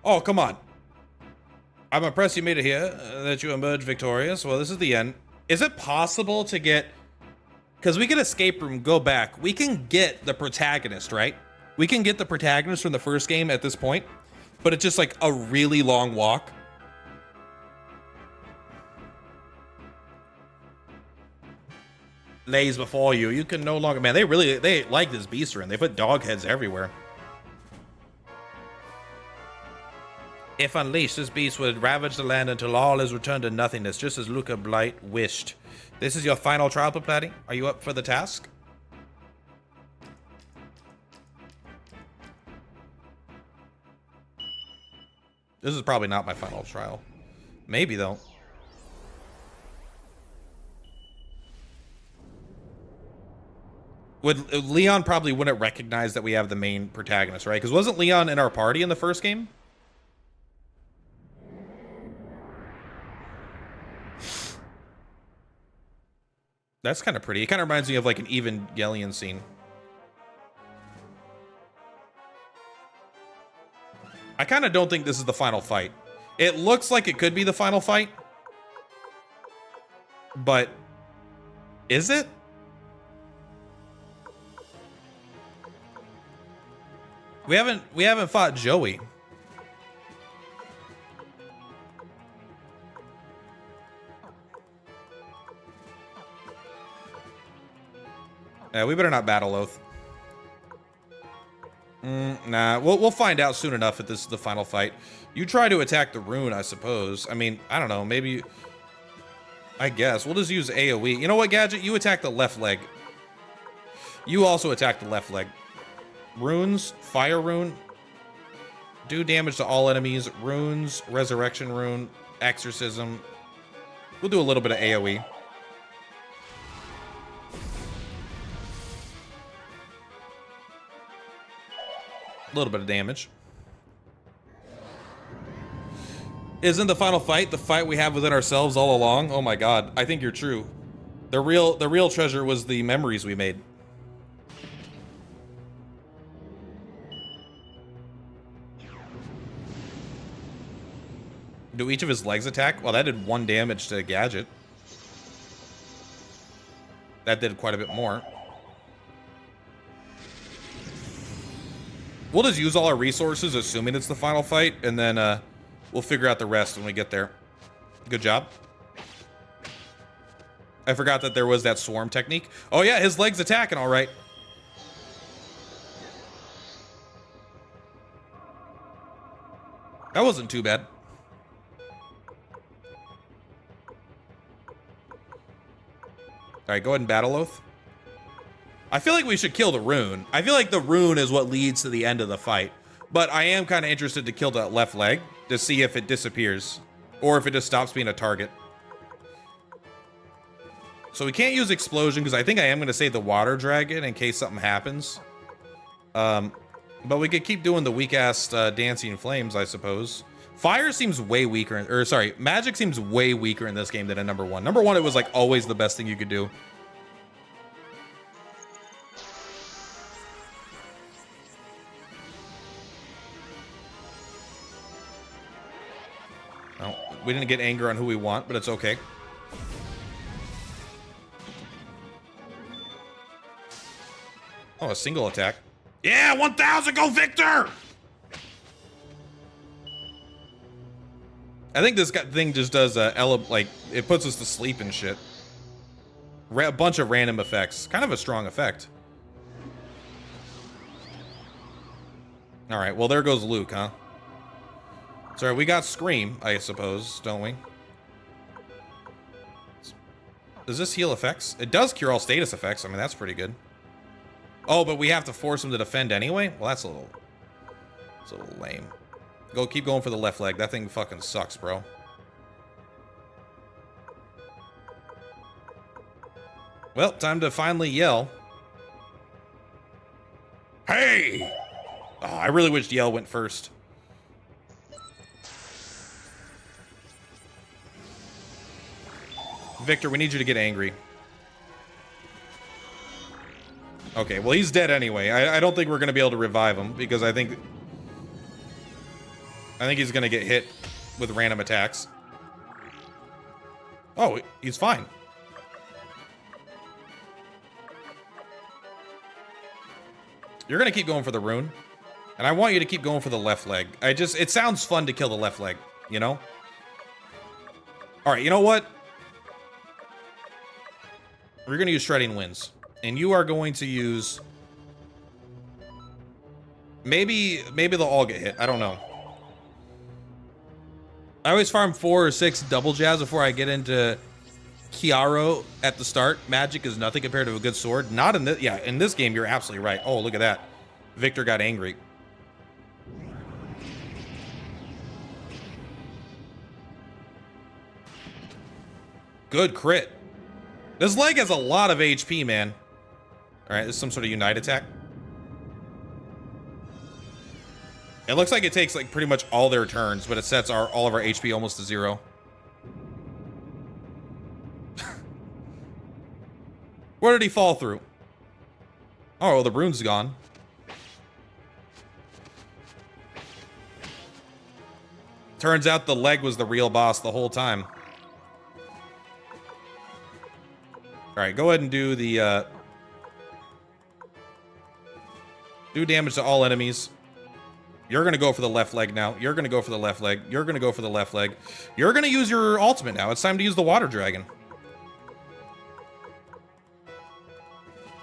Oh, come on. I'm impressed you made it here, that you emerged victorious. Well, this is the end. Is it possible to get... Because we can escape room, go back. We can get the protagonist, right? We can get the protagonist from the first game at this point. But it's just like a really long walk. Lays before you. You can no longer... Man, they like this beast rune. They put dog heads everywhere. If unleashed, this beast would ravage the land until all is returned to nothingness, just as Luca Blight wished. This is your final trial, Paplati. Are you up for the task? This is probably not my final trial. Maybe, though. Leon probably wouldn't recognize that we have the main protagonist, right? Because wasn't Leon in our party in the first game? That's kind of pretty. It kind of reminds me of like an Evangelion scene. I kind of don't think this is the final fight. It looks like it could be the final fight. But is it? We haven't fought Joey. Yeah, we better not battle Oath. Nah, we'll find out soon enough if this is the final fight. You try to attack the rune, I suppose. I mean, I don't know, maybe... I guess. We'll just use AoE. You know what, Gadget? You attack the left leg. You also attack the left leg. Runes, fire rune. Do damage to all enemies. Runes, resurrection rune, exorcism. We'll do a little bit of AoE. A little bit of damage. Isn't the final fight the fight we have within ourselves all along? Oh my god, I think you're true. The real treasure was the memories we made. Do each of his legs attack? Well, that did 1 damage to Gadget. That did quite a bit more. We'll just use all our resources, assuming it's the final fight, and then we'll figure out the rest when we get there. Good job. I forgot that there was that swarm technique. Oh yeah, his leg's attacking all right. That wasn't too bad. All right, go ahead and battle Oath. I feel like we should kill the rune. I feel like the rune is what leads to the end of the fight. But I am kind of interested to kill that left leg to see if it disappears or if it just stops being a target. So we can't use explosion because I think I am going to save the water dragon in case something happens. But we could keep doing the weak-ass dancing flames, I suppose. Fire seems way weaker, or sorry, magic seems way weaker in this game than in number one. Number one, it was like always the best thing you could do. Oh, we didn't get anger on who we want, but it's okay. Oh, a single attack. Yeah, 1,000, go Victor! I think this thing just does like it puts us to sleep and shit. A bunch of random effects. Kind of a strong effect. All right, well there goes Luke, huh? Sorry, we got Scream, I suppose, don't we? Does this heal effects? It does cure all status effects. I mean, that's pretty good. Oh, but we have to force him to defend anyway? Well, that's a little lame. Keep going for the left leg. That thing fucking sucks, bro. Well, time to finally yell. Hey! Oh, I really wished yell went first. Victor, we need you to get angry. Okay, well, he's dead anyway. I don't think we're going to be able to revive him because I think he's going to get hit with random attacks. Oh, he's fine. You're going to keep going for the rune. And I want you to keep going for the left leg. It sounds fun to kill the left leg, you know? All right, you know what? We're going to use Shredding Winds. And you are going to use... Maybe they'll all get hit. I don't know. I always farm 4 or 6 double jabs before I get into Kiaro at the start. Magic is nothing compared to a good sword. Not in this... Yeah, in this game, you're absolutely right. Oh, look at that. Victor got angry. Good crit. This leg has a lot of HP, man. All right, this is some sort of unite attack. It looks like it takes like pretty much all their turns, but it sets all of our HP almost to 0. Where did he fall through? Oh, well, the rune's gone. Turns out the leg was the real boss the whole time. All right, go ahead and do the do damage to all enemies. You're gonna go for the left leg now. You're gonna go for the left leg. You're gonna go for the left leg. You're gonna use your ultimate now. It's time to use the water dragon.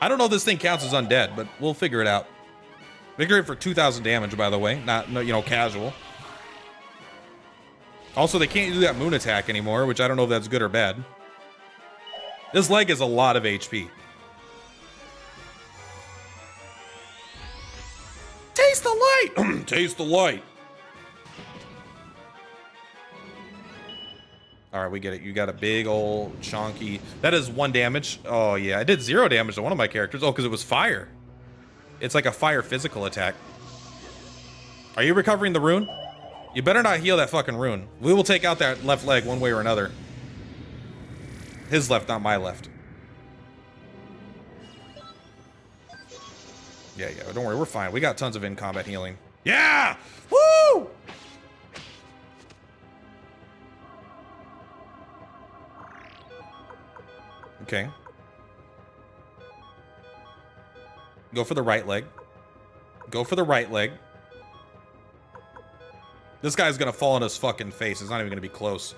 I don't know if this thing counts as undead, but we'll figure it out. Victory for 2,000 damage, by the way. Not, you know, casual. Also, they can't do that moon attack anymore, which I don't know if that's good or bad. This leg is a lot of HP. Taste the light! Taste the light. All right, we get it. You got a big old chonky... That is 1 damage. Oh, yeah. I did 0 damage to one of my characters. Oh, because it was fire. It's like a fire physical attack. Are you recovering the rune? You better not heal that fucking rune. We will take out that left leg one way or another. His left, not my left. Yeah, don't worry, we're fine. We got tons of in-combat healing. Yeah! Woo! Okay. Go for the right leg. Go for the right leg. This guy's gonna fall on his fucking face. It's not even gonna be close.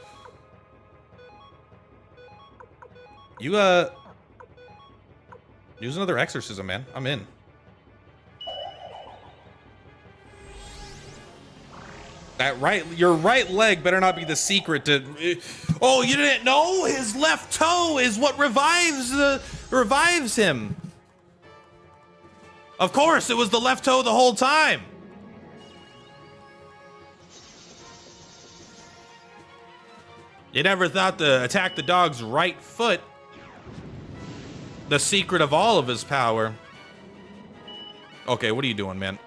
You, use another exorcism, man. I'm in. Your right leg better not be the secret to... Oh, you didn't know? His left toe is what revives him. Of course, it was the left toe the whole time. You never thought to attack the dog's right foot. The secret of all of his power. Okay, what are you doing, man?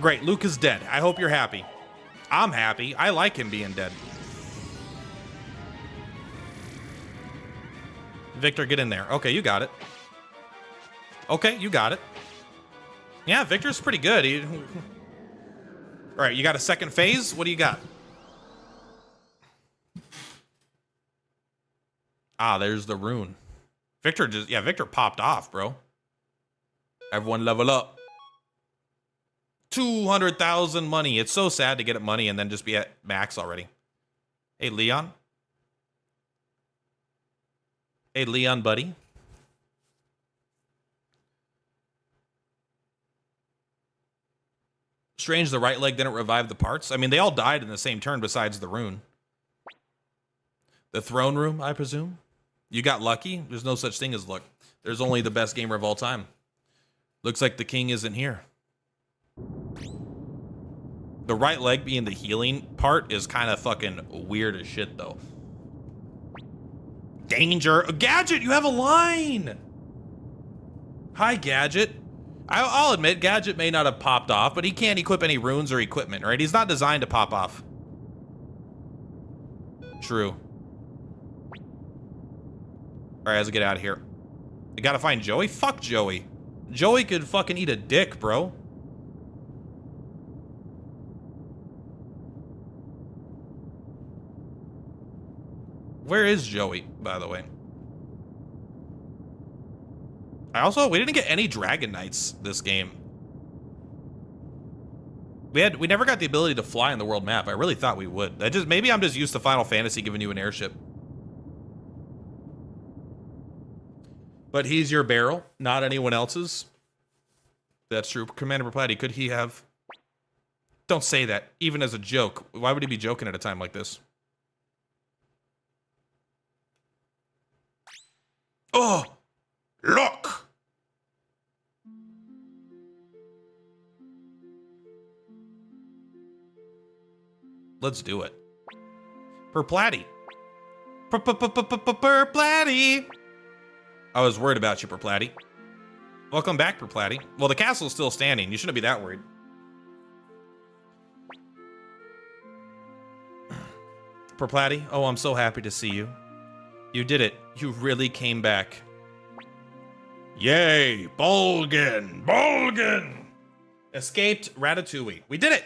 Great, Luke is dead. I hope you're happy. I'm happy. I like him being dead. Victor, get in there. Okay, you got it. Okay, you got it. Yeah, Victor's pretty good. All right, you got a second phase? What do you got? Ah, there's the rune. Victor Victor popped off, bro. Everyone level up. 200,000 money. It's so sad to get at money and then just be at max already. Hey, Leon. Hey, Leon, buddy. Strange the right leg didn't revive the parts. I mean, they all died in the same turn besides the rune. The throne room, I presume? You got lucky? There's no such thing as luck. There's only the best gamer of all time. Looks like the king isn't here. The right leg being the healing part is kind of fucking weird as shit, though. Danger. Gadget, you have a line. Hi, Gadget. I'll admit, Gadget may not have popped off, but he can't equip any runes or equipment, right? He's not designed to pop off. True. All right, let's get out of here. I gotta find Joey? Fuck Joey. Joey could fucking eat a dick, bro. Where is Joey, by the way? We didn't get any Dragon Knights this game. We never got the ability to fly on the world map. I really thought we would. Maybe I'm just used to Final Fantasy giving you an airship. But he's your barrel, not anyone else's. That's true. Commander Perplati, could he have... Don't say that, even as a joke. Why would he be joking at a time like this? Oh! Look! Let's do it. Perplati. Perplati. I was worried about you, Perplati. Welcome back, Perplati. Well, the castle's still standing. You shouldn't be that worried. Perplati, oh, I'm so happy to see you. You did it. You really came back. Yay! Bolgan! Bolgan! Escaped Ratatouille. We did it!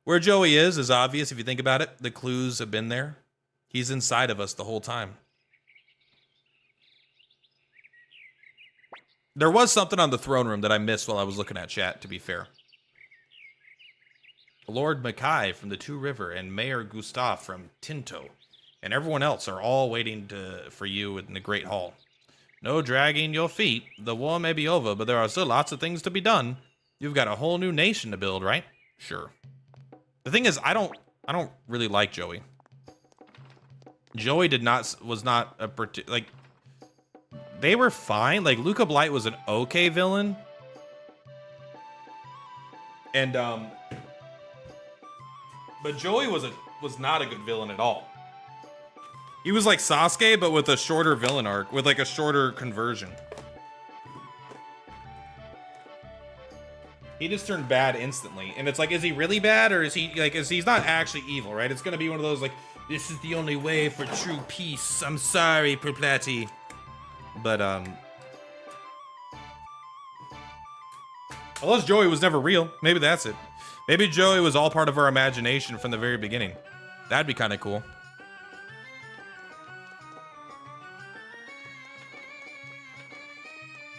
Where Joey is obvious if you think about it. The clues have been there. He's inside of us the whole time. There was something on the throne room that I missed while I was looking at chat, to be fair. Lord Mackay from the Two River and Mayor Gustave from Tinto and everyone else are all waiting for you in the Great Hall. No dragging your feet. The war may be over, but there are still lots of things to be done. You've got a whole new nation to build, right? Sure. The thing is, I don't really like Joey. Joey was not a like, they were fine. Like, Luca Blight was an okay villain. And, but Joey was not a good villain at all. He was like Sasuke, but with a shorter villain arc, with like a shorter conversion. He just turned bad instantly. And it's like, is he really bad, or is he like, he's not actually evil, right? It's gonna be one of those like, this is the only way for true peace. I'm sorry, Perplati. But, unless Joey was never real, maybe that's it. Maybe Joey was all part of our imagination from the very beginning. That'd be kind of cool.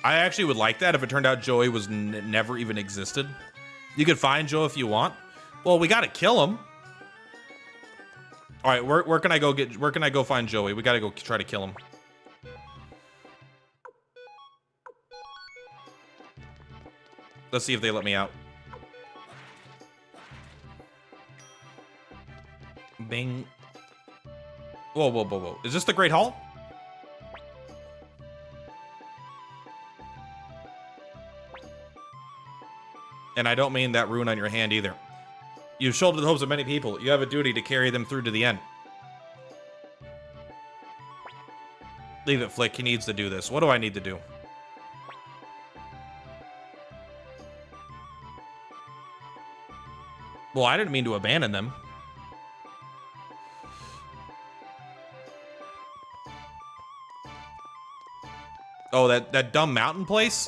I actually would like that if it turned out Joey was never even existed. You could find Joe if you want. Well, we gotta kill him. All right, where can I go find Joey? We gotta go try to kill him. Let's see if they let me out. Bing. Whoa, whoa, whoa, whoa. Is this the Great Hall? And I don't mean that rune on your hand either. You've shouldered the hopes of many people. You have a duty to carry them through to the end. Leave it, Flick. He needs to do this. What do I need to do? Well, I didn't mean to abandon them. Oh, that dumb mountain place?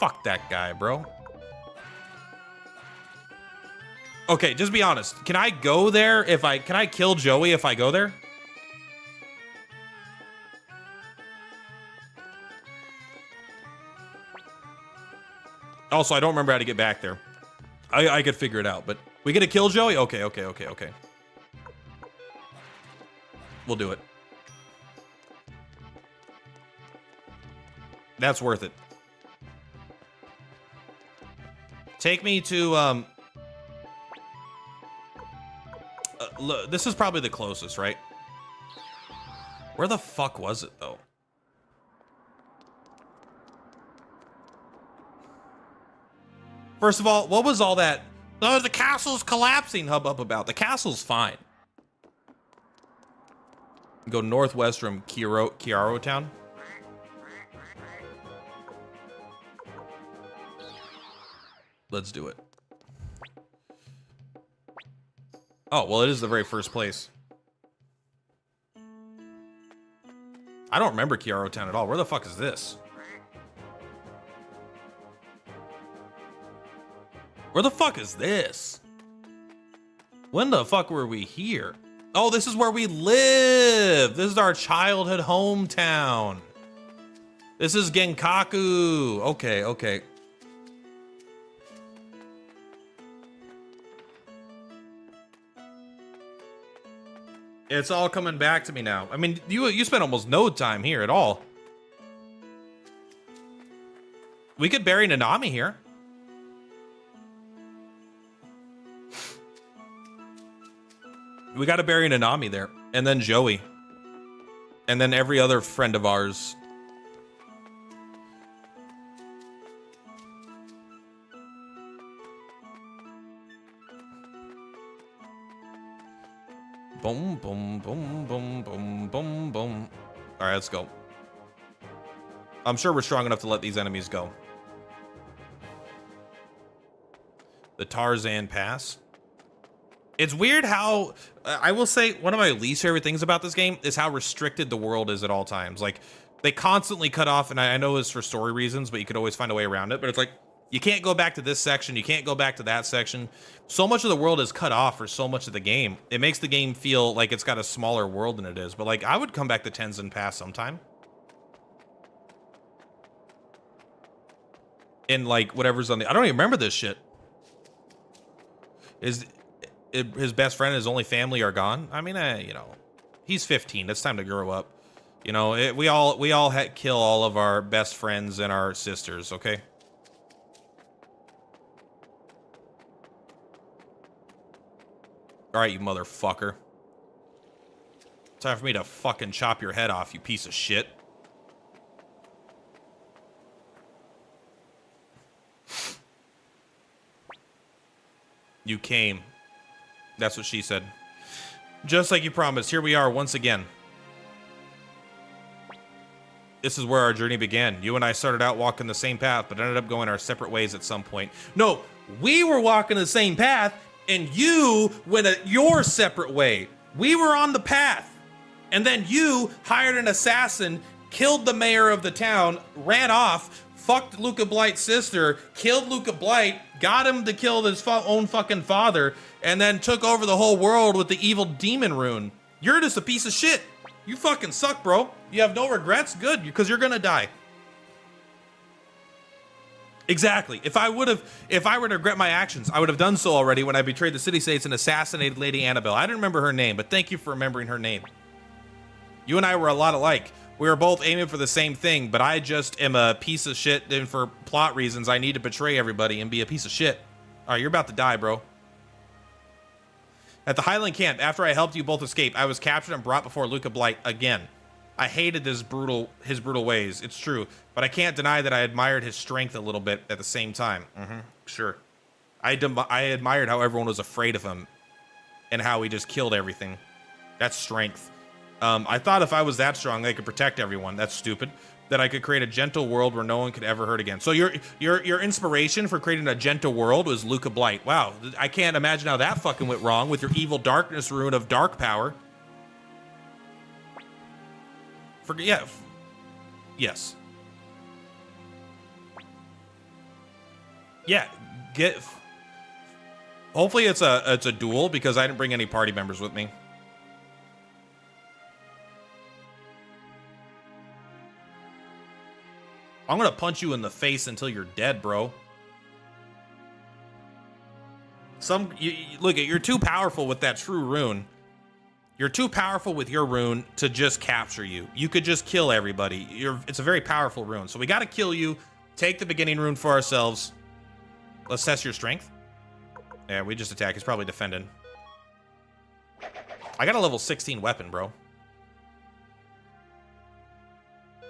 Fuck that guy, bro. Okay, just be honest. Can I go there if can I kill Joey if I go there? Also, I don't remember how to get back there. I could figure it out, but we gonna kill Joey? Okay. We'll do it. That's worth it. Take me to, this is probably the closest, right? Where the fuck was it, though? First of all, what was all that? Oh, the castle's collapsing hubbub about. The castle's fine. Go northwest from Kiaro Town. Let's do it. Oh, well, it is the very first place. I don't remember Kiaro Town at all. Where the fuck is this? Where the fuck is this? When the fuck were we here? Oh, this is where we live. This is our childhood hometown. This is Genkaku. Okay. It's all coming back to me now. I mean, you spent almost no time here at all. We could bury Nanami here. We got to bury Nanami there. And then Joey. And then every other friend of ours. Boom, boom, boom, boom, boom, boom, boom. All right, let's go. I'm sure we're strong enough to let these enemies go. The Tarzan Pass. It's weird how, I will say, one of my least favorite things about this game is how restricted the world is at all times. Like, they constantly cut off, and I know it's for story reasons, but you could always find a way around it. But it's like, you can't go back to this section, you can't go back to that section. So much of the world is cut off for so much of the game. It makes the game feel like it's got a smaller world than it is. But like, I would come back to Tenzin Pass sometime. And like, whatever's on the, I don't even remember this shit. His best friend and his only family are gone. I mean, you know, he's 15. It's time to grow up. You know, we all kill all of our best friends and our sisters, okay? All right, you motherfucker. Time for me to fucking chop your head off, you piece of shit. You came. That's what she said. Just like you promised, here we are once again. This is where our journey began. You and I started out walking the same path, but ended up going our separate ways at some point. No, we were walking the same path, and you went your separate way. We were on the path, and then you hired an assassin, killed the mayor of the town, ran off, fucked Luca Blight's sister, killed Luca Blight, got him to kill his own fucking father, and then took over the whole world with the evil demon rune. You're just a piece of shit. You fucking suck, bro. You have no regrets? Good, because you're gonna die. Exactly. If I were to regret my actions, I would have done so already when I betrayed the city-states and assassinated Lady Annabelle. I didn't remember her name, but thank you for remembering her name. You and I were a lot alike. We were both aiming for the same thing, but I just am a piece of shit, and for plot reasons, I need to betray everybody and be a piece of shit. All right, you're about to die, bro. At the Highland camp, after I helped you both escape, I was captured and brought before Luca Blight again. I hated his brutal ways. It's true, but I can't deny that I admired his strength a little bit at the same time. Sure. I admired how everyone was afraid of him and how he just killed everything. That's strength. I thought if I was that strong, I could protect everyone. That's stupid. That I could create a gentle world where no one could ever hurt again. So your inspiration for creating a gentle world was Luca Blight. Wow, I can't imagine how that fucking went wrong with your evil darkness rune of dark power. Yes. Yeah, hopefully it's a duel because I didn't bring any party members with me. I'm gonna punch you in the face until you're dead, bro. Look, you're too powerful with that true rune. You're too powerful with your rune to just capture you. You could just kill everybody. It's a very powerful rune. So we gotta kill you, take the beginning rune for ourselves. Let's test your strength. Yeah, we just attack. He's probably defending. I got a level 16 weapon, bro.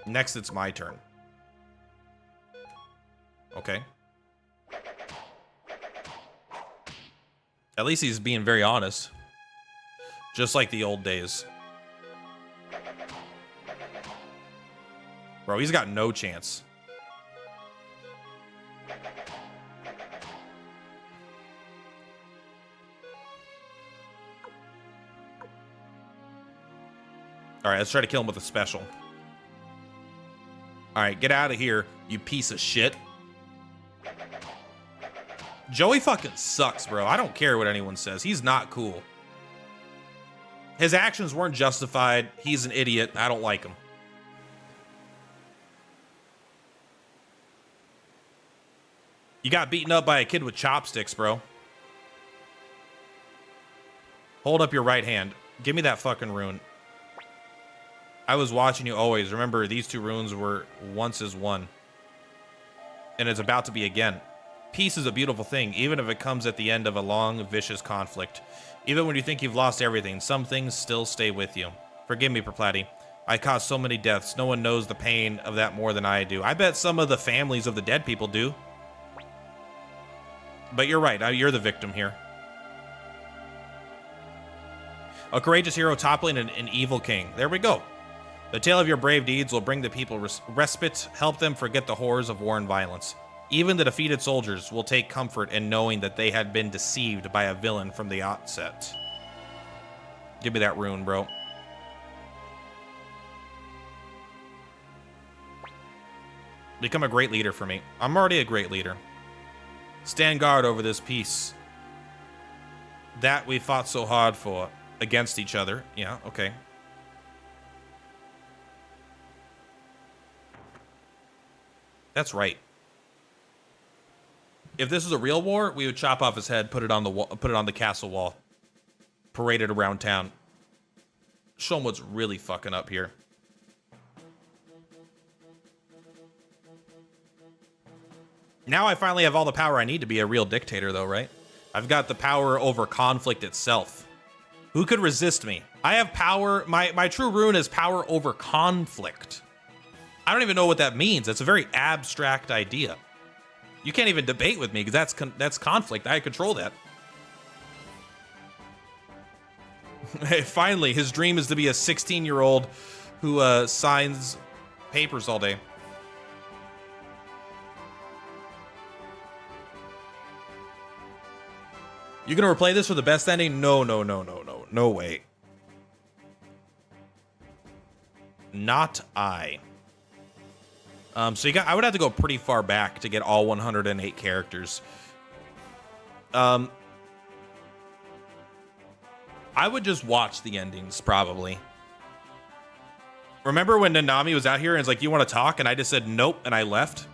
Next, it's my turn. Okay. At least he's being very honest. Just like the old days. Bro, he's got no chance. Alright, let's try to kill him with a special. Alright, get out of here, you piece of shit. Joey fucking sucks, bro. I don't care what anyone says. He's not cool. His actions weren't justified. He's an idiot. I don't like him. You got beaten up by a kid with chopsticks, bro. Hold up your right hand. Give me that fucking rune. I was watching you always. Remember, these two runes were once as one. And it's about to be again. Peace is a beautiful thing, even if it comes at the end of a long, vicious conflict. Even when you think you've lost everything, some things still stay with you. Forgive me, Perplati. I caused so many deaths. No one knows the pain of that more than I do. I bet some of the families of the dead people do. But you're right. You're the victim here. A courageous hero toppling an evil king. There we go. The tale of your brave deeds will bring the people respite, help them forget the horrors of war and violence. Even the defeated soldiers will take comfort in knowing that they had been deceived by a villain from the outset. Give me that rune, bro. Become a great leader for me. I'm already a great leader. Stand guard over this peace that we fought so hard for against each other. Yeah, okay. That's right. If this was a real war, we would chop off his head, put it on the wall, put it on the castle wall, parade it around town. Show him what's really fucking up here. Now I finally have all the power I need to be a real dictator, though, right? I've got the power over conflict itself. Who could resist me? I have power. My true rune is power over conflict. I don't even know what that means. It's a very abstract idea. You can't even debate with me because that's conflict. I control that. Hey, finally, his dream is to be a 16-year-old who signs papers all day. You gonna replay this for the best ending? No, no, no, no, no, no way. Not I. So I would have to go pretty far back to get all 108 characters. I would just watch the endings, probably. Remember when Nanami was out here and was like, you want to talk? And I just said, nope, and I left?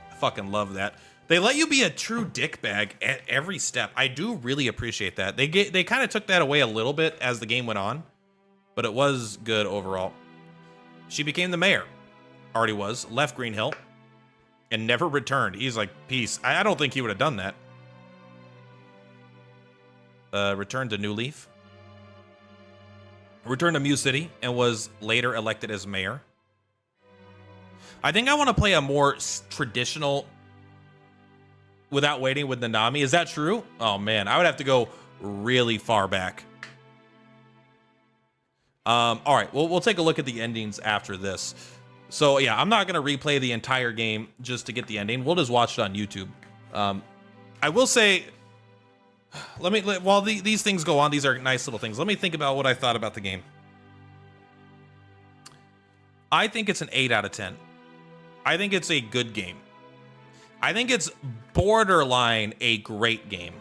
I fucking love that. They let you be a true dickbag at every step. I do really appreciate that. They kind of took that away a little bit as the game went on, but it was good overall. She became the mayor. Already was. Left Green Hill and never returned. He's like, peace. I don't think he would have done that. Returned to New Leaf. returned to Mew City and was later elected as mayor. I think I want to play a more traditional Without Waiting with Nanami. Is that true? Oh man, I would have to go really far back. All right, we'll take a look at the endings after this. So yeah, I'm not gonna replay the entire game just to get the ending. We'll just watch it on YouTube. I will say, while these things go on, these are nice little things. Let me think about what I thought about the game. I think it's an 8 out of 10. I think it's a good game. I think it's borderline a great game.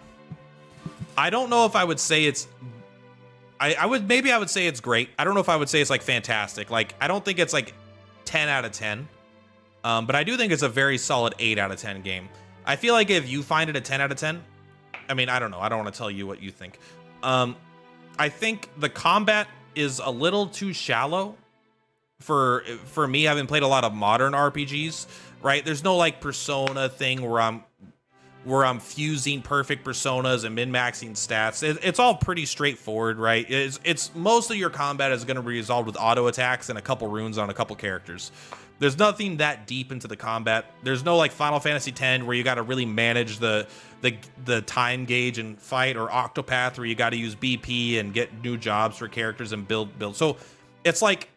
I don't know if I would say it's I would say it's great. I don't know if I would say it's like fantastic. Like, I don't think it's like 10 out of 10. But I do think it's a very solid 8 out of 10 game. I feel like if you find it a 10 out of 10, I mean, I don't know. I don't want to tell you what you think. I think the combat is a little too shallow for me, having played a lot of modern RPGs, right? There's no like Persona thing where I'm fusing perfect personas and min-maxing stats. It's all pretty straightforward, right? It's most of your combat is going to be resolved with auto attacks and a couple runes on a couple characters. There's nothing that deep into the combat. There's no like Final Fantasy X where you got to really manage the time gauge and fight, or Octopath where you got to use BP and get new jobs for characters and build. So it's like,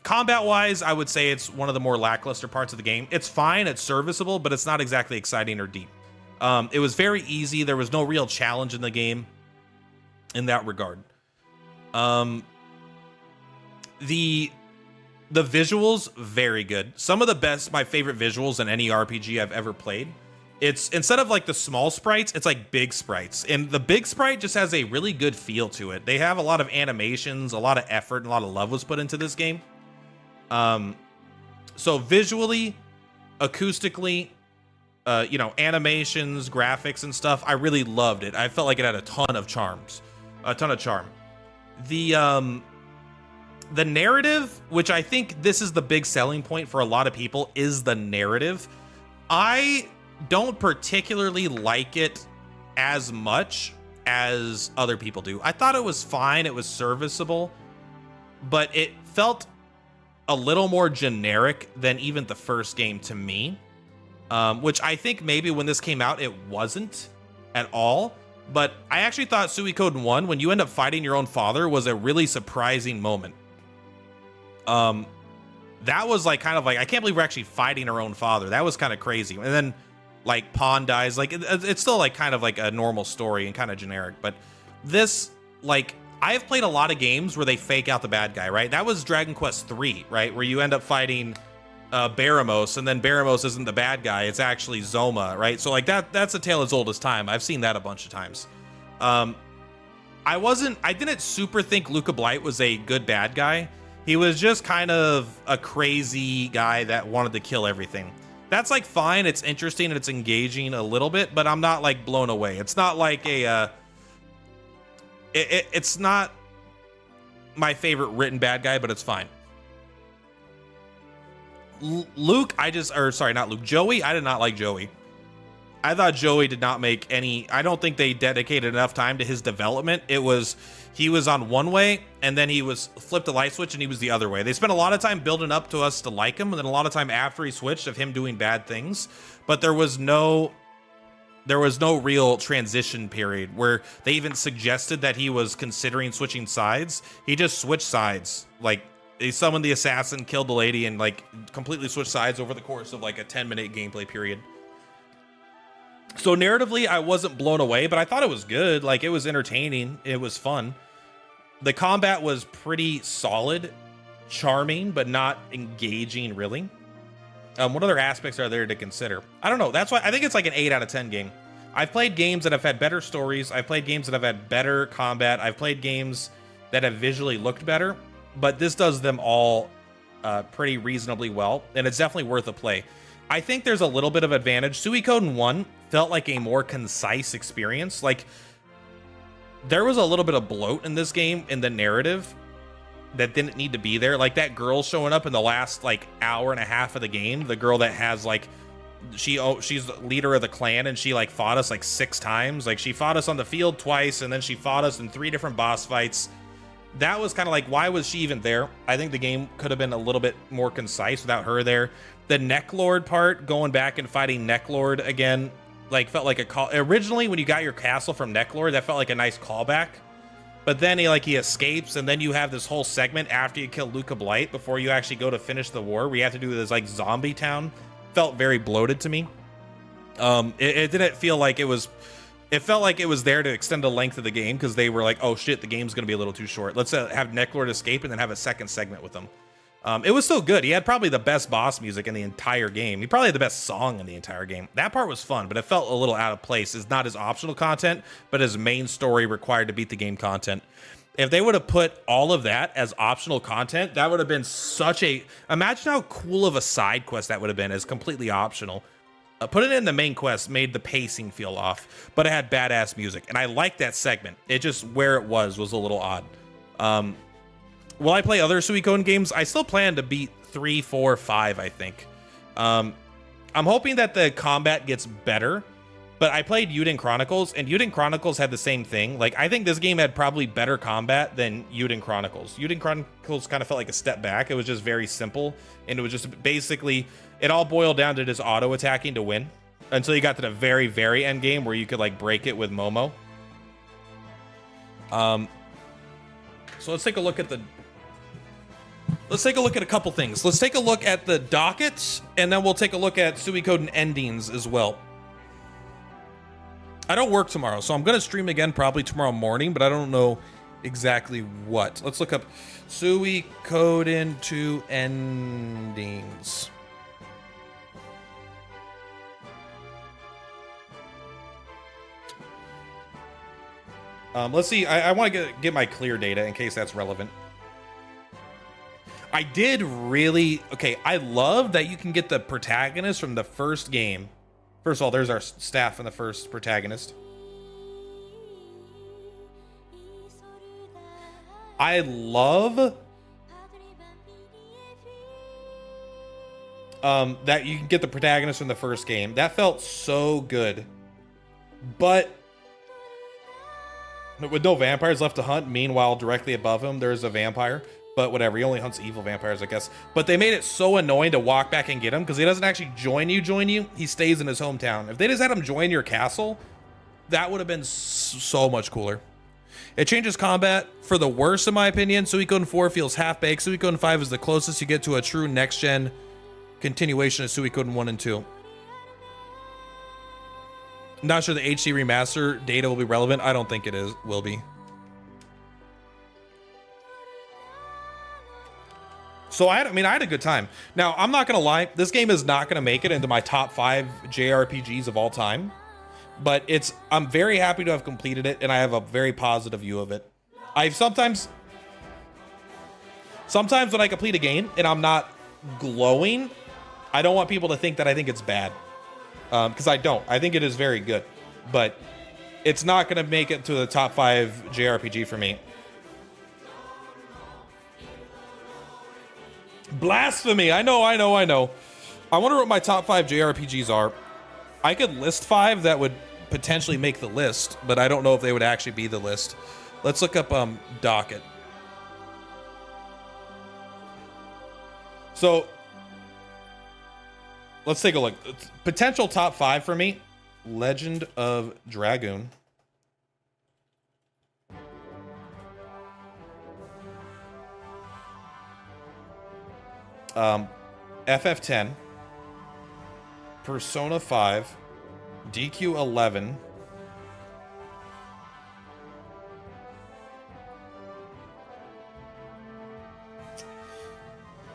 combat wise, I would say it's one of the more lackluster parts of the game. It's fine, it's serviceable, but it's not exactly exciting or deep. It was very easy. There was no real challenge in the game in that regard. The visuals, very good. Some of the best, my favorite visuals in any RPG I've ever played. It's, instead of like the small sprites, it's like big sprites. And the big sprite just has a really good feel to it. They have a lot of animations, a lot of effort, and a lot of love was put into this game. So visually, acoustically, animations, graphics and stuff, I really loved it. I felt like it had a ton of charm. The narrative, which I think this is the big selling point for a lot of people, is the narrative. I don't particularly like it as much as other people do. I thought it was fine, it was serviceable, but it felt a little more generic than even the first game to me. Which I think maybe when this came out, it wasn't at all. But I actually thought Suikoden 1, when you end up fighting your own father, was a really surprising moment. That was like kind of like, I can't believe we're actually fighting our own father. That was kind of crazy. And then like Pawn dies, like it's still like kind of like a normal story and kind of generic. But this, like, I have played a lot of games where they fake out the bad guy, right? That was Dragon Quest 3, right? Where you end up fighting Baramos, and then Baramos isn't the bad guy, it's actually Zoma, right? So like that's a tale as old as time. I've seen that a bunch of times. I didn't super think Luca Blight was a good bad guy. He was just kind of a crazy guy that wanted to kill everything. That's like fine, it's interesting and it's engaging a little bit, but I'm not like blown away. It's not like it's not my favorite written bad guy, but it's fine. Joey, I did not like Joey. I thought Joey did not make any, I don't think they dedicated enough time to his development. He was on one way, and then he was flipped a light switch and he was the other way. They spent a lot of time building up to us to like him, and then a lot of time after he switched of him doing bad things, but there was no real transition period where they even suggested that he was considering switching sides. He just switched sides. Like, he summoned the assassin, killed the lady, and like completely switched sides over the course of like a 10-minute gameplay period. So narratively, I wasn't blown away, but I thought it was good. Like, it was entertaining. It was fun. The combat was pretty solid, charming, but not engaging really. What other aspects are there to consider? I don't know. That's why I think it's like an 8 out of 10 game. I've played games that have had better stories. I've played games that have had better combat. I've played games that have visually looked better, but this does them all pretty reasonably well, and it's definitely worth a play. I think there's a little bit of advantage. Suikoden 1 felt like a more concise experience. Like, there was a little bit of bloat in this game in the narrative that didn't need to be there. Like, that girl showing up in the last like hour and a half of the game, the girl that has like, she's the leader of the clan, and she like fought us like 6 times. Like, she fought us on the field twice, and then she fought us in 3 different boss fights. that was kind of like, why was she even there? I think the game could have been a little bit more concise without her there. The Necklord part, going back and fighting Necklord again, like felt like a call. Originally, when you got your castle from Necklord, that felt like a nice callback. But then he escapes, and then you have this whole segment after you kill Luca Blight before you actually go to finish the war, where you have to do this like zombie town. Felt very bloated to me. It didn't feel like it was. It felt like it was there to extend the length of the game because they were like, oh shit, the game's going to be a little too short. Let's have Necklord escape and then have a second segment with him. It was still good. He had probably the best boss music in the entire game. He probably had the best song in the entire game. That part was fun, but it felt a little out of place. It's not as optional content, but as main story required to beat the game content. If they would have put all of that as optional content, that would have been such a... Imagine how cool of a side quest that would have been as completely optional. Put it in the main quest made the pacing feel off, but it had badass music, and I liked that segment. It just, where it was a little odd. Will I play other Suikoden games? I still plan to beat 3, 4, 5, I think. I'm hoping that the combat gets better, but I played Yuden Chronicles, and Yuden Chronicles had the same thing. Like, I think this game had probably better combat than Yuden Chronicles. Yuden Chronicles kind of felt like a step back. It was just very simple, and it was just basically... It all boiled down to just auto-attacking to win until you got to the very, very end game where you could, like, break it with Momo. So let's take a look at the... Let's take a look at a couple things. Let's take a look at the dockets, and then we'll take a look at Suikoden endings as well. I don't work tomorrow, so I'm going to stream again probably tomorrow morning, but I don't know exactly what. Let's look up Suikoden 2 endings. Let's see. I want to get my clear data in case that's relevant. I did really... Okay, I love that you can get the protagonist from the first game. First of all, there's our staff in the first protagonist. I love... that you can get the protagonist from the first game. That felt so good. But... with no vampires left to hunt, meanwhile, directly above him, there's a vampire. But whatever, he only hunts evil vampires, I guess. But they made it so annoying to walk back and get him, because he doesn't actually join you. He stays in his hometown. If they just had him join your castle, that would have been so much cooler. It changes combat for the worse, in my opinion. Suikoden 4 feels half-baked. Suikoden 5 is the closest you get to a true next-gen continuation of Suikoden 1 and 2. Not sure the HD remaster data will be relevant. I don't think it will be. So I had a good time. Now, I'm not gonna lie, this game is not gonna make it into my top 5 JRPGs of all time, but I'm very happy to have completed it, and I have a very positive view of it. Sometimes when I complete a game and I'm not glowing, I don't want people to think that I think it's bad. Because I don't. I think it is very good, but it's not going to make it to the top 5 JRPG for me. Blasphemy! I know. I wonder what my top 5 JRPGs are. I could list 5 that would potentially make the list, but I don't know if they would actually be the list. Let's look up docket. So... let's take a look. Potential top 5 for me. Legend of Dragoon. FF10. Persona 5. DQ11.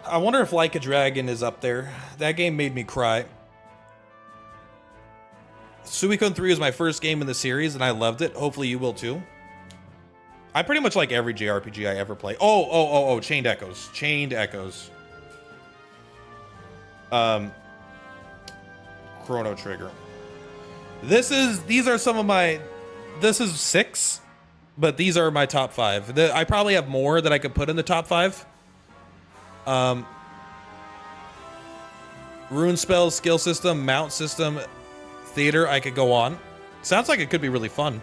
I wonder if Like a Dragon is up there. That game made me cry. Suikoden 3 was my first game in the series, and I loved it. Hopefully you will too. I pretty much like every JRPG I ever play. Oh, Chained Echoes. Chained Echoes. Chrono Trigger. These are some of my... This is 6, but these are my top 5. I probably have more that I could put in the top 5. Rune spells, skill system, mount system, theater, I could go on. Sounds like it could be really fun.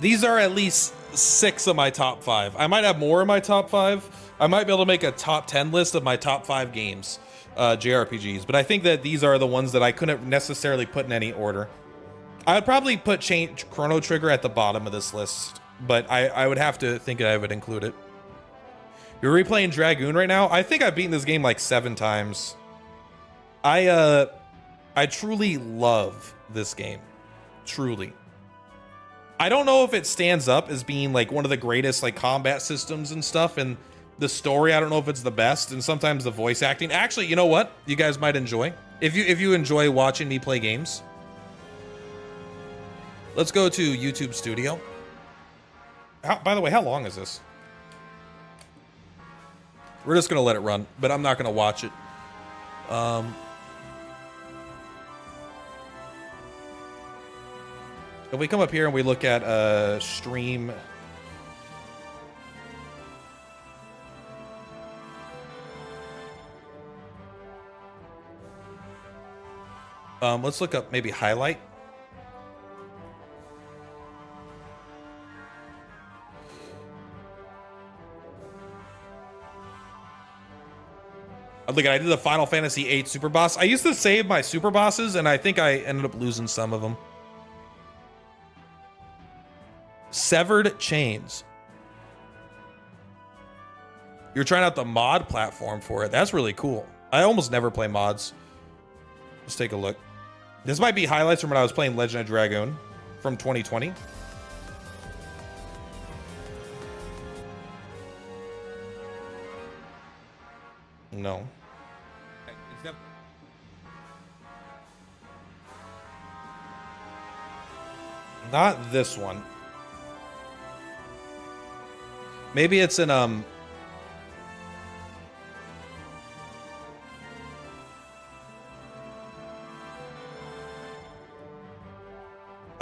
These are at least 6 of my top 5. I might have more in my top 5. I might be able to make a top 10 list of my top 5 games, JRPGs. But I think that these are the ones that I couldn't necessarily put in any order. I would probably put Chrono Trigger at the bottom of this list, but I would have to think that I would include it. You're replaying Dragoon right now? I think I've beaten this game like 7 times. I truly love this game. Truly. I don't know if it stands up as being like one of the greatest like combat systems and stuff, and the story, I don't know if it's the best, and sometimes the voice acting. Actually, you know what? You guys might enjoy. If you enjoy watching me play games. Let's go to YouTube Studio. By the way, how long is this? We're just gonna let it run, but I'm not gonna watch it. If we come up here and we look at stream, let's look up maybe highlight. Look, I did the Final Fantasy VIII super boss. I used to save my super bosses, and I think I ended up losing some of them. Severed Chains. You're trying out the mod platform for it. That's really cool. I almost never play mods. Let's take a look. This might be highlights from when I was playing Legend of Dragoon from 2020. No. Not this one. Maybe it's in I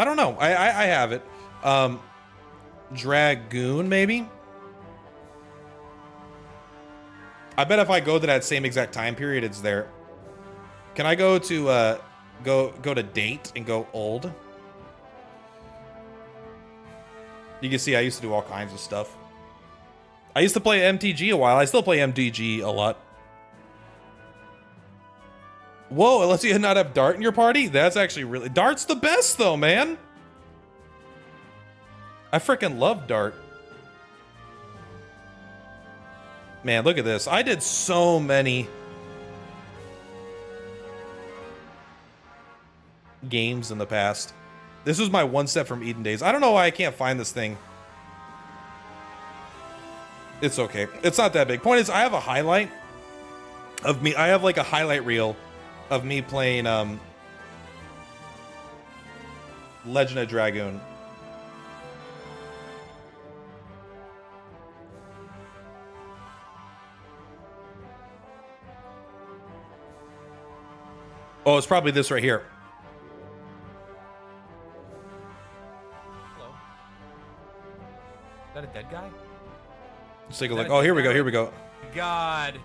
don't know. I have it. Dragoon, maybe? I bet if I go to that same exact time period, it's there. Can I go to go to date and go old? You can see I used to do all kinds of stuff. I used to play MTG a while. I still play MTG a lot. Whoa, it lets you not have Dart in your party? That's actually really... Dart's the best, though, man. I freaking love Dart. Man, look at this. I did so many games in the past. This was my one set from Eden days. I don't know why I can't find this thing. It's okay. It's not that big. Point is, I have a highlight of me. I have like a highlight reel of me playing Legend of Dragoon. Oh, it's probably this right here. Hello. Is that a dead guy? Let's take a look. Oh, here we go. Here we go. God.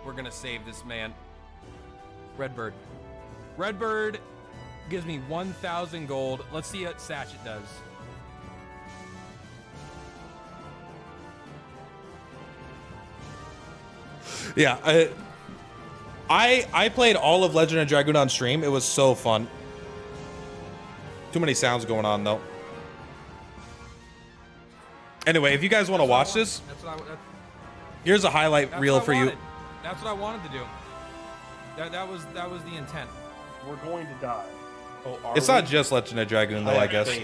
We're gonna save this man. Redbird. Redbird gives me 1,000 gold. Let's see what Satchet does. Yeah, I played all of Legend of Dragoon on stream. It was so fun. Too many sounds going on though. Anyway, if you guys want to watch this, here's a highlight reel for you. That's what I wanted to do. That was the intent. We're going to die. Oh, It's not just Legend of Dragoon though, I guess.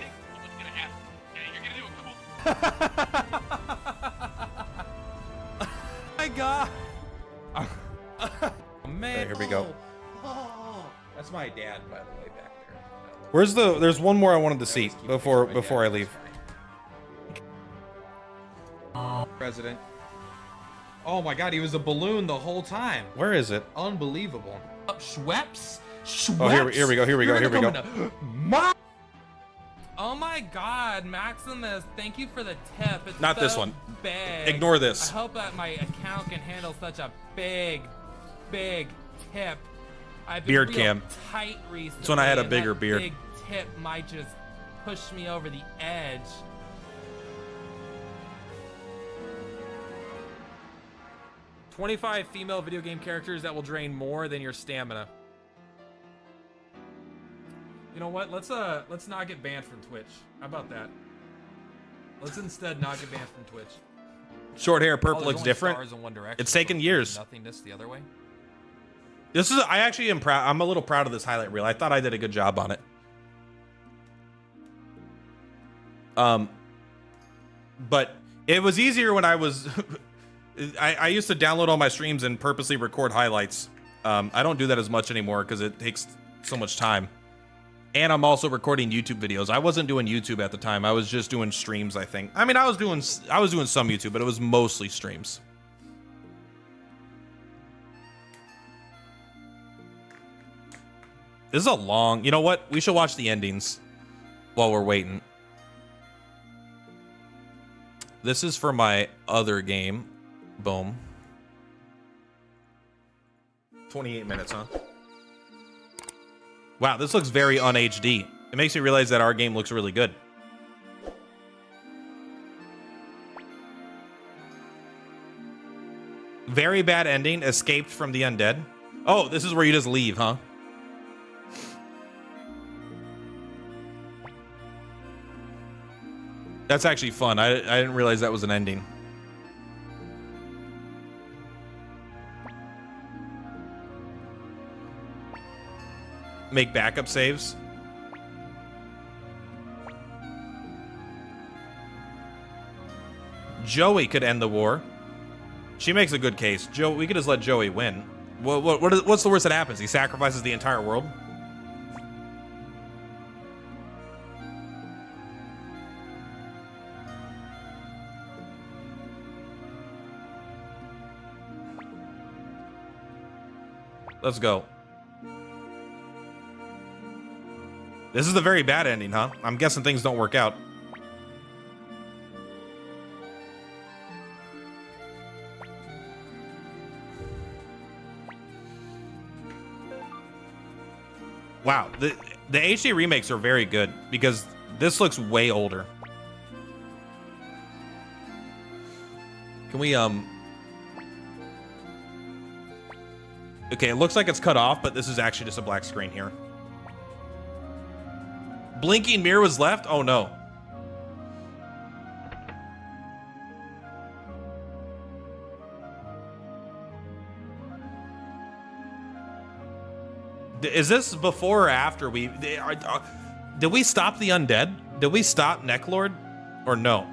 My God. Man. Here we go. That's my dad, by the way, back there. Where's the? There's one more I wanted to see before I leave. President. Oh my God, he was a balloon the whole time. Where is it? Unbelievable. Schweppes. Oh, here we go. Here we go. Here we go. Oh my God, Maximus! Thank you for the tip. It's Not so this one. Big. Ignore this. I hope that my account can handle such a big tip. I've been Beard real cam. tight recently. That's when I had a and bigger that beard. Big tip might just pushed me over the edge. "25 female video game characters that will drain more than your stamina." You know what? Let's not get banned from Twitch. How about that? Let's instead not get banned from Twitch. Short hair, Oh, purple there's looks only different. stars in one direction, It's taken so years. Nothingness the other way. I actually am proud. I'm a little proud of this highlight reel. I thought I did a good job on it. But it was easier when I was. I used to download all my streams and purposely record highlights. I don't do that as much anymore because it takes so much time. And I'm also recording YouTube videos. I wasn't doing YouTube at the time. I was just doing streams, I think. I mean, I was doing some YouTube, but it was mostly streams. This is a long... You know what? We should watch the endings while we're waiting. This is for my other game. Boom. 28 minutes, huh? Wow, this looks very un-HD. It makes me realize that our game looks really good. Very bad ending. Escaped from the undead. Oh, this is where you just leave, huh? That's actually fun. I didn't realize that was an ending. Make backup saves. Joey could end the war. She makes a good case. We could just let Joey win. What's the worst that happens? He sacrifices the entire world? Let's go. This is the very bad ending, huh? I'm guessing things don't work out. Wow, the HD remakes are very good because this looks way older. Can we Okay, it looks like it's cut off, but this is actually just a black screen here. Blinking mirror was left? Oh no. Is this before or after we... did we stop the undead? Did we stop Necklord? Or no?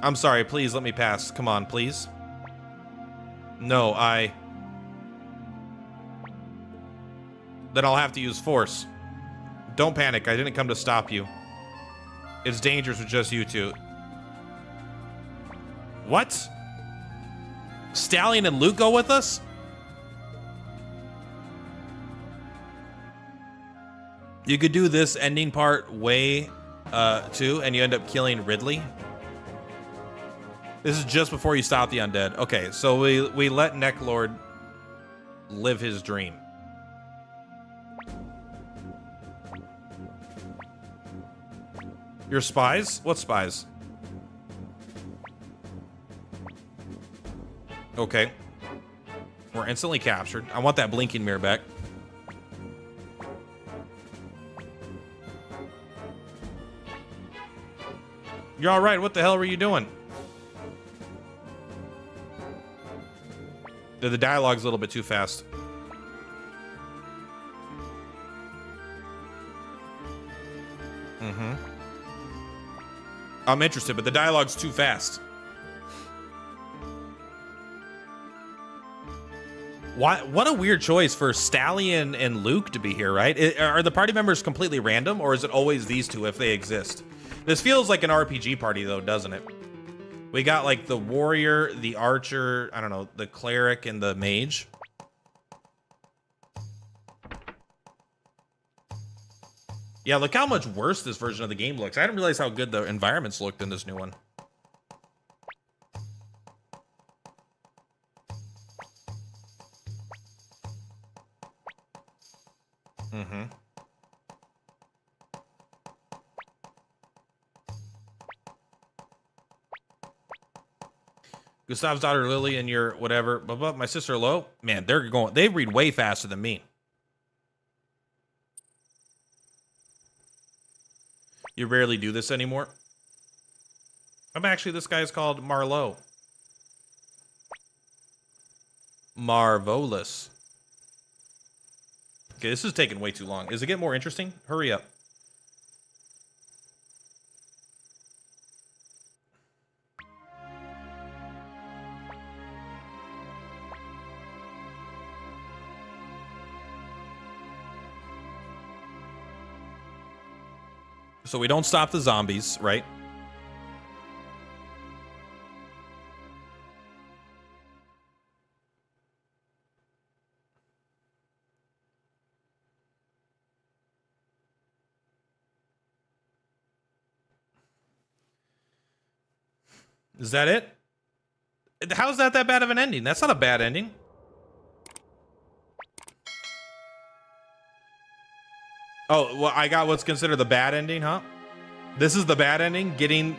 I'm sorry, please let me pass. Come on, please. No, Then I'll have to use force. Don't panic, I didn't come to stop you. It's dangerous with just you two. What? Stallion and Luke go with us? You could do this ending part way too, and you end up killing Ridley. This is just before you stop the undead. Okay, so we let Necklord live his dream. Your spies? What spies? Okay. We're instantly captured. I want that blinking mirror back. You're all right. What the hell were you doing? The dialogue's a little bit too fast. Mm-hmm. I'm interested, but the dialogue's too fast. What a weird choice for Stallion and Luke to be here, right? Are the party members completely random, or is it always these two if they exist? This feels like an RPG party, though, doesn't it? We got, like, the warrior, the archer, I don't know, the cleric, and the mage. Yeah, look how much worse this version of the game looks. I didn't realize how good the environments looked in this new one. Mm-hmm. Gustav's daughter Lily and your whatever, blah, blah, my sister Lo. Man, they read way faster than me. You rarely do this anymore. This guy is called Marlowe. Marvelous. Okay, this is taking way too long. Is it getting more interesting? Hurry up. So we don't stop the zombies, right? Is that it? How's that bad of an ending? That's not a bad ending. Oh, well, I got what's considered the bad ending, huh? This is the bad ending? Getting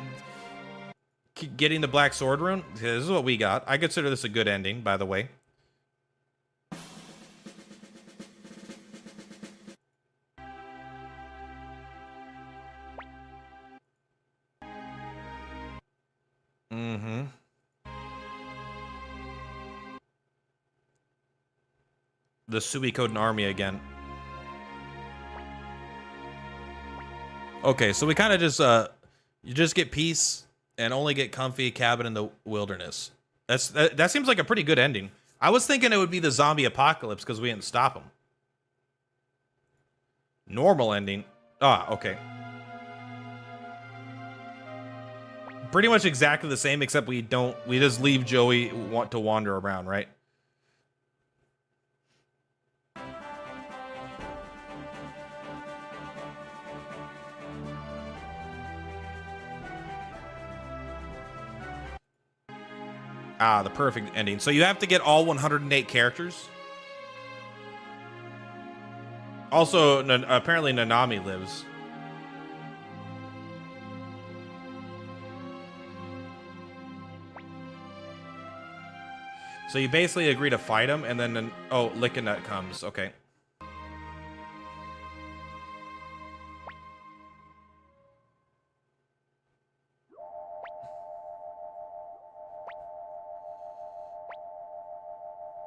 the Black Sword rune? Yeah, this is what we got. I consider this a good ending, by the way. Mm-hmm. The Suikoden army again. Okay, so we kind of just you just get peace and only get comfy cabin in the wilderness. That seems like a pretty good ending. I was thinking it would be the zombie apocalypse because we didn't stop them. Normal ending. Ah, okay. Pretty much exactly the same, except we just leave Joey to wander around, right? Ah, the perfect ending. So you have to get all 108 characters. Also, apparently Nanami lives. So you basically agree to fight him, and then Lickinut comes. Okay.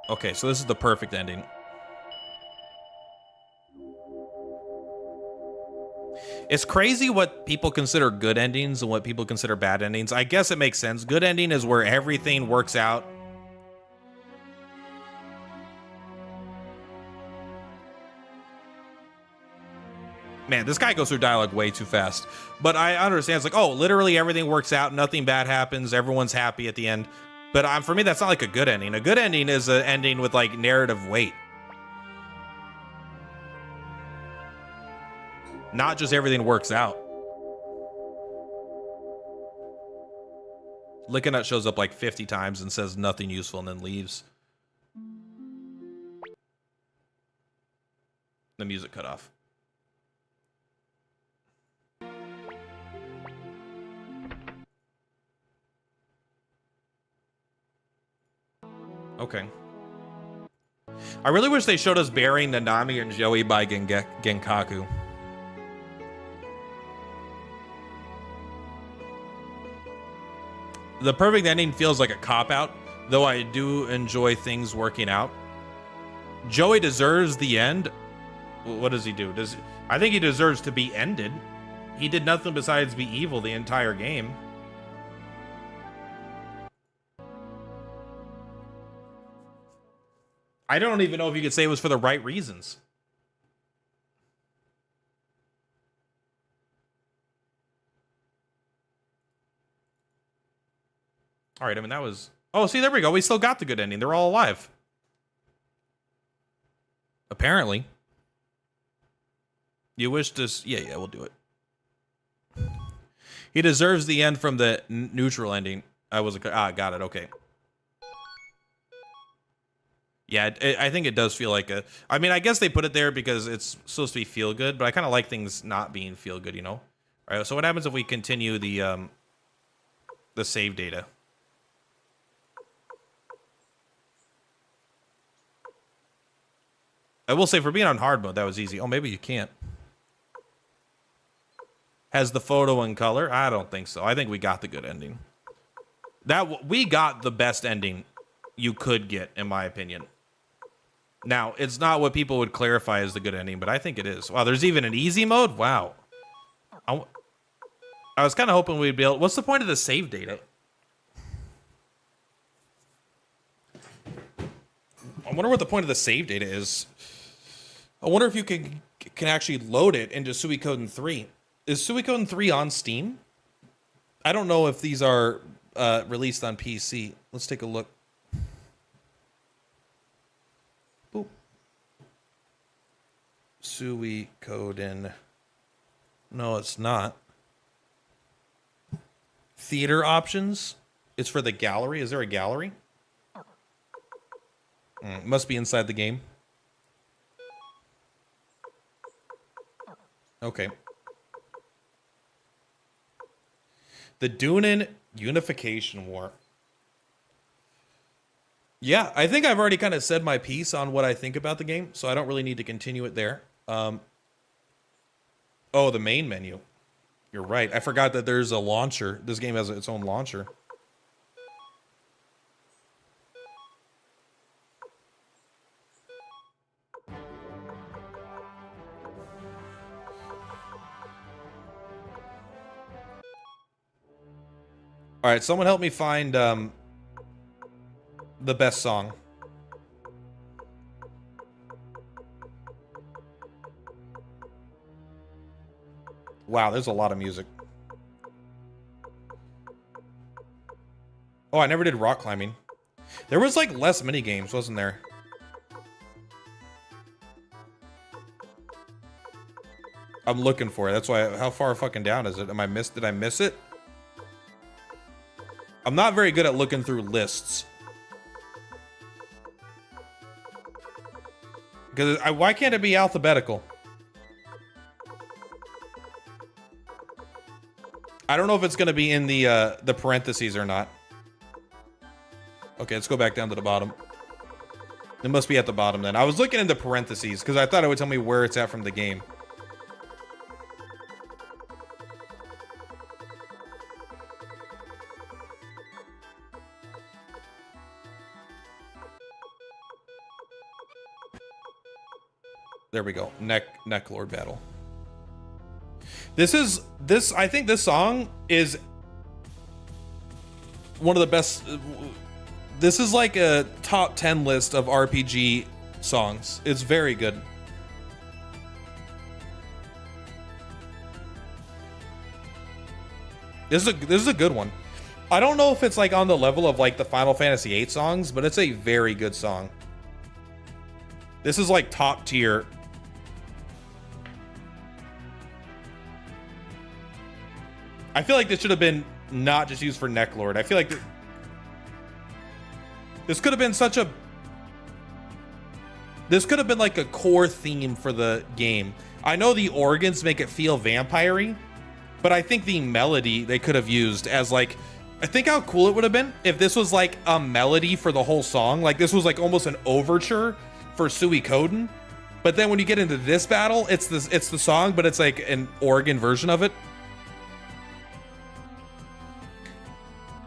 Okay, so this is the perfect ending. It's crazy what people consider good endings and what people consider bad endings. I guess it makes sense. Good ending is where everything works out. Man, this guy goes through dialogue way too fast. But I understand. It's like, oh, literally everything works out. Nothing bad happens. Everyone's happy at the end. But for me, that's not like a good ending. A good ending is an ending with, like, narrative weight. Not just everything works out. Lickinut shows up like 50 times and says nothing useful and then leaves. The music cut off. Okay. I really wish they showed us burying Nanami and Joey by Genkaku. The perfect ending feels like a cop-out, though I do enjoy things working out. Joey deserves the end. What does he do? I think he deserves to be ended. He did nothing besides be evil the entire game. I don't even know if you could say it was for the right reasons. All right, I mean, that was... Oh, see, there we go. We still got the good ending. They're all alive. Apparently. You wish to... Yeah, we'll do it. He deserves the end from the neutral ending. Got it, okay. Yeah, I think it does feel like a. I mean, I guess they put it there because it's supposed to be feel good, but I kind of like things not being feel good, you know. All right. So what happens if we continue the save data? I will say for being on hard mode, that was easy. Oh, maybe you can't. Has the photo in color? I don't think so. I think we got the good ending. We got the best ending you could get, in my opinion. Now, it's not what people would clarify as the good ending, but I think it is. Wow, there's even an easy mode? Wow. I was kind of hoping we'd be able... What's the point of the save data? I wonder what the point of the save data is. I wonder if you can actually load it into Suikoden 3. Is Suikoden 3 on Steam? I don't know if these are released on PC. Let's take a look. Boop. Suikoden. No, it's not. Theater options. It's for the gallery. Is there a gallery? Must be inside the game. Okay. The Dunin Unification War. Yeah, I think I've already kind of said my piece on what I think about the game, so I don't really need to continue it there. Oh, the main menu. You're right. I forgot that there's a launcher. This game has its own launcher. All right, someone help me find the best song. Wow, there's a lot of music. Oh, I never did rock climbing. There was like less mini games, wasn't there? I'm looking for it. That's why. How far fucking down is it? Did I miss it? I'm not very good at looking through lists. Because why can't it be alphabetical? I don't know if it's going to be in the parentheses or not. Okay, let's go back down to the bottom. It must be at the bottom then. I was looking in the parentheses because I thought it would tell me where it's at from the game. There we go. Neck Lord battle. I think this song is one of the best. This is like a top 10 list of RPG songs. It's very good. This is a good one. I don't know if it's like on the level of like the Final Fantasy VIII songs, but it's a very good song. This is like top tier. I feel like this should have been not just used for Necklord. I feel like this could have been this could have been like a core theme for the game. I know the organs make it feel vampire-y, but I think the melody they could have used as like, I think how cool it would have been if this was like a melody for the whole song. Like this was like almost an overture for Suikoden. But then when you get into this battle, it's the song, but it's like an organ version of it.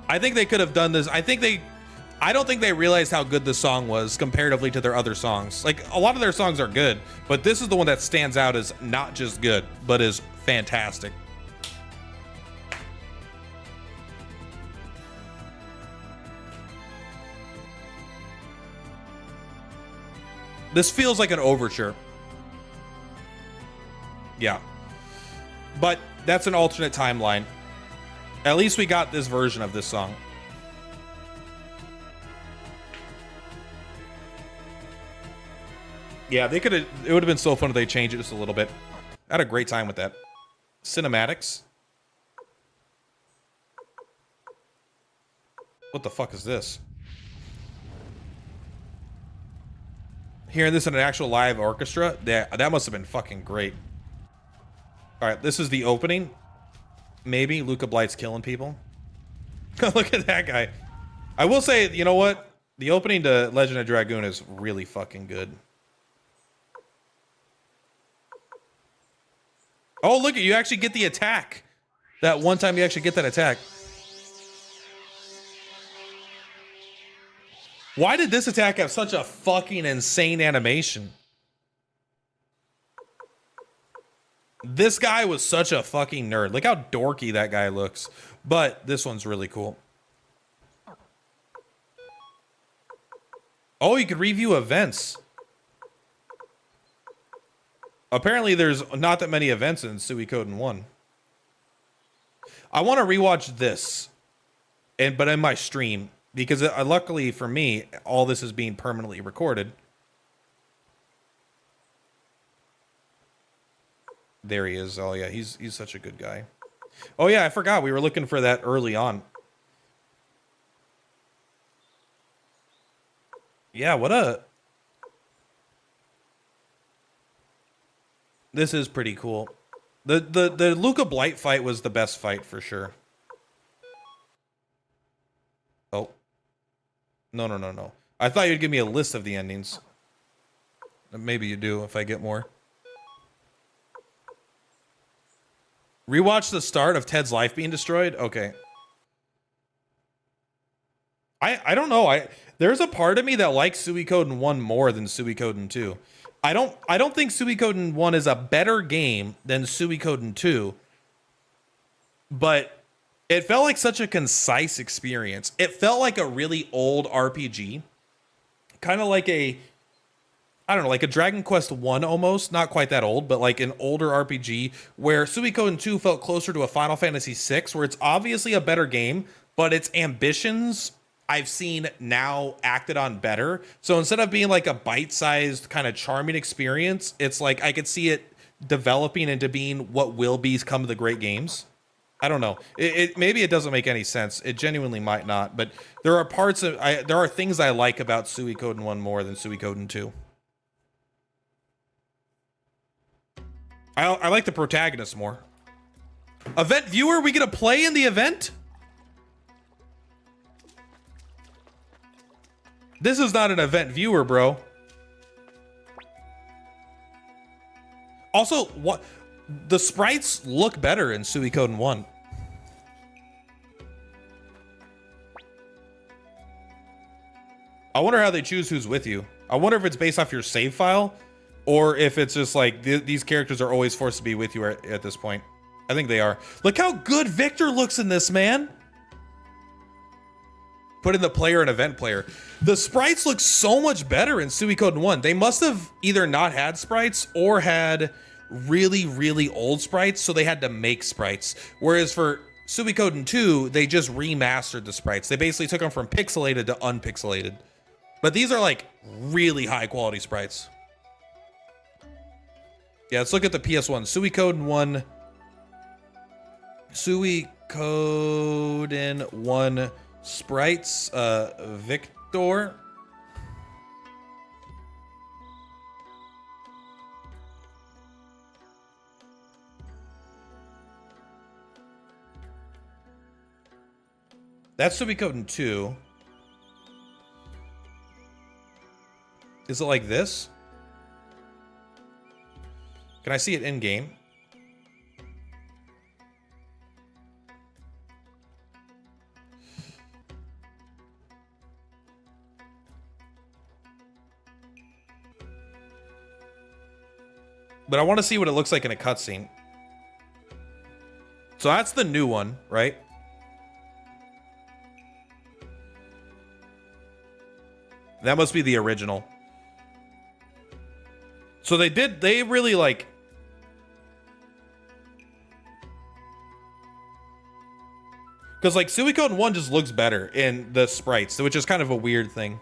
I think they could have done this. I don't think they realized how good this song was comparatively to their other songs. Like a lot of their songs are good, but this is the one that stands out as not just good, but is fantastic. This feels like an overture. Yeah. But that's an alternate timeline. At least we got this version of this song. Yeah, it would have been so fun if they changed it just a little bit. I had a great time with that. Cinematics. What the fuck is this? Hearing this in an actual live orchestra, that must have been fucking great. All right, this is the opening. Maybe Luca Blight's killing people. Look at that guy. I will say, you know what? The opening to Legend of Dragoon is really fucking good. Oh, look, you actually get the attack. That one time you actually get that attack. Why did this attack have such a fucking insane animation? This guy was such a fucking nerd. Look how dorky that guy looks. But this one's really cool. Oh, you could review events. Apparently there's not that many events in Suikoden 1. I want to rewatch this. But in my stream. Because luckily for me, all this is being permanently recorded. There he is. Oh yeah, he's such a good guy. Oh yeah, I forgot we were looking for that early on. Yeah, what a... This is pretty cool. The Luca Blight fight was the best fight for sure. Oh. No. I thought you'd give me a list of the endings. Maybe you do if I get more. Rewatch the start of Ted's life being destroyed? Okay. I don't know. There's a part of me that likes Suikoden 1 more than Suikoden 2. I don't think Suikoden 1 is a better game than Suikoden 2. But it felt like such a concise experience. It felt like a really old RPG. Kind of like a, I don't know, like a Dragon Quest 1 almost. Not quite that old, but like an older RPG where Suikoden 2 felt closer to a Final Fantasy 6, where it's obviously a better game, but its ambitions I've seen now acted on better. So instead of being like a bite-sized kind of charming experience, it's like I could see it developing into being what will become the great games. I don't know. Maybe it doesn't make any sense. It genuinely might not. But there are parts of there are things I like about Suikoden 1 more than Suikoden 2. I like the protagonist more. Event viewer, we gonna play in the event? This is not an event viewer, bro. Also, what the sprites look better in Suikoden 1. I wonder how they choose who's with you. I wonder if it's based off your save file or if it's just like these characters are always forced to be with you at this point. I think they are. Look how good Victor looks in this, man. Put in the player and event player. The sprites look so much better in Suikoden 1. They must have either not had sprites or had really, really old sprites, so they had to make sprites. Whereas for Suikoden 2, they just remastered the sprites. They basically took them from pixelated to unpixelated. But these are like really high quality sprites. Yeah, let's look at the PS1. Suikoden 1. Suikoden 1 sprites. Victor. That's Suikoden 2. Is it like this? Can I see it in game? But I want to see what it looks like in a cutscene. So that's the new one, right? That must be the original. So they really like... Because like Suikoden 1 just looks better in the sprites, which is kind of a weird thing.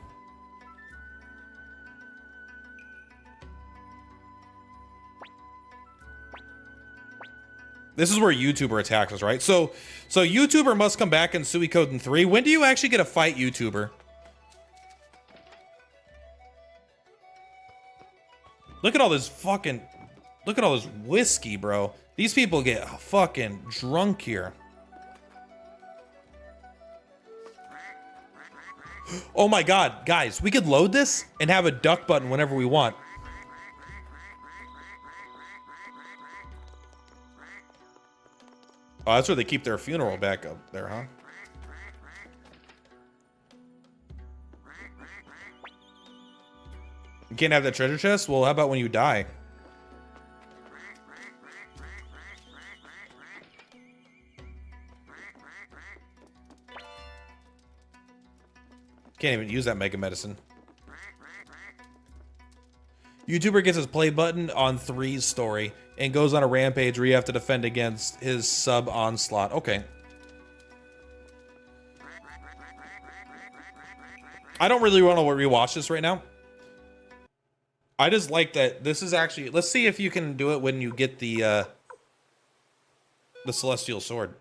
This is where YouTuber attacks us, right? So YouTuber must come back in Suikoden 3. When do you actually get a fight YouTuber? Look at all this fucking... Look at all this whiskey, bro. These people get fucking drunk here. Oh my god, guys, we could load this and have a duck button whenever we want. Oh, that's where they keep their funeral back up there, huh? You can't have that treasure chest? Well, how about when you die? Can't even use that mega medicine. YouTuber gets his play button on 3's story and goes on a rampage where you have to defend against his sub onslaught. Okay. I don't really want to rewatch this right now. I just like that this is actually... Let's see if you can do it when you get the Celestial Sword.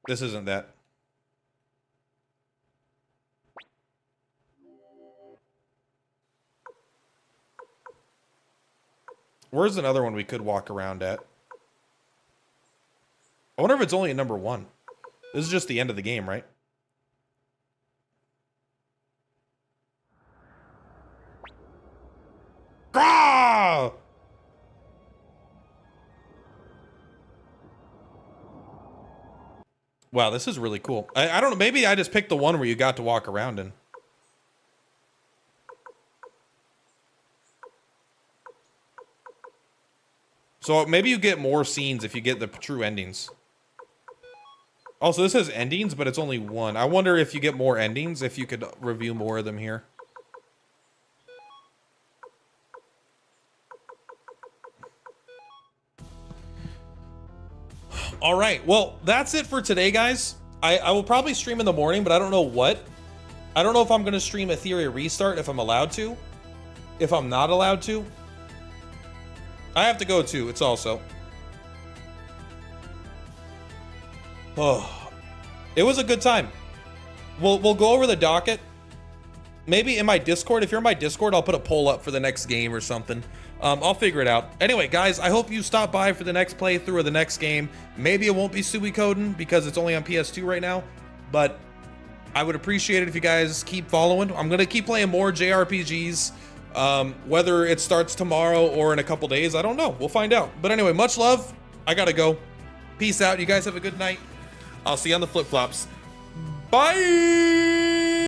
This isn't that. Where's another one we could walk around at? I wonder if it's only at number 1. This is just the end of the game, right? Ah! Wow, this is really cool. I don't know, maybe I just picked the one where you got to walk around in. So maybe you get more scenes if you get the true endings. Also, this has endings, but it's only 1. I wonder if you get more endings, if you could review more of them here. All right, well, that's it for today, guys. I will probably stream in the morning, but I don't know what. I don't know if I'm going to stream Etheria Restart, if I'm allowed to. If I'm not allowed to. I have to go too. It's also. Oh, it was a good time. We'll go over the docket. Maybe in my Discord. If you're in my Discord, I'll put a poll up for the next game or something. I'll figure it out. Anyway, guys, I hope you stop by for the next playthrough or the next game. Maybe it won't be Suikoden because it's only on PS2 right now. But I would appreciate it if you guys keep following. I'm gonna keep playing more JRPGs. Whether it starts tomorrow or in a couple days, I don't know. We'll find out. But anyway, much love. I gotta go. Peace out. You guys have a good night. I'll see you on the flip-flops. Bye!